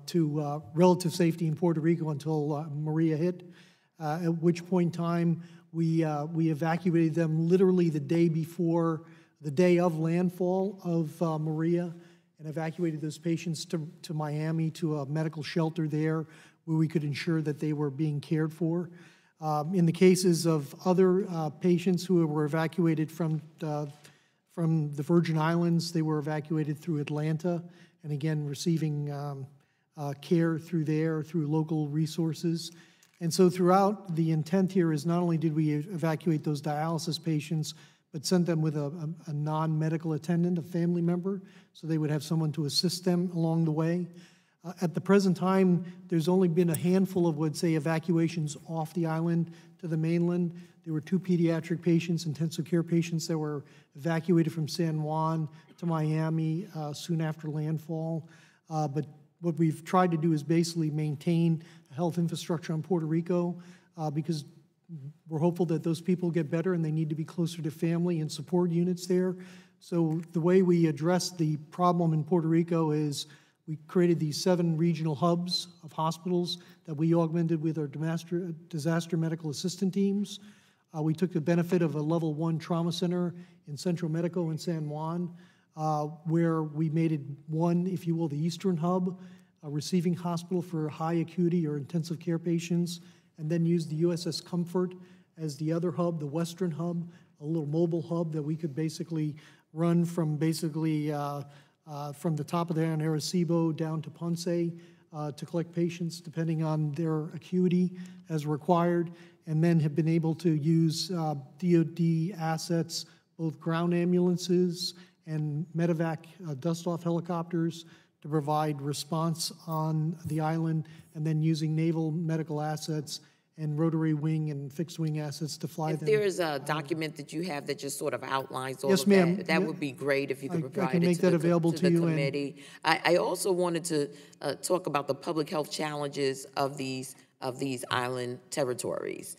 to relative safety in Puerto Rico until Maria hit, at which point in time we evacuated them literally the day of landfall of Maria, and evacuated those patients to Miami, to a medical shelter there where we could ensure that they were being cared for. In the cases of other patients who were evacuated from the Virgin Islands, they were evacuated through Atlanta, and again, receiving care through there, through local resources. And so throughout, the intent here is not only did we evacuate those dialysis patients, but sent them with a non-medical attendant, a family member, so they would have someone to assist them along the way. At the present time, there's only been a handful of, would say, evacuations off the island to the mainland. There were 2 pediatric patients, intensive care patients, that were evacuated from San Juan to Miami soon after landfall. But what we've tried to do is basically maintain a health infrastructure on Puerto Rico because we're hopeful that those people get better and they need to be closer to family and support units there. So the way we address the problem in Puerto Rico is we created these 7 regional hubs of hospitals that we augmented with our disaster medical assistant teams. We took the benefit of a level 1 trauma center in Centro Medico in San Juan, where we made it one, if you will, the Eastern hub, a receiving hospital for high acuity or intensive care patients, and then used the USS Comfort as the other hub, the Western hub, a little mobile hub that we could basically run from from the top of there in Arecibo down to Ponce to collect patients depending on their acuity as required, and then have been able to use DoD assets, both ground ambulances and medevac dust-off helicopters, to provide response on the island, and then using naval medical assets and rotary wing and fixed wing assets to fly them. If there is a document that you have that just sort of outlines all Yes, of ma'am. that, that would be great if you could provide I can it make to that the, available to to the you. committee. I also wanted to talk about the public health challenges of these island territories.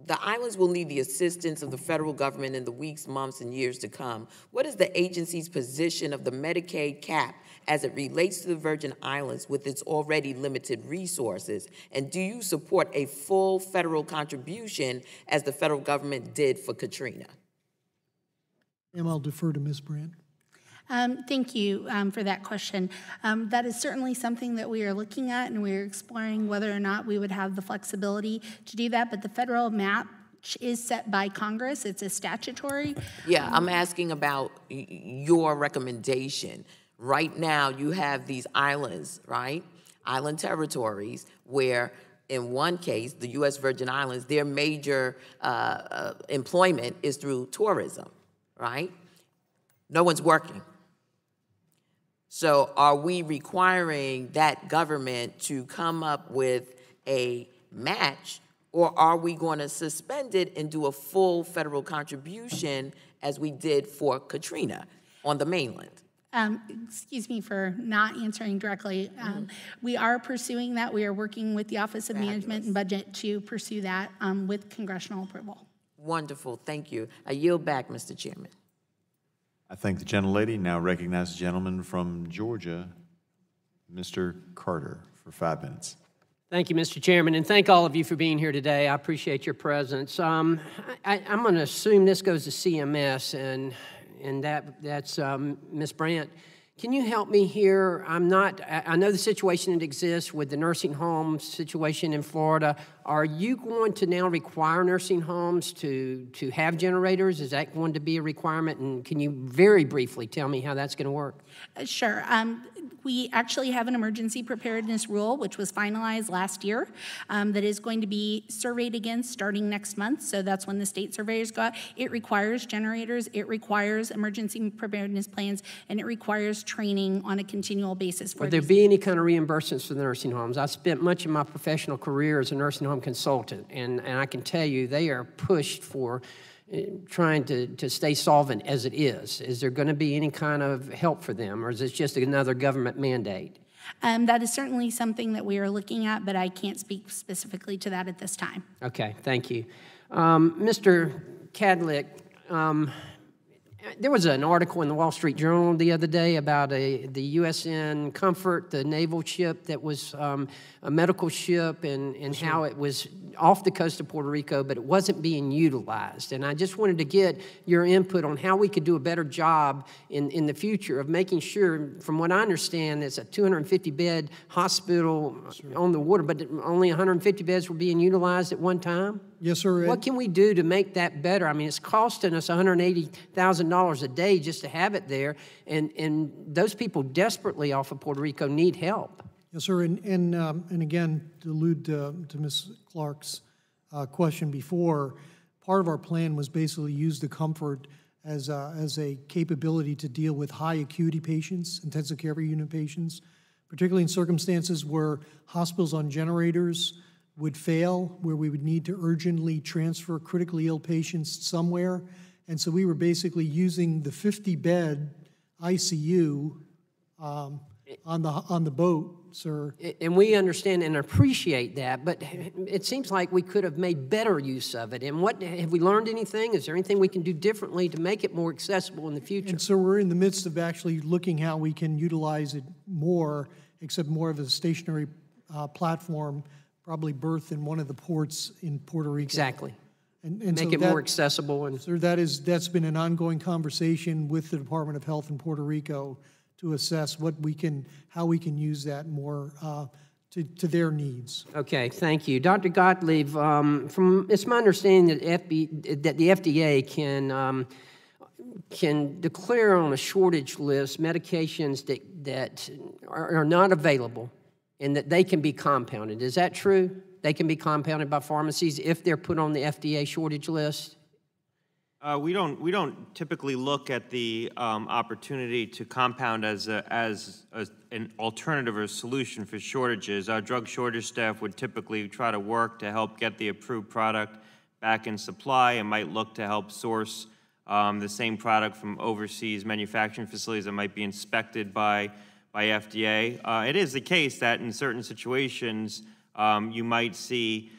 The islands will need the assistance of the federal government in the weeks, months, and years to come. What is the agency's position of the Medicaid cap as it relates to the Virgin Islands with its already limited resources? And do you support a full federal contribution as the federal government did for Katrina? And I'll defer to Ms. Brandt. Thank you for that question. That is certainly something that we are looking at, and we are exploring whether or not we would have the flexibility to do that. But the federal map is set by Congress. It's a statutory. Yeah, I'm asking about your recommendation. Right now, you have these islands, right? Island territories where, in one case, the U.S. Virgin Islands, their major employment is through tourism, right? No one's working. So are we requiring that government to come up with a match, or are we going to suspend it and do a full federal contribution as we did for Katrina on the mainland? Excuse me for not answering directly. We are pursuing that. We are working with the Office of Management and Budget to pursue that with congressional approval. Wonderful, thank you. I yield back, Mr. Chairman. I thank the gentlelady. Now recognize the gentleman from Georgia, Mr. Carter, for 5 minutes. Thank you, Mr. Chairman, and thank all of you for being here today. I appreciate your presence. I'm going to assume this goes to CMS, and that's Ms. Brandt. Can you help me here? I know the situation that exists with the nursing home situation in Florida. Are you going to now require nursing homes to have generators? Is that going to be a requirement? And can you very briefly tell me how that's going to work? Sure. We actually have an emergency preparedness rule, which was finalized last year, that is going to be surveyed again starting next month. So that's when the state surveyors go out. It requires generators, it requires emergency preparedness plans, and it requires training on a continual basis. Would there be any kind of reimbursements for the nursing homes? I spent much of my professional career as a nursing home consultant, and I can tell you they are pushed for trying to stay solvent as it is. Is there going to be any kind of help for them, or is this just another government mandate? That is certainly something that we are looking at, but I can't speak specifically to that at this time. Okay, thank you. Mr. Cadlick, there was an article in the Wall Street Journal the other day about the USN Comfort, the naval ship that was a medical ship, and how it was off the coast of Puerto Rico, but it wasn't being utilized. And I just wanted to get your input on how we could do a better job in the future of making sure, from what I understand, it's a 250-bed hospital on the water, but only 150 beds were being utilized at one time? Yes, sir. What can we do to make that better? I mean, it's costing us $180,000 a day just to have it there, and those people desperately off of Puerto Rico need help. Yes, sir. And again, to allude to Ms. Clark's question before, part of our plan was basically use the Comfort as a capability to deal with high acuity patients, intensive care unit patients, particularly in circumstances where hospitals on generators would fail, where we would need to urgently transfer critically ill patients somewhere. And so we were basically using the 50-bed ICU on the boat, sir. And we understand and appreciate that, but it seems like we could have made better use of it. And what have we learned anything? Is there anything we can do differently to make it more accessible in the future? And so we're in the midst of actually looking how we can utilize it more, except more of a stationary platform, probably berthed in one of the ports in Puerto Rico. Exactly. And make so it more accessible. And sir, that's been an ongoing conversation with the Department of Health in Puerto Rico to assess how we can use that more to their needs. Okay, thank you. Dr. Gottlieb, it's my understanding that the FDA can declare on a shortage list medications that are not available and that they can be compounded. Is that true? They can be compounded by pharmacies if they're put on the FDA shortage list? We don't typically look at the opportunity to compound as an alternative or solution for shortages. Our drug shortage staff would typically try to work to help get the approved product back in supply and might look to help source the same product from overseas manufacturing facilities that might be inspected by FDA. It is the case that in certain situations you might see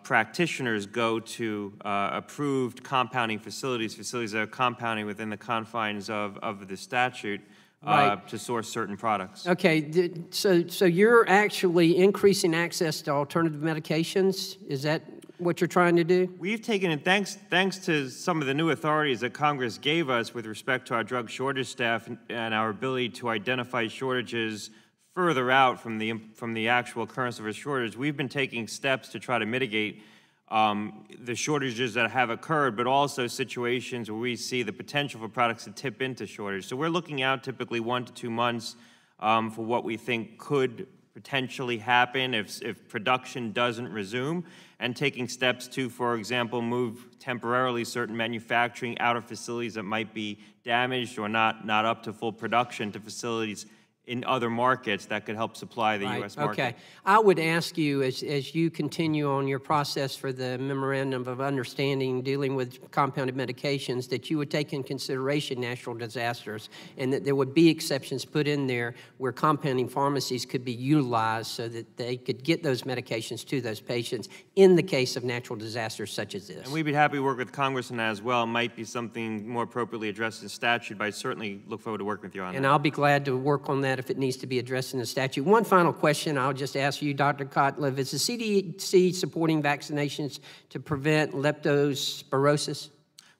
practitioners go to approved compounding facilities that are compounding within the confines of the statute to source certain products. Okay, so you're actually increasing access to alternative medications? Is that what you're trying to do? We've taken it, thanks to some of the new authorities that Congress gave us with respect to our drug shortage staff and our ability to identify shortages further out from the actual occurrence of a shortage. We've been taking steps to try to mitigate the shortages that have occurred, but also situations where we see the potential for products to tip into shortage. So we're looking out typically 1 to 2 months for what we think could potentially happen if production doesn't resume, and taking steps to, for example, move temporarily certain manufacturing out of facilities that might be damaged or not up to full production to facilities in other markets that could help supply the U.S. market. Okay. I would ask you, as you continue on your process for the Memorandum of Understanding dealing with compounded medications, that you would take in consideration natural disasters and that there would be exceptions put in there where compounding pharmacies could be utilized so that they could get those medications to those patients in the case of natural disasters such as this. And we'd be happy to work with Congress on that as well. It might be something more appropriately addressed in statute, but I certainly look forward to working with you on that. And I'll be glad to work on that if it needs to be addressed in the statute. One final question I'll just ask you, Dr. Kotlev. Is the CDC supporting vaccinations to prevent leptospirosis?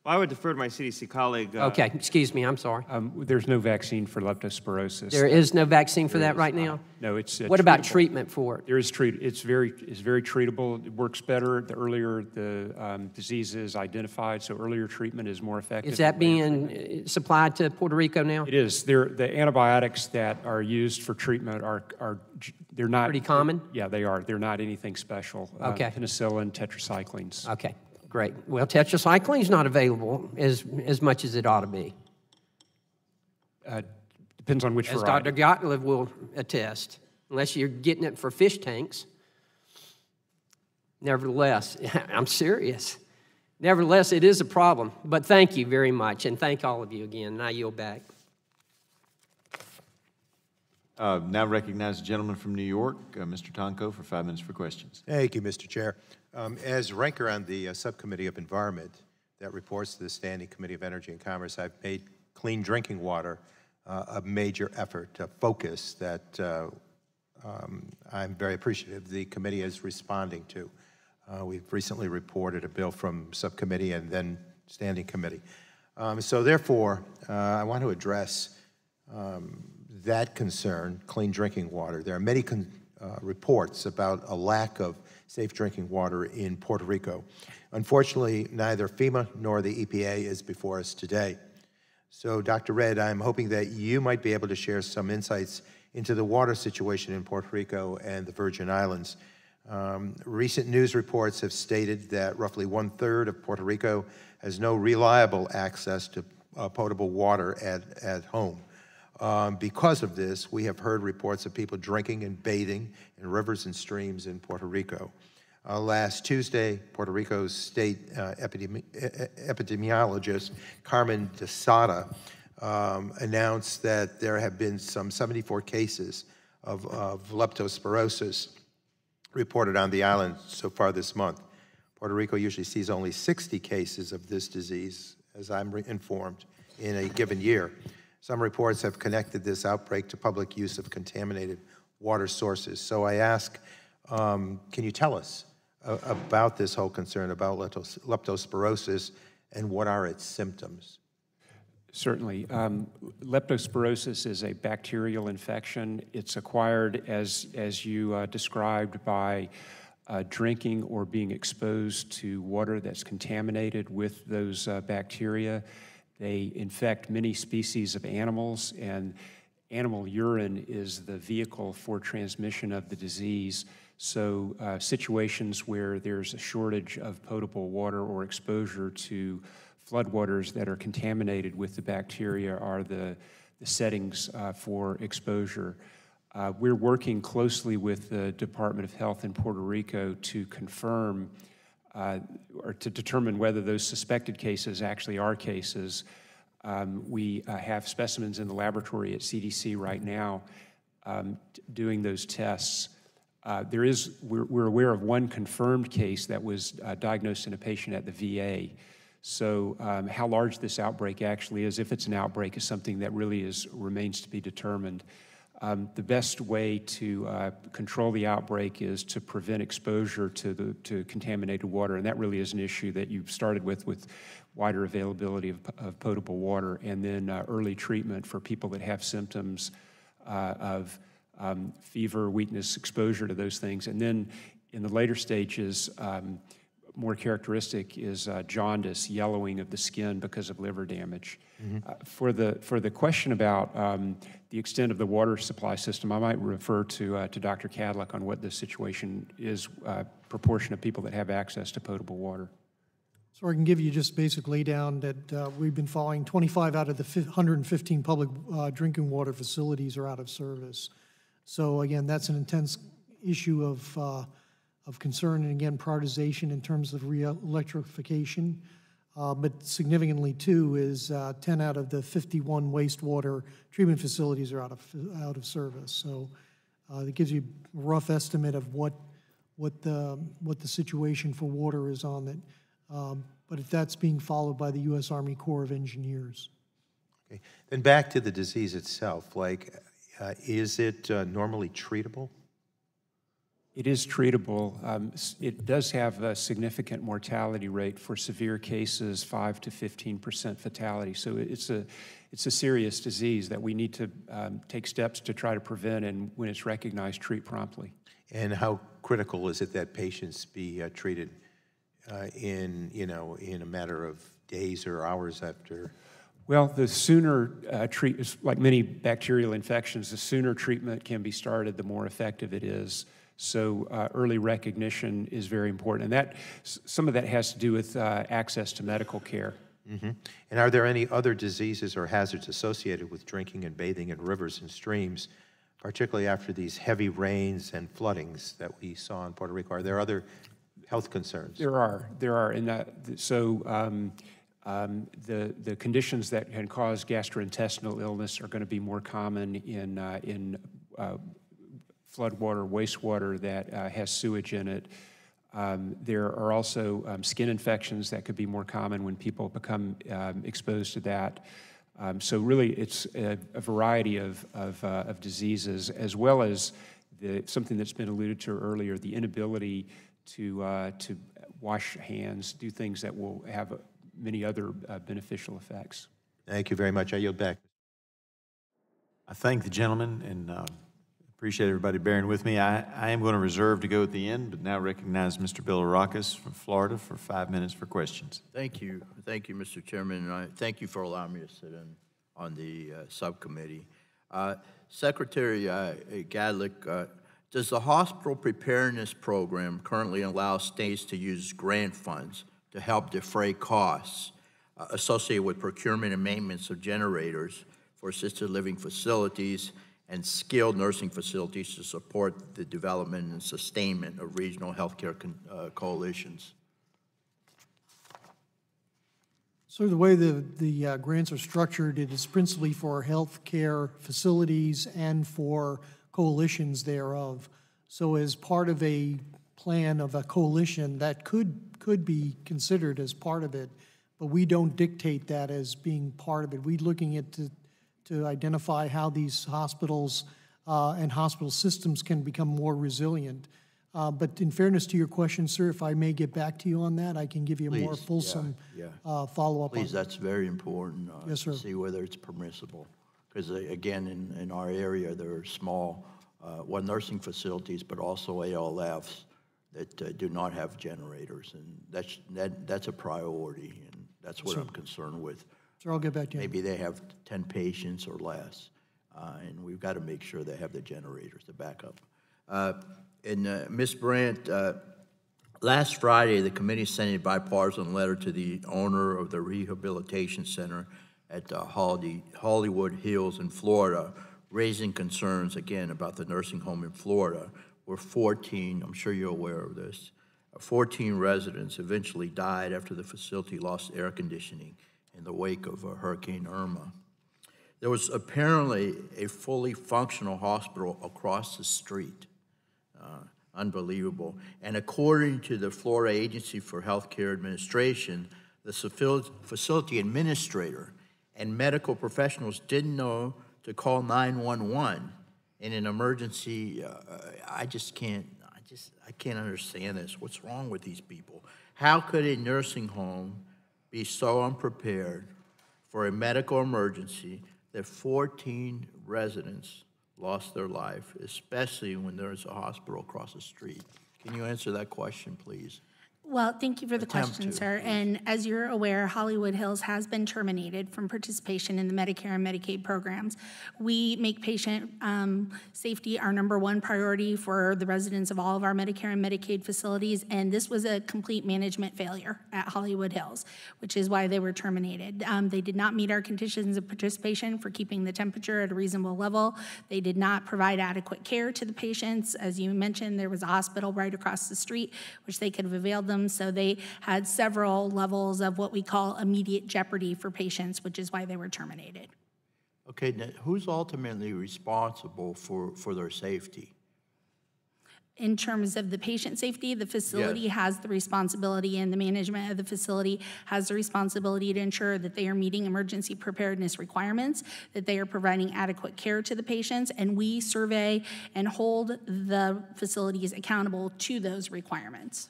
Well, I would defer to my CDC colleague. Okay, excuse me, I'm sorry. There's no vaccine for leptospirosis. There is no vaccine for that right now? No, it's What about treatable. treatment for it? There is it's very treatable. It works better the earlier the disease is identified, so earlier treatment is more effective. Is that being supplied to Puerto Rico now? It is. The antibiotics that are used for treatment they're not pretty common? Yeah, they are. They're not anything special. Okay. Penicillin, tetracyclines. Okay. Great. Well, tetracycline's not available as much as it ought to be. Depends on which variety. As Dr. Gottlieb will attest, unless you're getting it for fish tanks. Nevertheless, I'm serious. Nevertheless, it is a problem. But thank you very much, and thank all of you again. And I yield back. Now recognize the gentleman from New York, Mr. Tonko, for 5 minutes for questions. Thank you, Mr. Chair. As ranker on the Subcommittee of Environment that reports to the Standing Committee of Energy and Commerce, I've made clean drinking water a major effort, a focus that I'm very appreciative the committee is responding to. We've recently reported a bill from Subcommittee and then Standing Committee. So therefore, I want to address that concern, clean drinking water. There are many reports about a lack of safe drinking water in Puerto Rico. Unfortunately, neither FEMA nor the EPA is before us today. So, Dr. Redd, I'm hoping that you might be able to share some insights into the water situation in Puerto Rico and the Virgin Islands. Recent news reports have stated that roughly 1/3 of Puerto Rico has no reliable access to potable water at home. Because of this, we have heard reports of people drinking and bathing in rivers and streams in Puerto Rico. Last Tuesday, Puerto Rico's state epidemiologist, Carmen de Sada, announced that there have been some 74 cases of leptospirosis reported on the island so far this month. Puerto Rico usually sees only 60 cases of this disease, as I'm informed, in a given year. Some reports have connected this outbreak to public use of contaminated water sources. So I ask, can you tell us about this whole concern about leptospirosis and what are its symptoms? Certainly. Leptospirosis is a bacterial infection. It's acquired, as you described, by drinking or being exposed to water that's contaminated with those bacteria. They infect many species of animals, and animal urine is the vehicle for transmission of the disease. So situations where there's a shortage of potable water or exposure to floodwaters that are contaminated with the bacteria are the settings for exposure. We're working closely with the Department of Health in Puerto Rico to confirm or to determine whether those suspected cases actually are cases. We have specimens in the laboratory at CDC right now doing those tests. We're aware of one confirmed case that was diagnosed in a patient at the VA. So how large this outbreak actually is, if it's an outbreak, is something that really remains to be determined. The best way to control the outbreak is to prevent exposure to contaminated water, and that really is an issue that you've started with wider availability of potable water, and then early treatment for people that have symptoms of fever, weakness, exposure to those things. And then in the later stages, more characteristic is jaundice, yellowing of the skin because of liver damage. For the question about the extent of the water supply system, I might refer to Dr. Cadlick on what the situation is, proportion of people that have access to potable water. So I can give you just basic laydown that we've been following 25 out of the 115 public drinking water facilities are out of service. So again, that's an intense issue of concern, and again, prioritization in terms of re-electrification. But significantly too is 10 out of the 51 wastewater treatment facilities are out of service. So it gives you a rough estimate of what the situation for water is on it. But if that's being followed by the U.S. Army Corps of Engineers. Okay. Then back to the disease itself, is it normally treatable? It is treatable. It does have a significant mortality rate for severe cases, 5 to 15% fatality. So it's a serious disease that we need to take steps to try to prevent, and when it's recognized, treat promptly. And how critical is it that patients be treated in a matter of days or hours after? Well, the sooner like many bacterial infections, the sooner treatment can be started, the more effective it is. So early recognition is very important, and some of that has to do with access to medical care. Mm-hmm. And are there any other diseases or hazards associated with drinking and bathing in rivers and streams, particularly after these heavy rains and floodings that we saw in Puerto Rico? Are there other health concerns? There are, and the conditions that can cause gastrointestinal illness are going to be more common in floodwater, wastewater that has sewage in it. There are also skin infections that could be more common when people become exposed to that. So really, it's a variety of diseases, as well as something that's been alluded to earlier, the inability to wash hands, do things that will have many other beneficial effects. Thank you very much. I yield back. I thank the gentleman and appreciate everybody bearing with me. I am going to reserve to go at the end, but now recognize Mr. Bill Arrakis from Florida for 5 minutes for questions. Thank you. Thank you, Mr. Chairman, and I thank you for allowing me to sit in on the subcommittee. Secretary Gadlick, does the hospital preparedness program currently allow states to use grant funds to help defray costs associated with procurement and maintenance of generators for assisted living facilities and skilled nursing facilities to support the development and sustainment of regional healthcare coalitions? So the way the grants are structured, it is principally for healthcare facilities and for coalitions thereof. So as part of a plan of a coalition, that could be considered as part of it, but we don't dictate that as being part of it. We're looking at to identify how these hospitals and hospital systems can become more resilient. But in fairness to your question, sir, if I may get back to you on that, I can give you a more fulsome follow-up. Please, that's very important. Yes, sir. To see whether it's permissible. Because again, in our area, there are small, nursing facilities, but also ALFs that do not have generators, and that's a priority, and that's what I'm concerned with. Sir, I'll get back to you. Maybe they have 10 patients or less. and we've got to make sure they have the generators to back up. Ms. Brandt, last Friday, the committee sent a bipartisan letter to the owner of the rehabilitation center at Hollywood Hills in Florida, raising concerns, again, about the nursing home in Florida, where 14, I'm sure you're aware of this, 14 residents eventually died after the facility lost air conditioning in the wake of Hurricane Irma. There was apparently a fully functional hospital across the street. Unbelievable. And according to the Florida Agency for Healthcare Administration, the facility administrator and medical professionals didn't know to call 911 in an emergency. I can't understand this. What's wrong with these people? How could a nursing home be so unprepared for a medical emergency that 14 residents lost their life, especially when there's a hospital across the street? Can you answer that question, please? Well, thank you for the question, sir. And as you're aware, Hollywood Hills has been terminated from participation in the Medicare and Medicaid programs. We make patient safety our #1 priority for the residents of all of our Medicare and Medicaid facilities, and this was a complete management failure at Hollywood Hills, which is why they were terminated. They did not meet our conditions of participation for keeping the temperature at a reasonable level. They did not provide adequate care to the patients. As you mentioned, there was a hospital right across the street, which they could have availed them. So they had several levels of what we call immediate jeopardy for patients, which is why they were terminated. Okay, now who's ultimately responsible for their safety? In terms of the patient safety, the facility has the responsibility, and the management of the facility has the responsibility to ensure that they are meeting emergency preparedness requirements, that they are providing adequate care to the patients, and we survey and hold the facilities accountable to those requirements.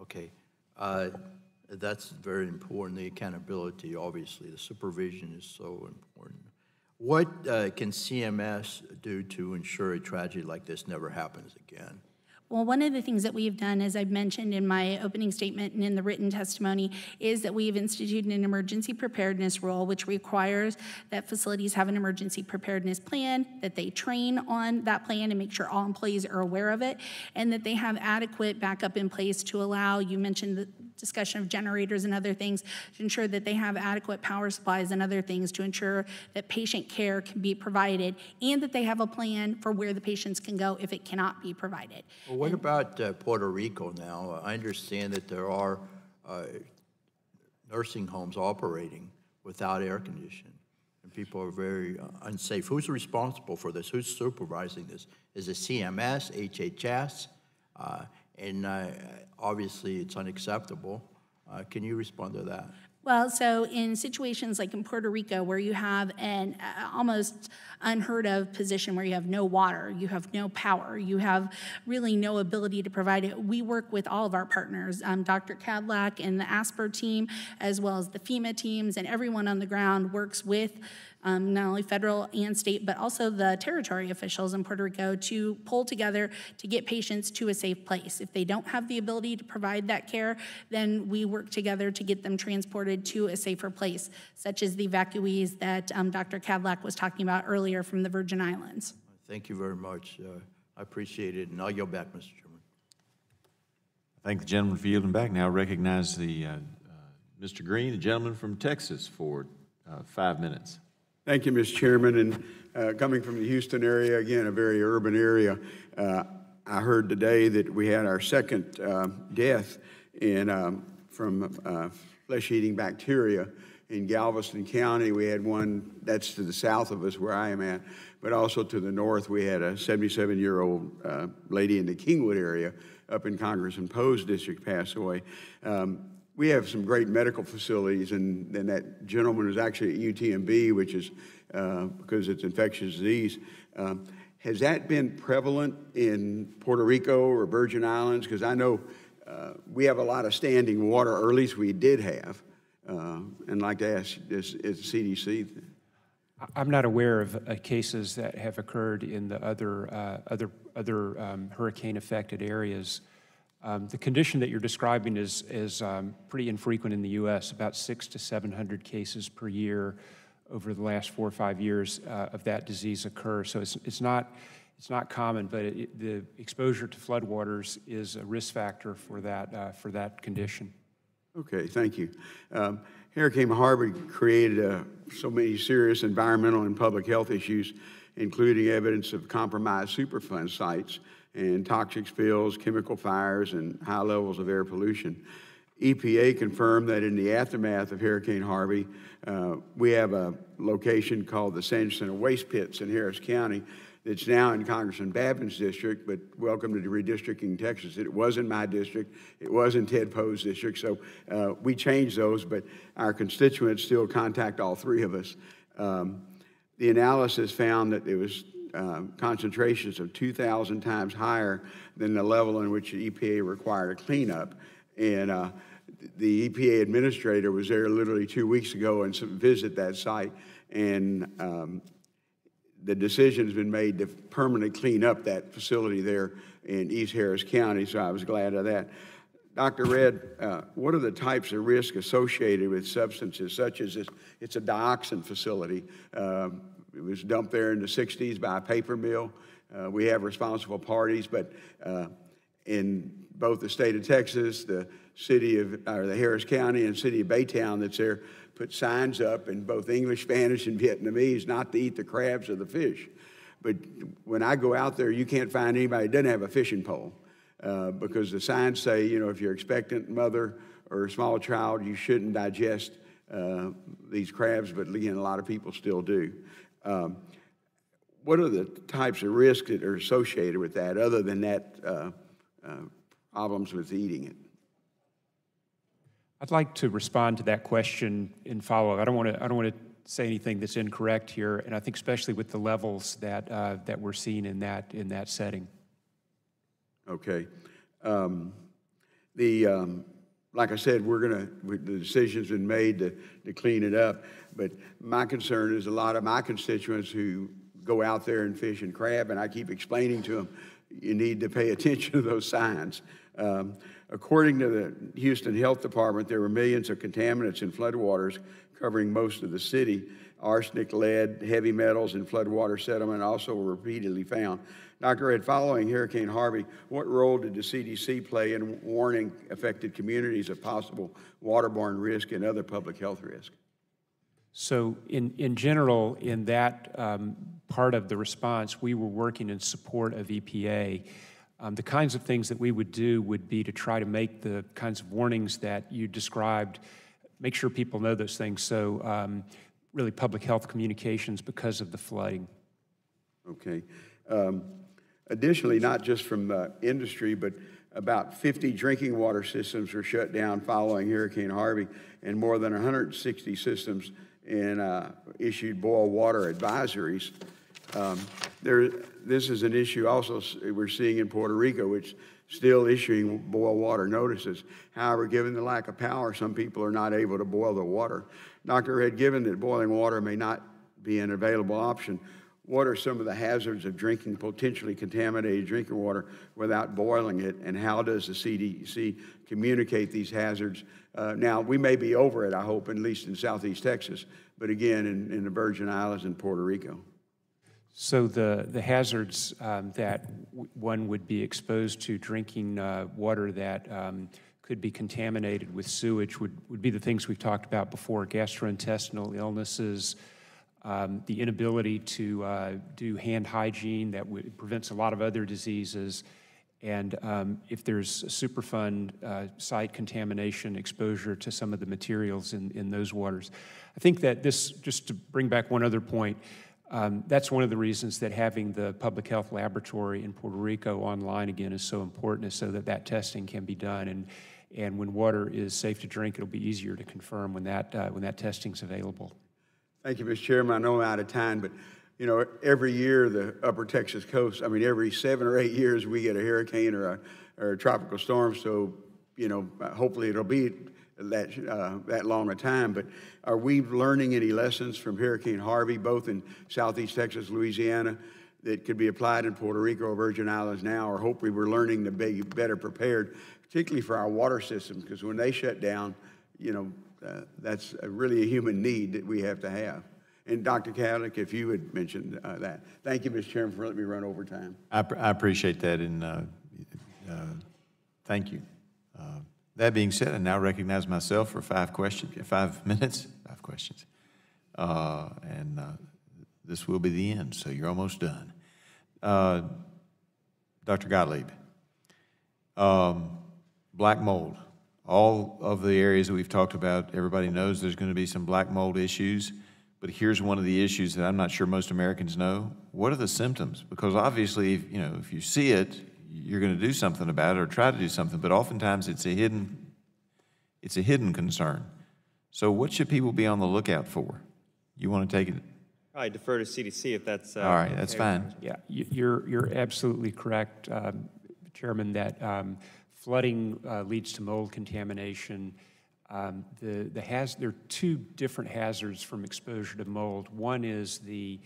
Okay, that's very important, the accountability, obviously. The supervision is so important. What can CMS do to ensure a tragedy like this never happens again? Well, one of the things that we have done, as I've mentioned in my opening statement and in the written testimony, is that we have instituted an emergency preparedness rule, which requires that facilities have an emergency preparedness plan, that they train on that plan and make sure all employees are aware of it, and that they have adequate backup in place to allow, you mentioned the discussion of generators and other things, to ensure that they have adequate power supplies and other things to ensure that patient care can be provided, and that they have a plan for where the patients can go if it cannot be provided. Well, what about Puerto Rico now? I understand that there are nursing homes operating without air conditioning, and people are very unsafe. Who's responsible for this? Who's supervising this? Is it CMS, HHS? And obviously it's unacceptable. Can you respond to that? Well, so in situations like in Puerto Rico, where you have an almost unheard of position where you have no water, you have no power, you have really no ability to provide it, we work with all of our partners, Dr. Cadillac and the ASPR team, as well as the FEMA teams, and everyone on the ground works with not only federal and state, but also the territory officials in Puerto Rico to pull together to get patients to a safe place. If they don't have the ability to provide that care, then we work together to get them transported to a safer place, such as the evacuees that Dr. Cadillac was talking about earlier from the Virgin Islands. Thank you very much. I appreciate it, and I'll yield back, Mr. Chairman. I thank the gentleman for yielding back. Now recognize the Mr. Green, the gentleman from Texas, for 5 minutes. Thank you, Mr. Chairman. And coming from the Houston area, again, a very urban area, I heard today that we had our second death from flesh-eating bacteria in Galveston County. We had one that's to the south of us where I am at, but also to the north we had a 77-year-old lady in the Kingwood area up in Congressman Poe's district pass away. We have some great medical facilities, and that gentleman was actually at UTMB, which is because it's infectious disease. Has that been prevalent in Puerto Rico or Virgin Islands? Because I know we have a lot of standing water, or at least we did have. And I'd like to ask, is the CDC? I'm not aware of cases that have occurred in the other hurricane-affected areas. The condition that you're describing is pretty infrequent in the U.S., about 600 to 700 cases per year. over the last 4 or 5 years of that disease occur. So it's not common, but the exposure to floodwaters is a risk factor for that condition. Okay, thank you. Hurricane Harvey created so many serious environmental and public health issues, including evidence of compromised Superfund sites and toxic spills, chemical fires, and high levels of air pollution. EPA confirmed that in the aftermath of Hurricane Harvey, we have a location called the Sanderson Waste Pits in Harris County that's now in Congressman Babin's district, but welcome to the redistricting Texas. It was in my district. It was in Ted Poe's district, so we changed those, but our constituents still contact all three of us. The analysis found that there was concentrations of 2,000 times higher than the level in which the EPA required a cleanup. And the EPA administrator was there literally 2 weeks ago and visited that site, and the decision has been made to permanently clean up that facility there in East Harris County, so I was glad of that. Dr. Redd, what are the types of risk associated with substances such as this? It's a dioxin facility. It was dumped there in the 60s by a paper mill. We have responsible parties, but in both the state of Texas, the Harris County and city of Baytown that's there, put signs up in both English, Spanish, and Vietnamese not to eat the crabs or the fish. But when I go out there, you can't find anybody that doesn't have a fishing pole because the signs say, you know, if you're an expectant mother or a small child, you shouldn't digest these crabs, but again, a lot of people still do. What are the types of risks that are associated with that other than that problems with eating it? I'd like to respond to that question in follow-up. I don't want to say anything that's incorrect here, and I think especially with the levels that we're seeing in that setting. Okay. Like I said, the decision's been made to clean it up, but my concern is a lot of my constituents who go out there and fish and crab, and I keep explaining to them, you need to pay attention to those signs. According to the Houston Health Department, there were millions of contaminants in floodwaters covering most of the city. Arsenic, lead, heavy metals, and floodwater sediment also were repeatedly found. Dr. Redd, following Hurricane Harvey, what role did the CDC play in warning affected communities of possible waterborne risk and other public health risk? So in general, in that part of the response, we were working in support of EPA. The kinds of things that we would do would be to try to make the kinds of warnings that you described, make sure people know those things. So really public health communications because of the flooding. Okay. Additionally, not just from industry, but about 50 drinking water systems were shut down following Hurricane Harvey, and more than 160 systems issued boil water advisories. This is an issue also we're seeing in Puerto Rico, which is still issuing boil water notices. However, given the lack of power, some people are not able to boil the water. Dr. Redd, given that boiling water may not be an available option, what are some of the hazards of drinking potentially contaminated drinking water without boiling it, and how does the CDC communicate these hazards? Now, we may be over it, I hope, at least in Southeast Texas, but again, in the Virgin Islands and Puerto Rico. So the hazards that one would be exposed to drinking water that could be contaminated with sewage would be the things we've talked about before: gastrointestinal illnesses, the inability to do hand hygiene that prevents a lot of other diseases, and if there's a Superfund site contamination, exposure to some of the materials in those waters. I think that this, just to bring back one other point, that's one of the reasons that having the public health laboratory in Puerto Rico online again is so important, is so that that testing can be done, and when water is safe to drink, it'll be easier to confirm when that testing's available. Thank you, Mr. Chairman. I know I'm out of time, but you know, every year the upper Texas coast, I mean, every 7 or 8 years we get a hurricane or a tropical storm, so you know, hopefully it'll be that long a time, but are we learning any lessons from Hurricane Harvey, both in Southeast Texas, Louisiana, that could be applied in Puerto Rico or Virgin Islands now, or hopefully we're learning to be better prepared, particularly for our water systems, because when they shut down, you know, that's really a human need that we have to have. And Dr. Cadlick, if you had mentioned that. Thank you, Mr. Chairman, for letting me run over time. I appreciate that, and thank you. That being said, I now recognize myself for 5 minutes, 5 questions. And this will be the end, so you're almost done. Dr. Gottlieb, black mold. All of the areas that we've talked about, everybody knows there's going to be some black mold issues, but here's one of the issues that I'm not sure most Americans know. What are the symptoms? Because obviously, if you see it, you're going to do something about it or try to do something, but oftentimes it's a hidden concern. So what should people be on the lookout for? You want to take it? Probably defer to CDC if that's... All right, that's fine. Yeah, you're absolutely correct, Chairman, that flooding leads to mold contamination. There are 2 different hazards from exposure to mold. One is the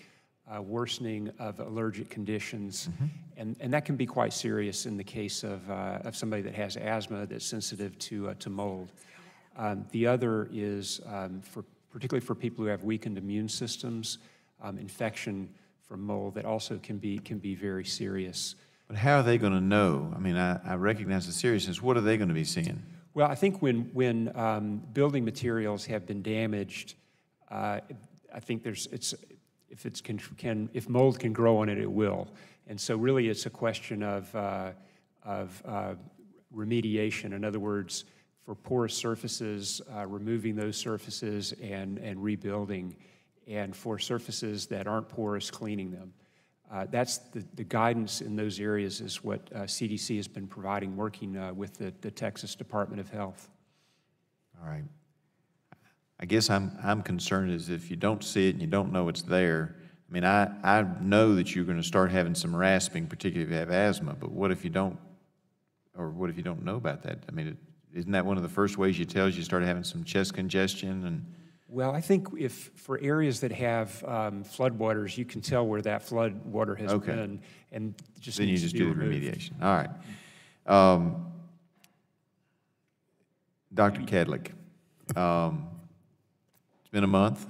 worsening of allergic conditions, and that can be quite serious in the case of somebody that has asthma that's sensitive to mold. The other is, particularly for people who have weakened immune systems, infection from mold that also can be very serious. But how are they going to know? I mean, I recognize the seriousness. What are they going to be seeing? Well, I think when building materials have been damaged, I think if mold can grow on it, it will. And so really it's a question of remediation. In other words, for porous surfaces, removing those surfaces and rebuilding, and for surfaces that aren't porous, cleaning them. That's the guidance in those areas is what CDC has been providing, working with the Texas Department of Health. All right. I guess I'm concerned is if you don't see it and you don't know it's there. I mean, I know that you're going to start having some rasping, particularly if you have asthma, but what if you don't, or what if you don't know about that? I mean, isn't that one of the first ways you tell you start having some chest congestion? And well, I think if for areas that have floodwaters, you can tell where that flood water has been, and just then you needs just to be do the removed. remediation. All right. Dr. Cadlick, it's been a month.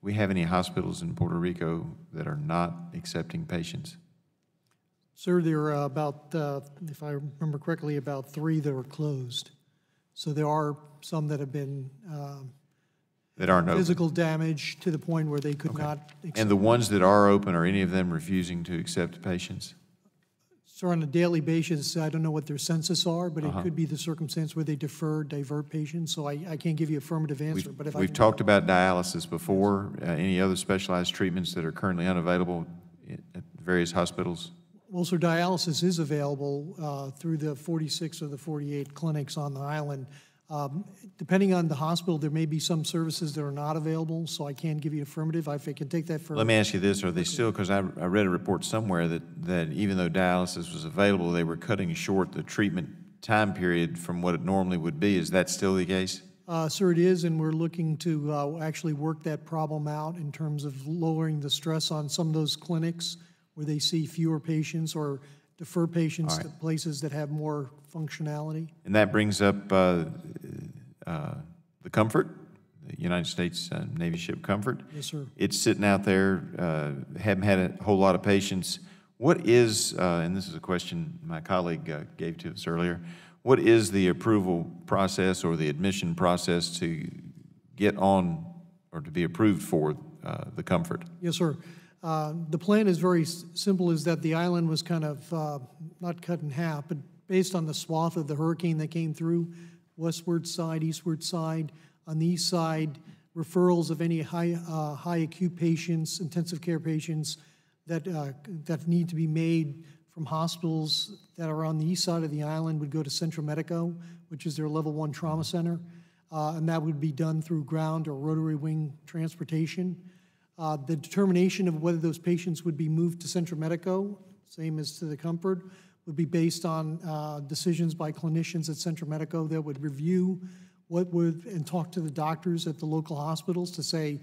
We have any hospitals in Puerto Rico that are not accepting patients? Sir, there are about, if I remember correctly, about 3 that were closed. So there are some that have been that aren't physical damage to the point where they could not accept. And the ones that are open, are any of them refusing to accept patients? So on a daily basis, I don't know what their census are, but it could be the circumstance where they divert patients. So I can't give you an affirmative answer. But if We've talked about dialysis before. Any other specialized treatments that are currently unavailable at various hospitals? Well, sir, dialysis is available through the 46 or the 48 clinics on the island. Depending on the hospital, there may be some services that are not available, so I can't give you affirmative. If I can take that for... Let me ask you this, are they still, because I read a report somewhere that even though dialysis was available, they were cutting short the treatment time period from what it normally would be. Is that still the case? Sir, it is, and we're looking to actually work that problem out in terms of lowering the stress on some of those clinics where they see fewer patients or defer patients to places that have more functionality. And that brings up the Comfort, the United States Navy ship Comfort. Yes, sir. It's sitting out there, haven't had a whole lot of patients. What is, and this is a question my colleague gave to us earlier, what is the approval process or the admission process to get on or to be approved for the Comfort? Yes, sir. The plan is very simple, is that the island was kind of not cut in half, but based on the swath of the hurricane that came through, westward side, eastward side. On the east side, referrals of any high acute patients, intensive care patients that need to be made from hospitals that are on the east side of the island would go to Centro Medico, which is their level 1 trauma center, and that would be done through ground or rotary wing transportation. The determination of whether those patients would be moved to Centro Medico, same as to the Comfort, would be based on decisions by clinicians at Centro Medico that would review and talk to the doctors at the local hospitals to say,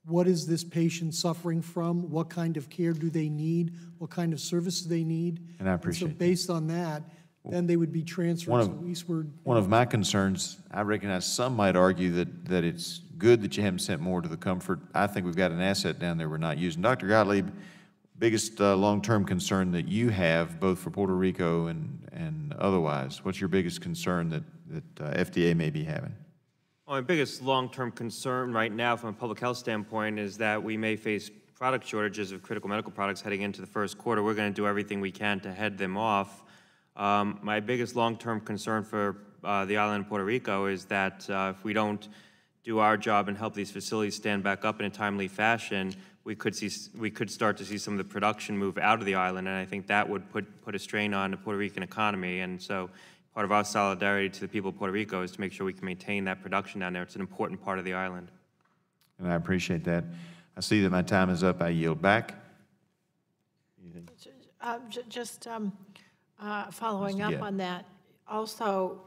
what is this patient suffering from? What kind of care do they need? What kind of services they need? And I appreciate so based on that, then they would be transferred to eastward. One of my concerns, I recognize some might argue that it's good that you haven't sent more to the Comfort. I think we've got an asset down there we're not using. Dr. Gottlieb, biggest long-term concern that you have, both for Puerto Rico and otherwise, what's your biggest concern that FDA may be having? Well, my biggest long-term concern right now from a public health standpoint is that we may face product shortages of critical medical products heading into the first quarter. We're going to do everything we can to head them off. My biggest long-term concern for the island of Puerto Rico is that if we don't do our job and help these facilities stand back up in a timely fashion, we could start to see some of the production move out of the island, and I think that would put a strain on the Puerto Rican economy. And so part of our solidarity to the people of Puerto Rico is to make sure we can maintain that production down there. It's an important part of the island. And I appreciate that. I see that my time is up. I yield back. Just following up on that, also,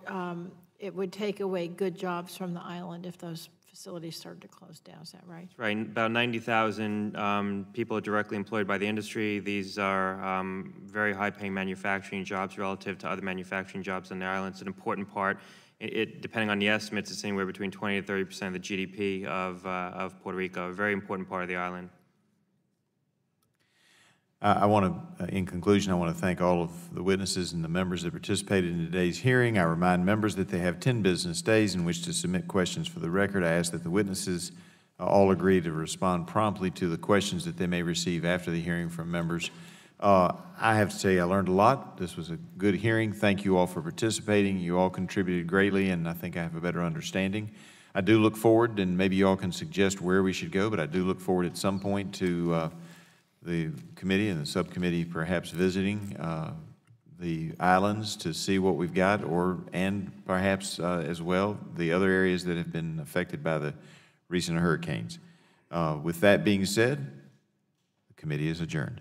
it would take away good jobs from the island if those facilities started to close down. Is that right? Right. About 90,000 people are directly employed by the industry. These are very high-paying manufacturing jobs relative to other manufacturing jobs on the island. It's an important part. Depending on the estimates, it's anywhere between 20 to 30% of the GDP of Puerto Rico. A very important part of the island. In conclusion, I want to thank all of the witnesses and the members that participated in today's hearing. I remind members that they have 10 business days in which to submit questions for the record. I ask that the witnesses all agree to respond promptly to the questions that they may receive after the hearing from members. I have to say I learned a lot. This was a good hearing. Thank you all for participating. You all contributed greatly, and I think I have a better understanding. I do look forward, and maybe you all can suggest where we should go, but I do look forward at some point to the committee and the subcommittee perhaps visiting the islands to see what we've got, and perhaps as well the other areas that have been affected by the recent hurricanes. With that being said, the committee is adjourned.